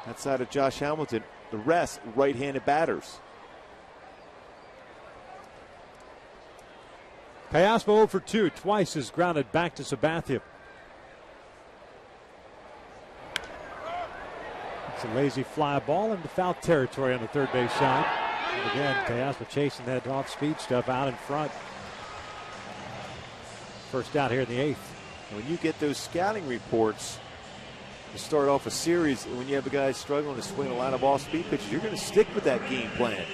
Outside of Josh Hamilton, the rest right-handed batters. Callaspo 0 for 2, twice is grounded back to Sabathia. It's a lazy fly ball into foul territory on the third base side. And again, Callaspo chasing that off-speed stuff out in front. First out here in the 8th. When you get those scouting reports to start off a series, when you have a guy struggling to swing a line of off-speed pitches, you're going to stick with that game plan.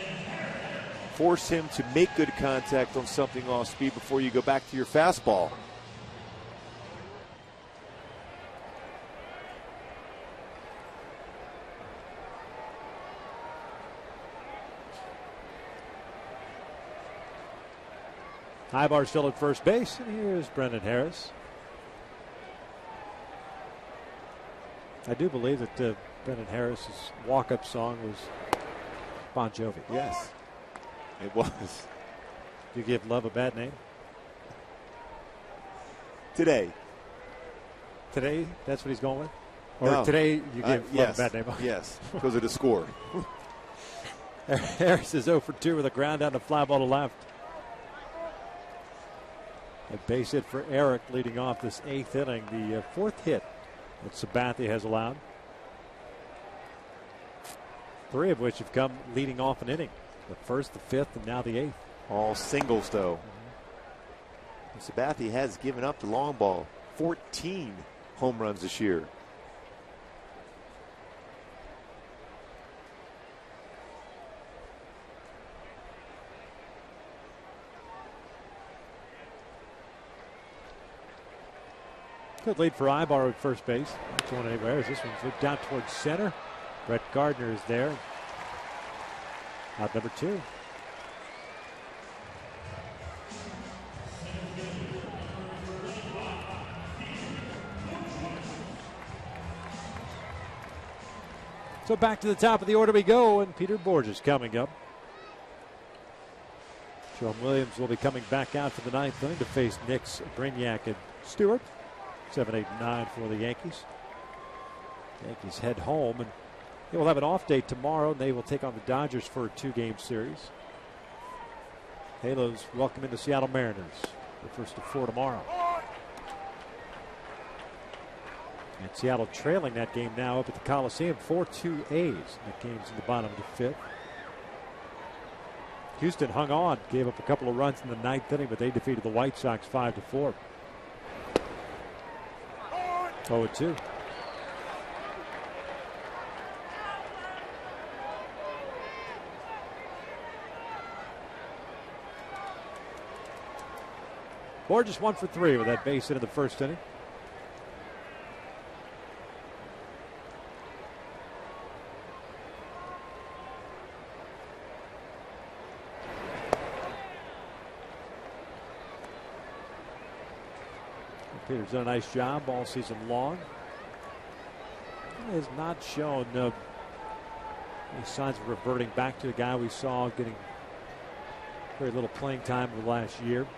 Force him to make good contact on something off-speed before you go back to your fastball. Aybar still at first base, and here's Brendan Harris. I do believe that Brendan Harris's walk-up song was Bon Jovi. Yes, it was. Do you give love a bad name? Today, that's what he's going with? Or no. Today you give love a bad name? Yes, because of the score. Harris is 0 for 2 with a ground down, a fly ball to left. A base hit for Eric leading off this 8th inning, the 4th hit that Sabathia has allowed. 3 of which have come leading off an inning. The 1st, the 5th, and now the 8th. All singles, though. Sabathia has given up the long ball. 14 home runs this year. Good lead for Aybar at first base. Not going anywhere as this one's looped down towards center. Brett Gardner is there. Out number 2. So back to the top of the order we go, and Peter Bourjos coming up. Sean Williams will be coming back out for the 9th inning to face Nix, Brignac, and Stewart. 7, 8, 9 for the Yankees. Yankees head home, and they will have an off day tomorrow, and they will take on the Dodgers for a 2-game series. Halos welcome in the Seattle Mariners. The first of 4 tomorrow. And Seattle trailing that game now up at the Coliseum, 4-2 A's. That game's in the bottom of the 5th. Houston hung on, gave up a couple of runs in the 9th inning, but they defeated the White Sox 5-4. 0-2. Bourjos 1 for 3 with that base hit in the first inning. Peter's done a nice job all season long. He has not shown any signs of reverting back to the guy we saw getting very little playing time over the last year.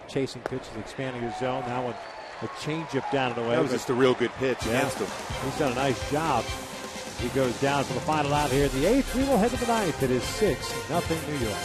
Chasing pitches, expanding his zone. Now a changeup down and away. That was just a real good pitch against him. He's done a nice job He goes down for the final out here in the 8th. We will head to the 9th. It is 6-0 New York.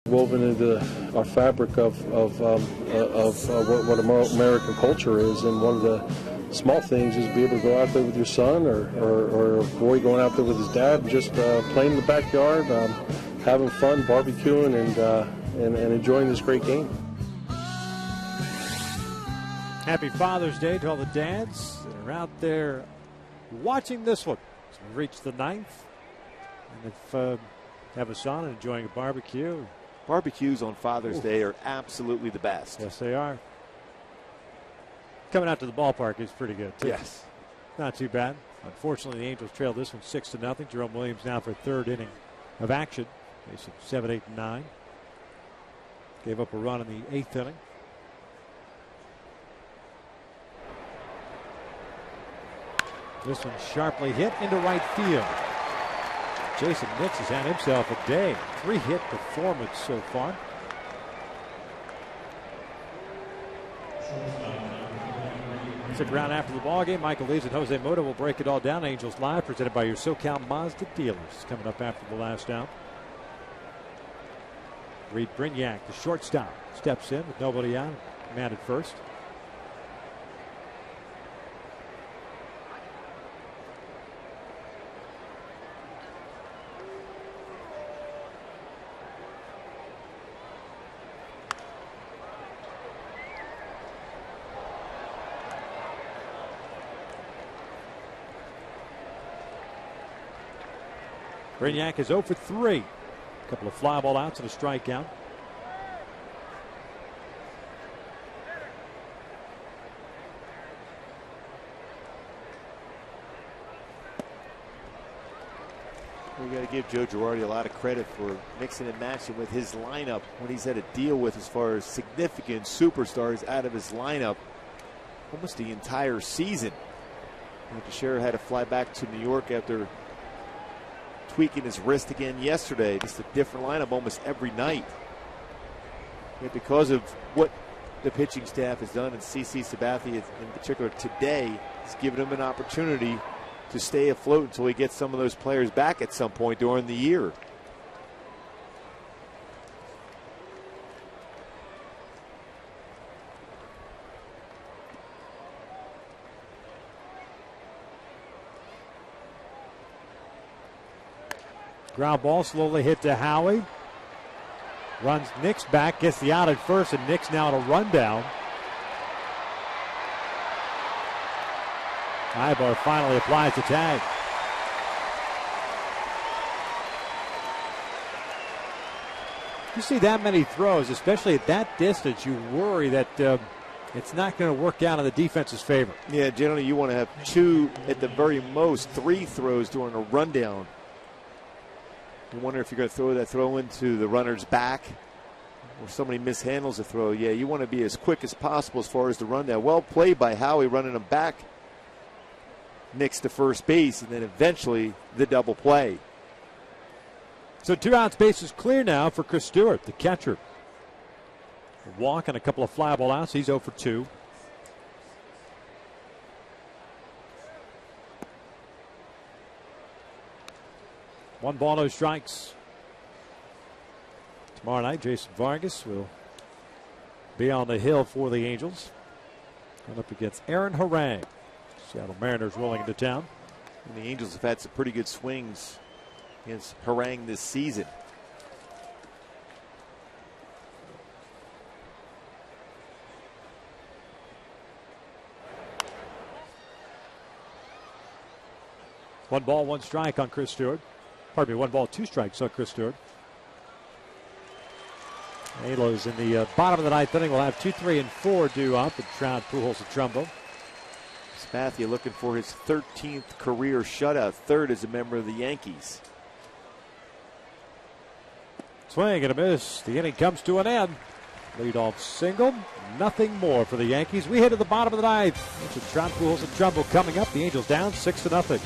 Woven into our fabric of what American culture is, and one of the small things is be able to go out there with your son or a boy going out there with his dad and just playing in the backyard, having fun, barbecuing, and enjoying this great game. Happy Father's Day to all the dads that are out there watching this one. So we reached the 9th, and if have a son and enjoying a barbecue. Barbecues on Father's Day are absolutely the best. Yes, they are. Coming out to the ballpark is pretty good, too. Yes. Not too bad. Unfortunately, the Angels trailed this one 6-0. Jerome Williams now for third inning of action. Facing 7, 8, and 9. Gave up a run in the 8th inning. This one sharply hit into right field. Jason Nix has had himself a day. 3-hit performance so far. Stick around after the ball game. Michael Lees and Jose Mota will break it all down. Angels Live, presented by your SoCal Mazda dealers. Coming up after the last out. Reed Brignac, the shortstop, steps in with nobody out. Man at first. Brignac is 0 for 3. A couple of fly ball outs and a strikeout. We got to give Joe Girardi a lot of credit for mixing and matching with his lineup when he's had to deal with as far as significant superstars out of his lineup almost the entire season. Teixeira had to fly back to New York after tweaking his wrist again yesterday. Just a different lineup almost every night. And because of what the pitching staff has done, and CC Sabathia in particular today, has given him an opportunity to stay afloat until he gets some of those players back at some point during the year. Ground ball slowly hit to Howie. Runs Nix back, gets the out at first, and Nix now on a rundown. Ibar finally applies the tag. You see that many throws, especially at that distance, you worry that it's not going to work out in the defense's favor. Yeah, generally you want to have 2, at the very most, 3 throws during a rundown. You wonder if you're going to throw that throw into the runner's back Or somebody mishandles a throw. Yeah, you want to be as quick as possible as far as the rundown. Well played by Howie, running him back next to first base, and then eventually the double play. So 2 outs, bases clear now for Chris Stewart, the catcher. A walk and a couple of fly ball outs. He's 0 for 2. One ball, no strikes. Tomorrow night, Jason Vargas will be on the hill for the Angels. Going up against Aaron Harang. Seattle Mariners rolling into town. And the Angels have had some pretty good swings against Harang this season. One ball, one strike on Chris Stewart. Pardon me, 1 ball, 2 strikes on Chris Stewart. Halos in the bottom of the 9th inning will have 2, 3, and 4 due up. And Trout, Pujols, and Trumbo. Sabathia looking for his 13th career shutout, 3rd as a member of the Yankees. Swing and a miss. The inning comes to an end. Leadoff single. Nothing more for the Yankees. We head to the bottom of the 9th. It's Trout, Pujols, and Trumbo coming up. The Angels down 6-0.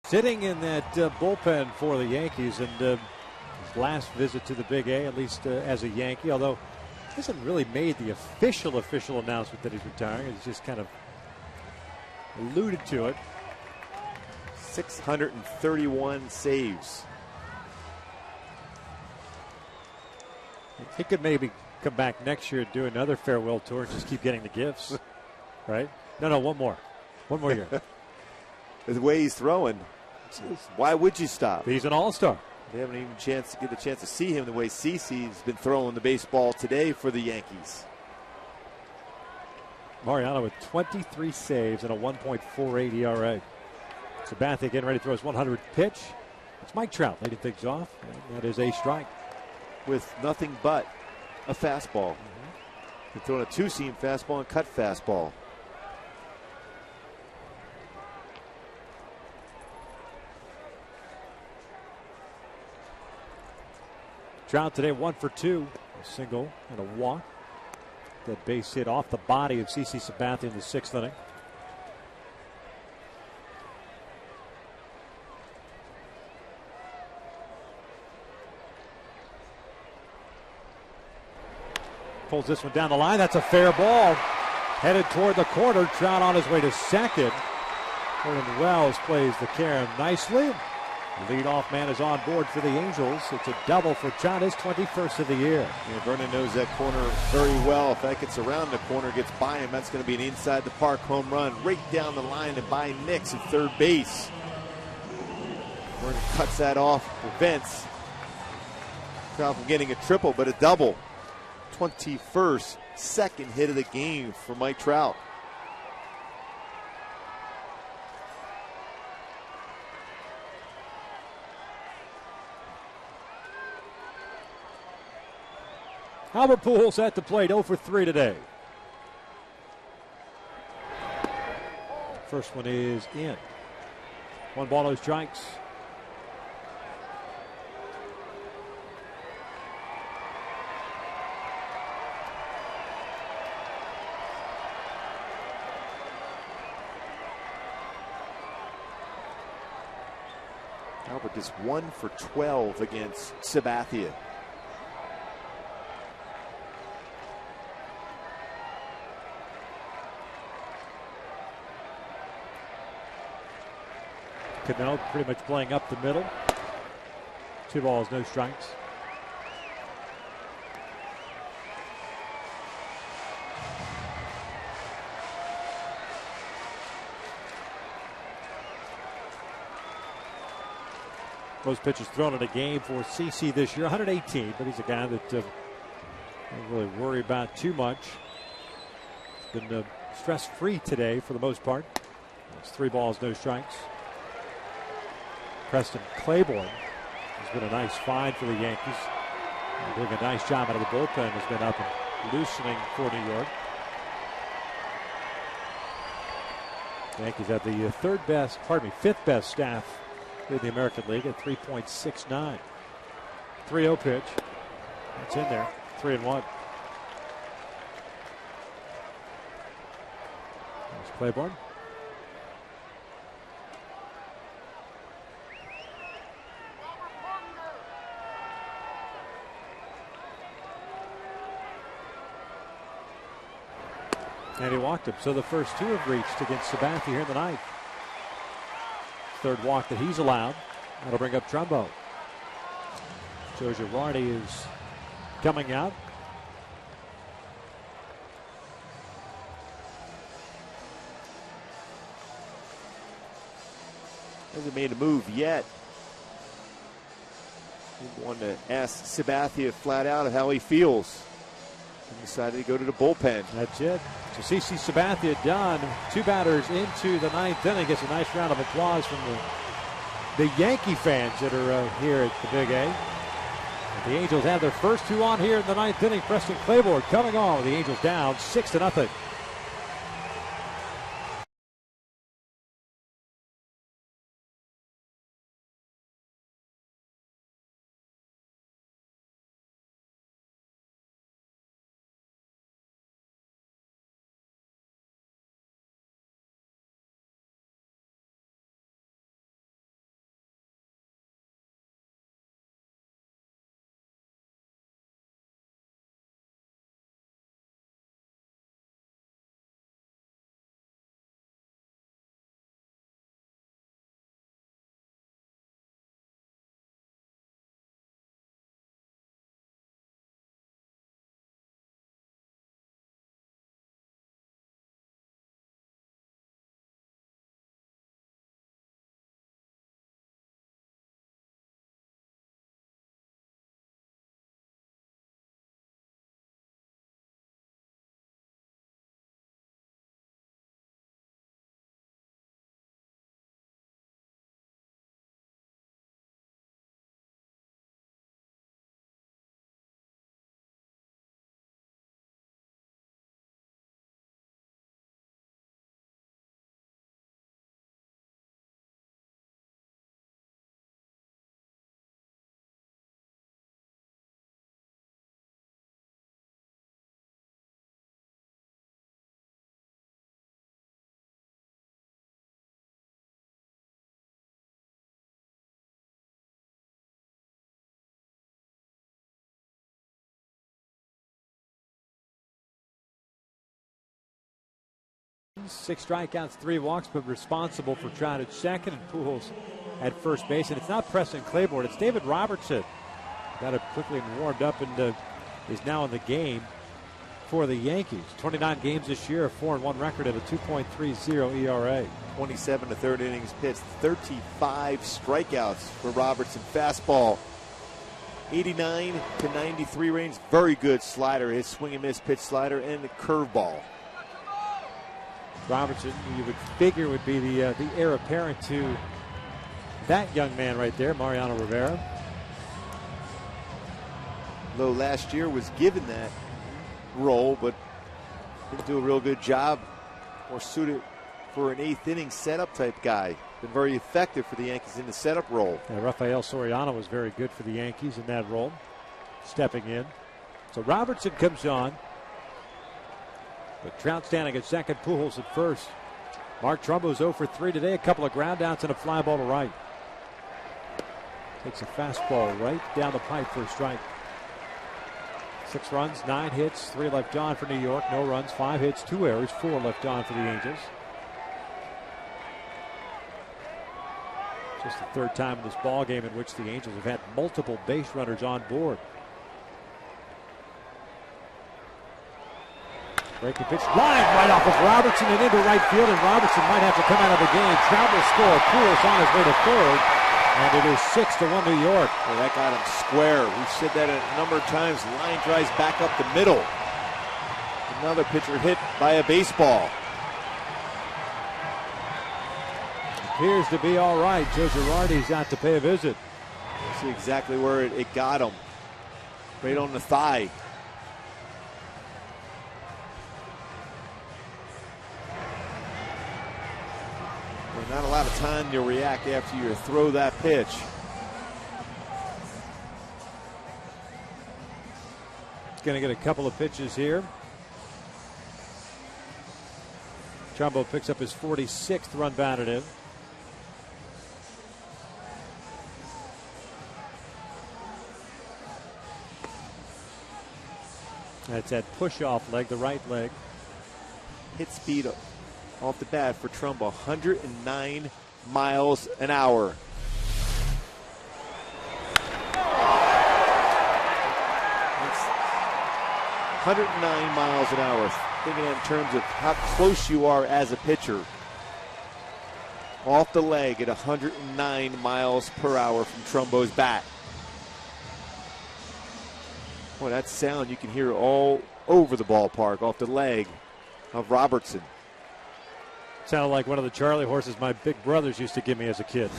Sitting in that bullpen for the Yankees, and his last visit to the Big A, at least as a Yankee, although he hasn't really made the official announcement that he's retiring. He's just kind of alluded to it. 631 saves. He could maybe come back next year and do another farewell tour and just keep getting the gifts, right? No, one more year. The way he's throwing, why would you stop? He's an all-star. They haven't even get a chance to see him the way CeCe's been throwing the baseball today for the Yankees. Mariano with 23 saves and a 1.48 ERA. Sabathia getting ready to throw his 100th pitch. It's Mike Trout leading things off. And that is a strike. With nothing but a fastball. He's throwing a 2-seam fastball and cut fastball. Trout today 1 for 2. A single and a walk. That base hit off the body of CC Sabathia in the 6th inning. Pulls this one down the line. That's a fair ball. Headed toward the corner. Trout on his way to second. Gordon Wells plays the carom nicely. The leadoff man is on board for the Angels. It's a double for Trout, his 21st of the year. Yeah, Vernon knows that corner very well. If that gets around the corner, gets by him, that's going to be an inside the park home run right down the line and by Nix at third base. Vernon cuts that off, prevents Crowd from getting a triple, but a double. 21st, second hit of the game for Mike Trout. Albert Pujols at the plate, 0 for 3 today. First one is in. 1 ball, no strikes. Albert is 1 for 12 against Sabathia. Cano pretty much playing up the middle. 2 balls, no strikes. Most pitches thrown in a game for CC this year, 118, but he's a guy that don't really worry about too much. He's been stress-free today for the most part. It's 3 balls, no strikes. Preston Claiborne has been a nice find for the Yankees. Doing a nice job out of the bullpen, has been up and loosening for New York. The Yankees have the fifth best staff in the American League at 3.69. 3-0 pitch. That's in there. 3-1. There's Claiborne. And he walked him. So the first 2 have reached against Sabathia here in the ninth. Third walk that he's allowed. That'll bring up Trumbo. Joe Girardi is coming out. Hasn't made a move yet. He wanted to ask Sabathia flat out how he feels. And decided to go to the bullpen. That's it. So CC Sabathia done. 2 batters into the ninth inning. Gets a nice round of applause from the Yankee fans that are here at the Big A. And the Angels have their first 2 on here in the ninth inning. Preston Claiborne coming on with the Angels down 6-0. Six strikeouts, 3 walks, but responsible for Trout at second and Pujols at first base. And it's not Preston Claiborne, it's David Robertson. Got it quickly and warmed up and is now in the game for the Yankees. 29 games this year, a 4-1 record at a 2.30 ERA. 27 to third innings pitched, 35 strikeouts for Robertson. Fastball 89 to 93 range. Very good slider. His swing and miss pitch slider and the curveball. Robertson, you would figure, would be the heir apparent to that young man right there, Mariano Rivera. Lowe last year was given that role, but didn't do a real good job. More suited for an eighth inning setup type guy. Been very effective for the Yankees in the setup role. Yeah, Rafael Soriano was very good for the Yankees in that role, stepping in. So Robertson comes on. With Trout standing at second, Pujols at first. Mark Trumbo's 0 for 3 today. A couple of ground outs and a fly ball to right. Takes a fastball right down the pipe for a strike. 6 runs, 9 hits, 3 left on for New York. No runs, 5 hits, 2 errors, 4 left on for the Angels. Just the third time in this ball game in which the Angels have had multiple base runners on board. Breaking pitch, line right off of Robertson and into right field, and Robertson might have to come out of the game. Trout will score. Pujols on his way to third, and it is 6-1 New York. Well, that got him square. We've said that a number of times. Line drives back up the middle. Another pitcher hit by a baseball. Appears to be all right. Joe Girardi's out to pay a visit. See exactly where it got him. Right on the thigh. Well, not a lot of time to react after you throw that pitch. He's going to get a couple of pitches here. Trumbo picks up his 46th run batted in. That's that push-off leg, the right leg. Hit speed off the bat for Trumbo, 109 miles an hour. That's 109 miles an hour. Thinking in terms of how close you are as a pitcher. Off the leg at 109 miles per hour from Trumbo's bat. Boy, that sound you can hear all over the ballpark off the leg of Robertson. Sounded like one of the Charlie horses my big brothers used to give me as a kid.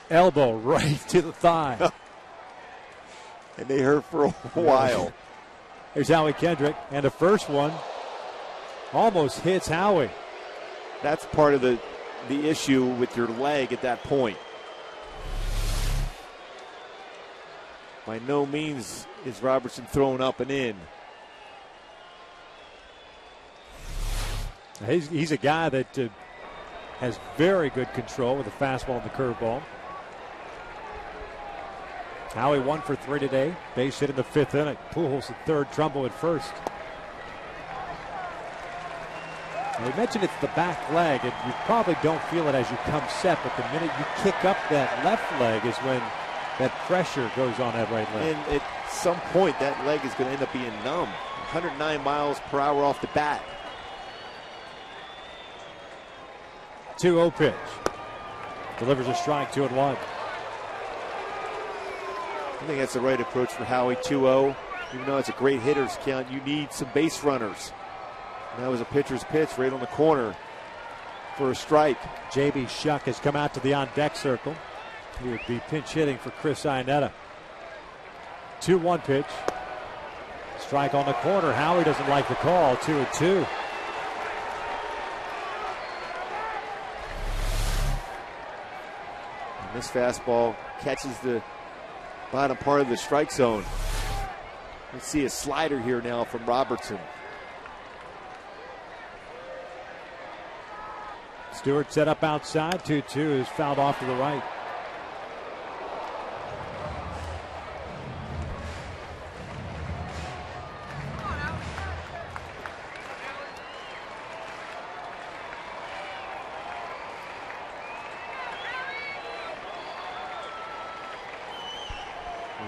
Elbow right to the thigh. And they hurt for a while. Here's Howie Kendrick, and the first one almost hits Howie. That's part of the issue with your leg at that point. By no means is Robertson thrown up and in. He's a guy that has very good control with the fastball and the curveball. Howie 1 for 3 today. Base hit in the 5th inning. Pujols at third, Trumbo at first. We mentioned it's the back leg, and you probably don't feel it as you come set, but the minute you kick up that left leg is when that pressure goes on that right leg. And at some point, that leg is going to end up being numb. 109 miles per hour off the bat. 2-0 pitch. Delivers a strike, 2-1. I think that's the right approach for Howie. 2-0. Even though it's a great hitter's count, you need some base runners. And that was a pitcher's pitch right on the corner for a strike. J.B. Shuck has come out to the on-deck circle. He would be pinch hitting for Chris Iannetta. 2-1 pitch. Strike on the corner. Howie doesn't like the call. 2-2. And this fastball catches the bottom part of the strike zone. Let's see a slider here now from Robertson. Stewart set up outside. 2-2 is fouled off to the right.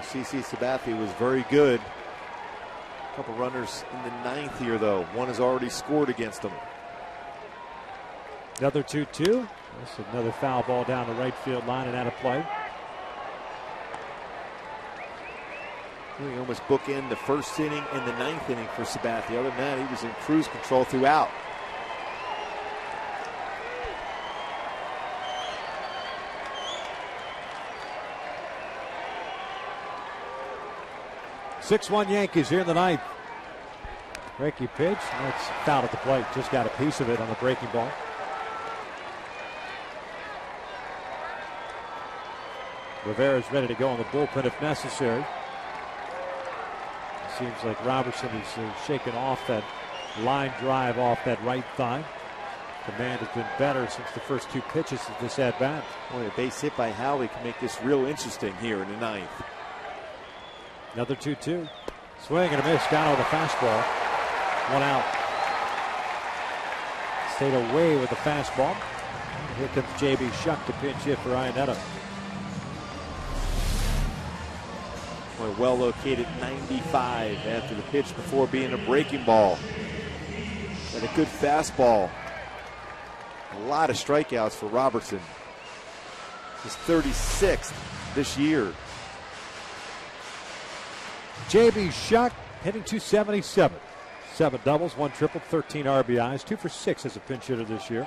CC Sabathia was very good. A couple runners in the 9th here, though. One has already scored against them. Another 2-2. That's another foul ball down the right field line and out of play. He almost bookend the first inning and the ninth inning for Sabathia. Other than that, he was in cruise control throughout. Six-one Yankees here in the ninth. Breaking pitch. That's foul at the plate. Just got a piece of it on the breaking ball. Rivera's ready to go in the bullpen if necessary. It seems like Robertson is shaking off that line drive off that right thigh. Command has been better since the first two pitches of this at-bat. Boy, a base hit by Howie can make this real interesting here in the ninth. Another 2-2. Swing and a miss. Down with a fastball. One out. Stayed away with the fastball. And here comes J.B. Shuck to pinch hit for Iannetta. Boy, well located 95 after the pitch before being a breaking ball. And a good fastball. A lot of strikeouts for Robertson. His 36th this year. J.B. Shuck hitting .277. 7 doubles, 1 triple, 13 RBIs, 2 for 6 as a pinch hitter this year.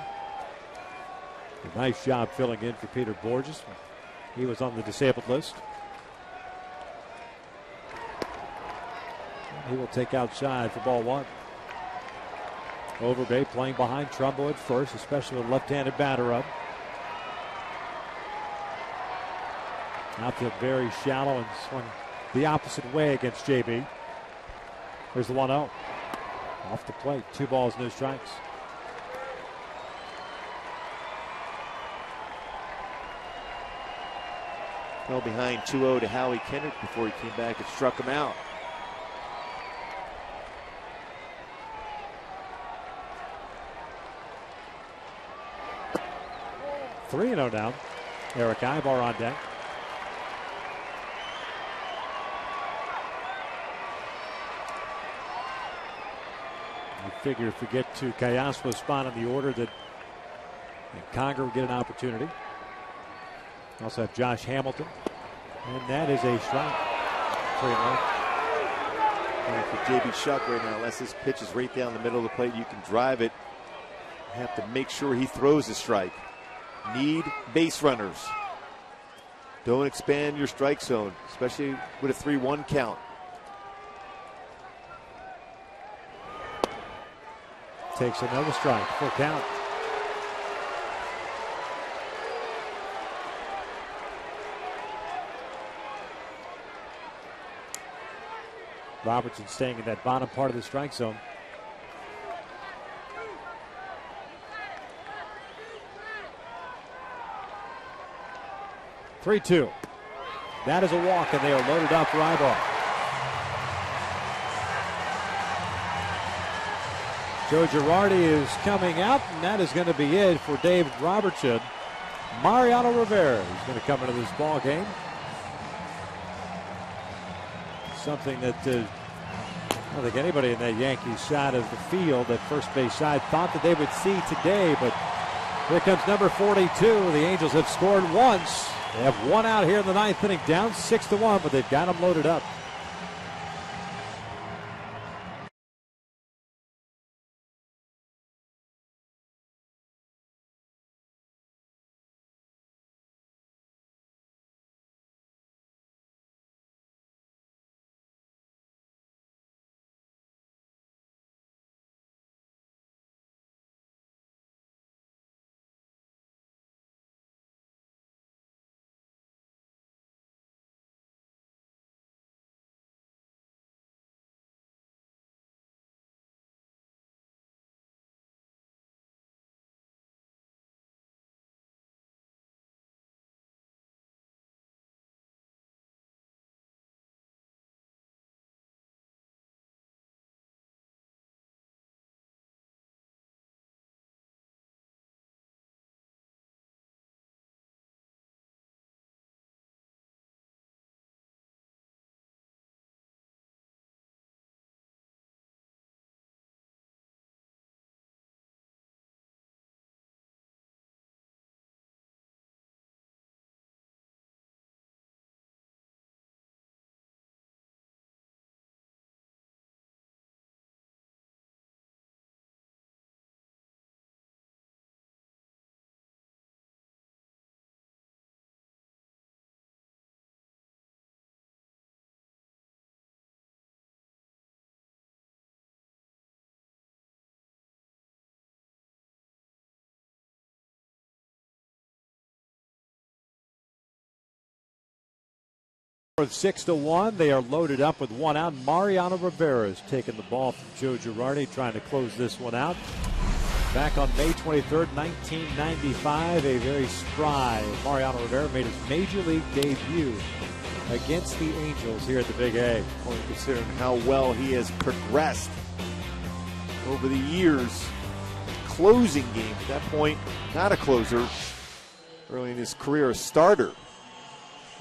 A nice job filling in for Peter Borges. He was on the disabled list. He will take outside for ball one. Overbay playing behind Trumbo at first, especially with a left-handed batter up. Outfield very shallow and swung the opposite way against JB. Here's the 1-0. Off the plate. 2 balls, no strikes. Fell behind 2-0 to Howie Kendrick before he came back and struck him out. Three 3-0 down. Eric Ibar on deck. You figure if we get to Callaspo's spot in the order that Conger will get an opportunity. Also have Josh Hamilton. And that is a strike. 3-0. And for J.B. Shuck right now, unless this pitch is right down the middle of the plate, you can drive it. You have to make sure he throws the strike. Need base runners. Don't expand your strike zone, especially with a 3-1 count. Takes another strike. Full count. Robertson staying in that bottom part of the strike zone. (3-2). That is a walk, and they are loaded up for Ibar. Joe Girardi is coming out, and that is going to be it for David Robertson. Mariano Rivera is going to come into this ball game. Something that I don't think anybody in that Yankees side of the field, that first base side, thought that they would see today. But here comes number 42. The Angels have scored once. They have one out here in the ninth inning, down 6-1, but they've got them loaded up. 6-1. They are loaded up with one out. Mariano Rivera is taking the ball from Joe Girardi, trying to close this one out. Back on May 23rd, 1995, a very spry Mariano Rivera made his major league debut against the Angels here at the Big A. Only considering how well he has progressed over the years. Closing game at that point, not a closer. Early in his career, a starter.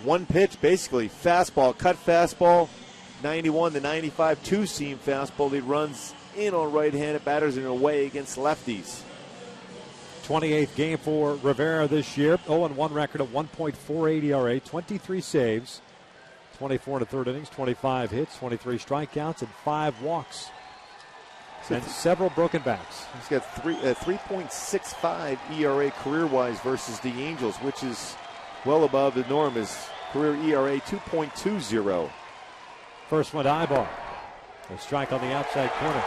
One pitch, basically, fastball, cut fastball, 91 to 95 two-seam fastball. He runs in on right-handed batters and away against lefties. 28th game for Rivera this year. 0-1 record of 1.48 ERA, 23 saves, 24 and a third innings, 25 hits, 23 strikeouts, and 5 walks. And several broken bats. He's got 3.65 ERA career-wise versus the Angels, which is well above the norm. His career ERA 2.20. First one to Ibar. A strike on the outside corner.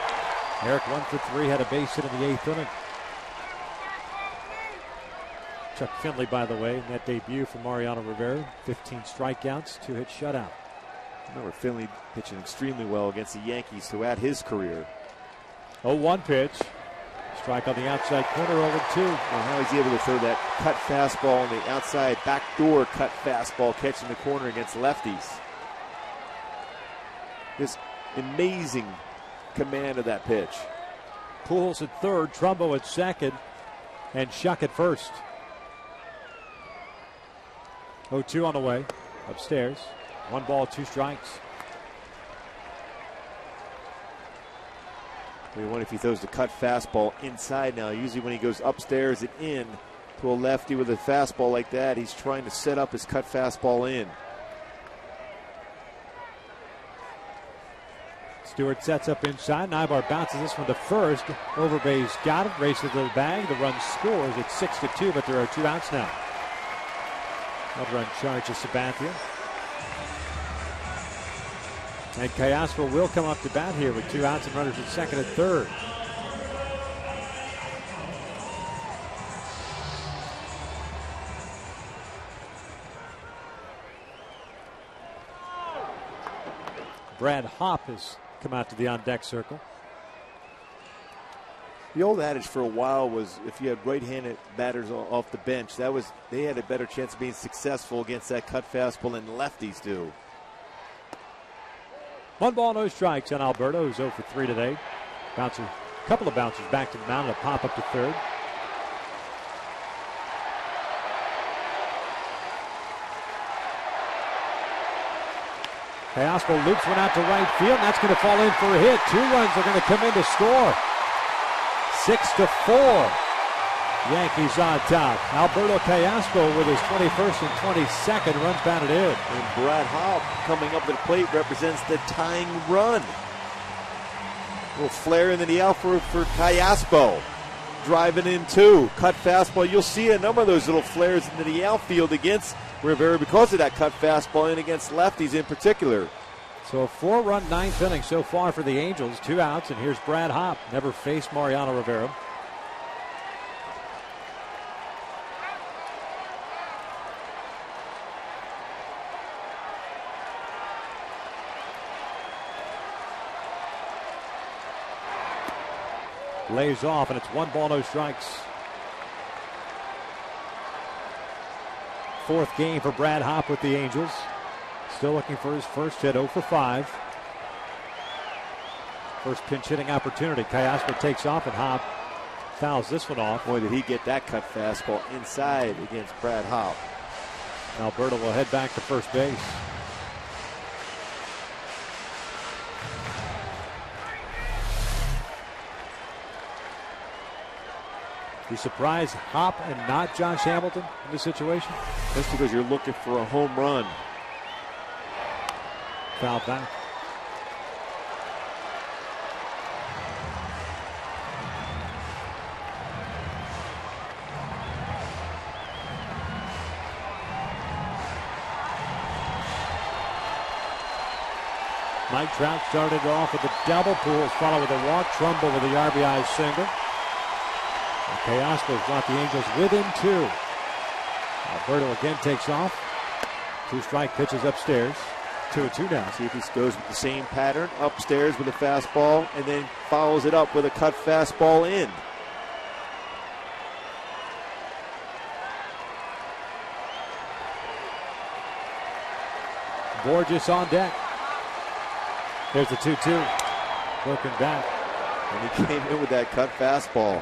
Eric 1 for 3, had a base hit in the 8th inning. Chuck Finley, by the way, in that debut for Mariano Rivera, 15 strikeouts, 2-hit shutout. Remember Finley pitching extremely well against the Yankees throughout his career. 0-1 pitch. Strike on the outside corner, 0-2. Well, how he's able to throw that cut fastball on the outside, backdoor cut fastball, catching the corner against lefties. This amazing command of that pitch. Pujols at third, Trumbo at second, and Shuck at first. 0-2 on the way, upstairs. 1 ball, 2 strikes. We wonder if he throws the cut fastball inside now. Usually when he goes upstairs and in to a lefty with a fastball like that, he's trying to set up his cut fastball in. Stewart sets up inside. Ibar bounces this one to first. Overbay's got it. Races to the bag. The run scores. It's 6-2, but there are 2 outs now. One run charge to Sabathia. And Cayasco will come up to bat here with 2 outs and runners at second and third. Brad Hopp has come out to the on-deck circle. The old adage for a while was if you had right-handed batters off the bench, they had a better chance of being successful against that cut fastball than lefties do. 1 ball, no strikes on Alberto, who's 0 for 3 today. Bouncer, a couple of bouncers back to the mound and a pop up to third. Cayasco loops one out to right field, and that's going to fall in for a hit. 2 runs are going to come in to score. 6-4. Yankees on top. Alberto Cayasco with his 21st and 22nd runs batted in. And Brad Hobb coming up to the plate represents the tying run. A little flare into the outfield for Cayasco. Driving in 2. Cut fastball. You'll see a number of those little flares into the outfield against Rivera because of that cut fastball and against lefties in particular. So a 4-run 9th inning so far for the Angels. 2 outs, and here's Brad Hopp. Never faced Mariano Rivera. Lays off, and it's 1 ball, no strikes. 4th game for Brad Hopp with the Angels. Still looking for his first hit, 0 for 5. First pinch hitting opportunity. Cayasco takes off, and Hopp fouls this one off. Boy, did he get that cut fastball inside against Brad Hopp. Alberto will head back to first base. You surprised Hopp and not Josh Hamilton in this situation? That's because you're looking for a home run. Foul back. Mike Trout started off with a double. Pujols followed with a walk. Trumbo with the RBI single. Cayasco's brought the Angels within 2. Alberto again takes off. 2 strike pitches upstairs. 2-2 now. See if he goes with the same pattern, upstairs with a fastball, and then follows it up with a cut fastball in. Borges on deck. There's the 2-2. Broken back. And he came in with that cut fastball.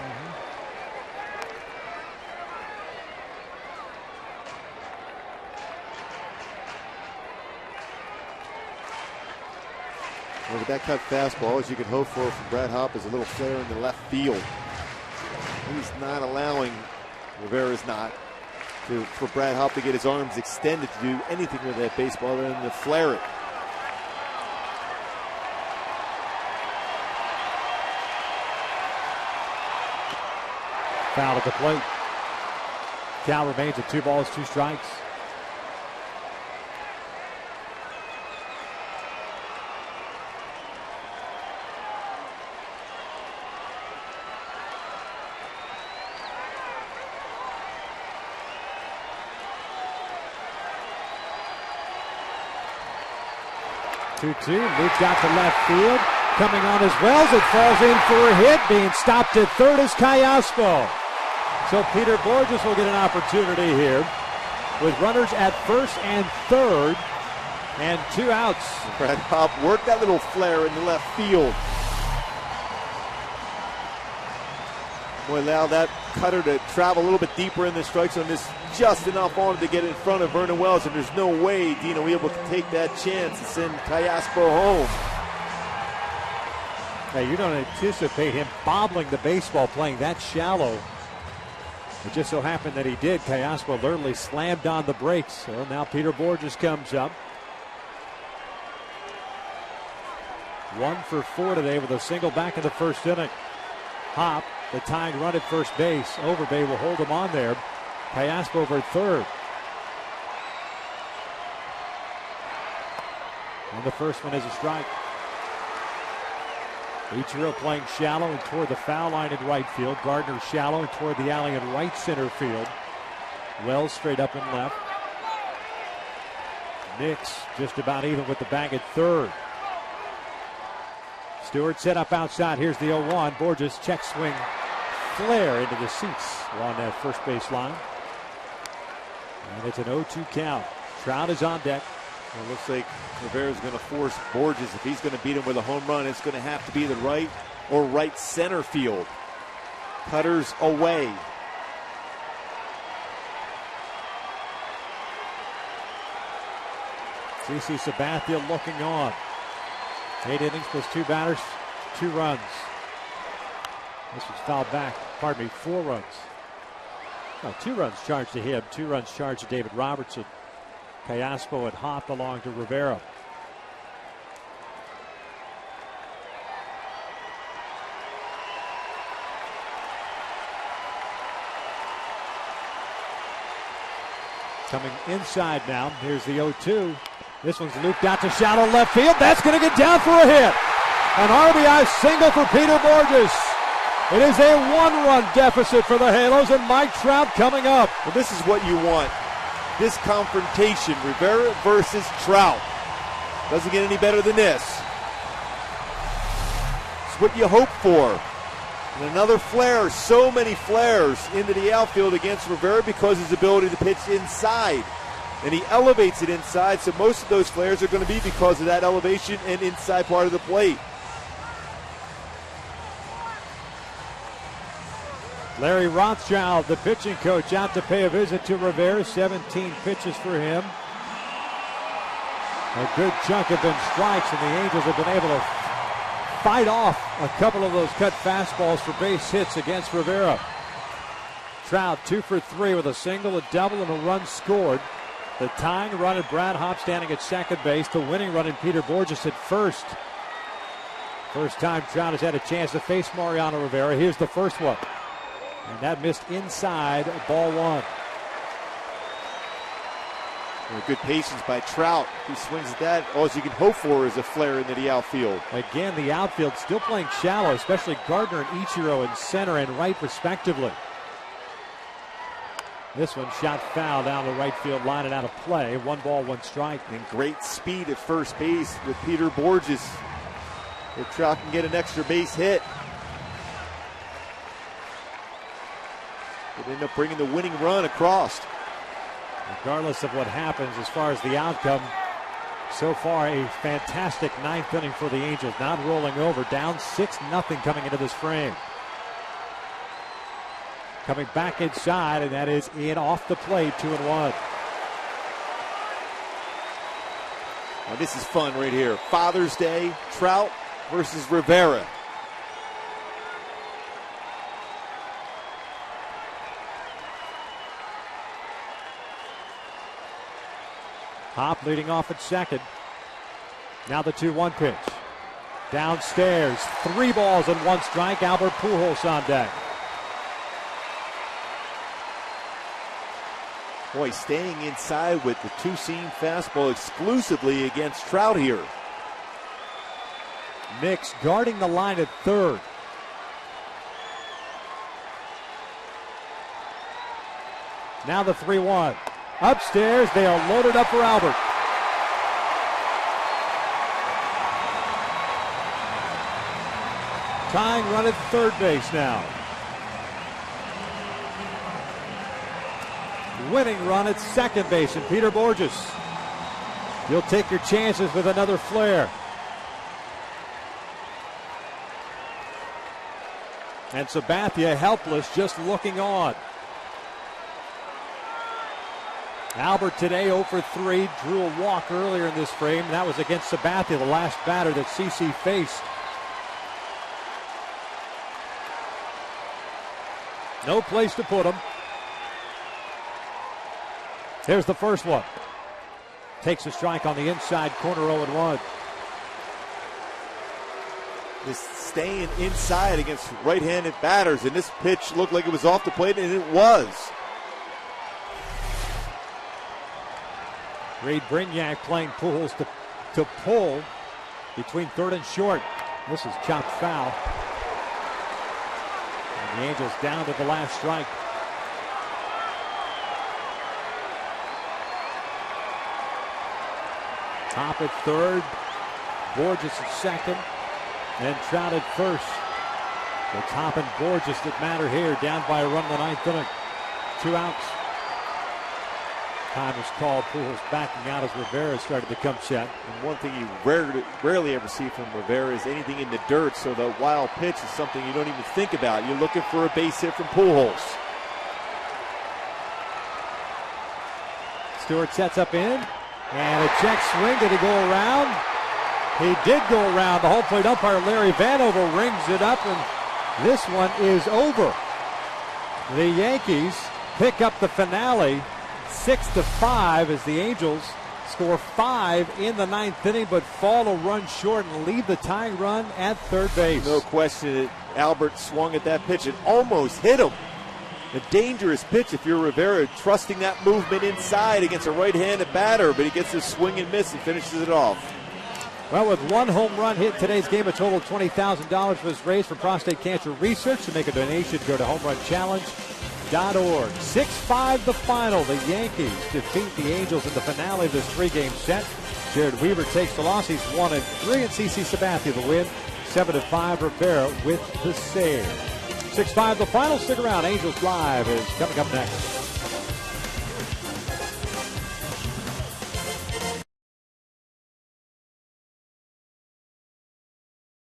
Well, with that cut fastball, as you can hope for from Brad Hopp, is a little flare in the left field. He's not allowing, Rivera's not, for Brad Hopp to get his arms extended to do anything with that baseball other than to flare it. Foul at the plate. Count remains at 2 balls, 2 strikes. Moved out to left field. Coming on as well as it falls in for a hit. Being stopped at third is Callaspo. So Peter Borges will get an opportunity here with runners at first and third and 2 outs. Brad Hopp worked that little flare in the left field. Will allow that cutter to travel a little bit deeper in the strike zone. There's just enough on it to get in front of Vernon Wells, and there's no way Dino Ebel can take that chance and send Callaspo home. Now, you don't anticipate him bobbling the baseball playing that shallow. It just so happened that he did. Callaspo literally slammed on the brakes. So now Peter Borges comes up. 1 for 4 today with a single back in the first inning. Hopp, the tying run at first base. Overbay will hold him on there. Callaspo over at third. And the first one is a strike. Ichiro playing shallow and toward the foul line in right field. Gardner shallow and toward the alley in right center field. Wells straight up and left. Nix just about even with the bag at third. Stewart set up outside. Here's the 0-1. Borges check swing flare into the seats along that first base line. And it's an 0-2 count. Trout is on deck. It looks like Rivera's going to force Borges. If he's going to beat him with a home run, it's going to have to be the right or right center field. Cutters away. CC Sabathia looking on. 8 innings plus 2 batters, 2 runs. This was fouled back. Pardon me, 4 runs. No, 2 runs charged to him, 2 runs charged to David Robertson. Callaspo had hopped along to Rivera. Coming inside now. Here's the 0-2. This one's looped out to shallow left field. That's going to get down for a hit. An RBI single for Peter Borges. It is a 1-run deficit for the Halos, and Mike Trout coming up. Well, this is what you want. This confrontation, Rivera versus Trout. Doesn't get any better than this. It's what you hope for. And another flare, so many flares into the outfield against Rivera because of his ability to pitch inside. And he elevates it inside, so most of those flares are going to be because of that elevation and inside part of the plate. Larry Rothschild, the pitching coach, out to pay a visit to Rivera. 17 pitches for him. A good chunk have been strikes, and the Angels have been able to fight off a couple of those cut fastballs for base hits against Rivera. Trout 2 for 3 with a single, a double, and a run scored. The tying run at Brad Hopp standing at second base. The winning run in Peter Borges at first. First time Trout has had a chance to face Mariano Rivera. Here's the first one. And that missed inside, ball 1. Good patience by Trout. He swings at that. All you can hope for is a flare into the outfield. Again, the outfield still playing shallow, especially Gardner and Ichiro in center and right respectively. This one shot foul down the right field line and out of play. 1 ball, 1 strike. And great speed at first base with Peter Borges. If Trout can get an extra base hit, it ended up bringing the winning run across. Regardless of what happens as far as the outcome, so far a fantastic 9th inning for the Angels. Not rolling over, down 6-0 coming into this frame. Coming back inside, and that is in off the plate, 2-1. Now this is fun right here. Father's Day, Trout versus Rivera. Hop leading off at second. Now the 2-1 pitch. Downstairs, 3 balls and 1 strike. Albert Pujols on deck. Boy, staying inside with the 2-seam fastball exclusively against Trout here. Nix guarding the line at third. Now the 3-1. Upstairs, they are loaded up for Albert. Tying run at third base now. Winning run at second base, and Peter Borges. You'll take your chances with another flare. And Sabathia helpless, just looking on. Albert today 0 for 3, drew a walk earlier in this frame. That was against Sabathia, the last batter that CC faced. No place to put him. Here's the first one. Takes a strike on the inside corner, 0-1. Just staying inside against right-handed batters, and this pitch looked like it was off the plate, and it was. Reed Brignac playing Pujols to pull between third and short. This is chopped foul. And the Angels down to the last strike. Top at third, Borges at second, and Trout at first. The Top and Borges that matter here, down by a run in the 9th inning. 2 outs. Time is called. Pujols backing out as Rivera started to come set. And one thing you rarely ever see from Rivera is anything in the dirt, so the wild pitch is something you don't even think about. You're looking for a base hit from Pujols. Stewart sets up in, and a check swing. Did he go around? He did go around. The home plate umpire, Larry Vanover, rings it up, and this one is over. The Yankees pick up the finale 6-5 as the Angels score 5 in the 9th inning, but fall a run short and leave the tying run at third base. No question, Albert swung at that pitch and almost hit him. A dangerous pitch if you're Rivera, trusting that movement inside against a right-handed batter, but he gets his swing and miss and finishes it off. Well, with 1 home run hit in today's game, a total of $20,000 was raised for prostate cancer research. To make a donation, go to homerunchallenge.org. 6-5 the final. The Yankees defeat the Angels in the finale of this 3-game set. Jared Weaver takes the loss. He's 1-3, and CC Sabathia the win. 7-5 Rivera with the save. 6-5 the final. Stick around. Angels Live is coming up next.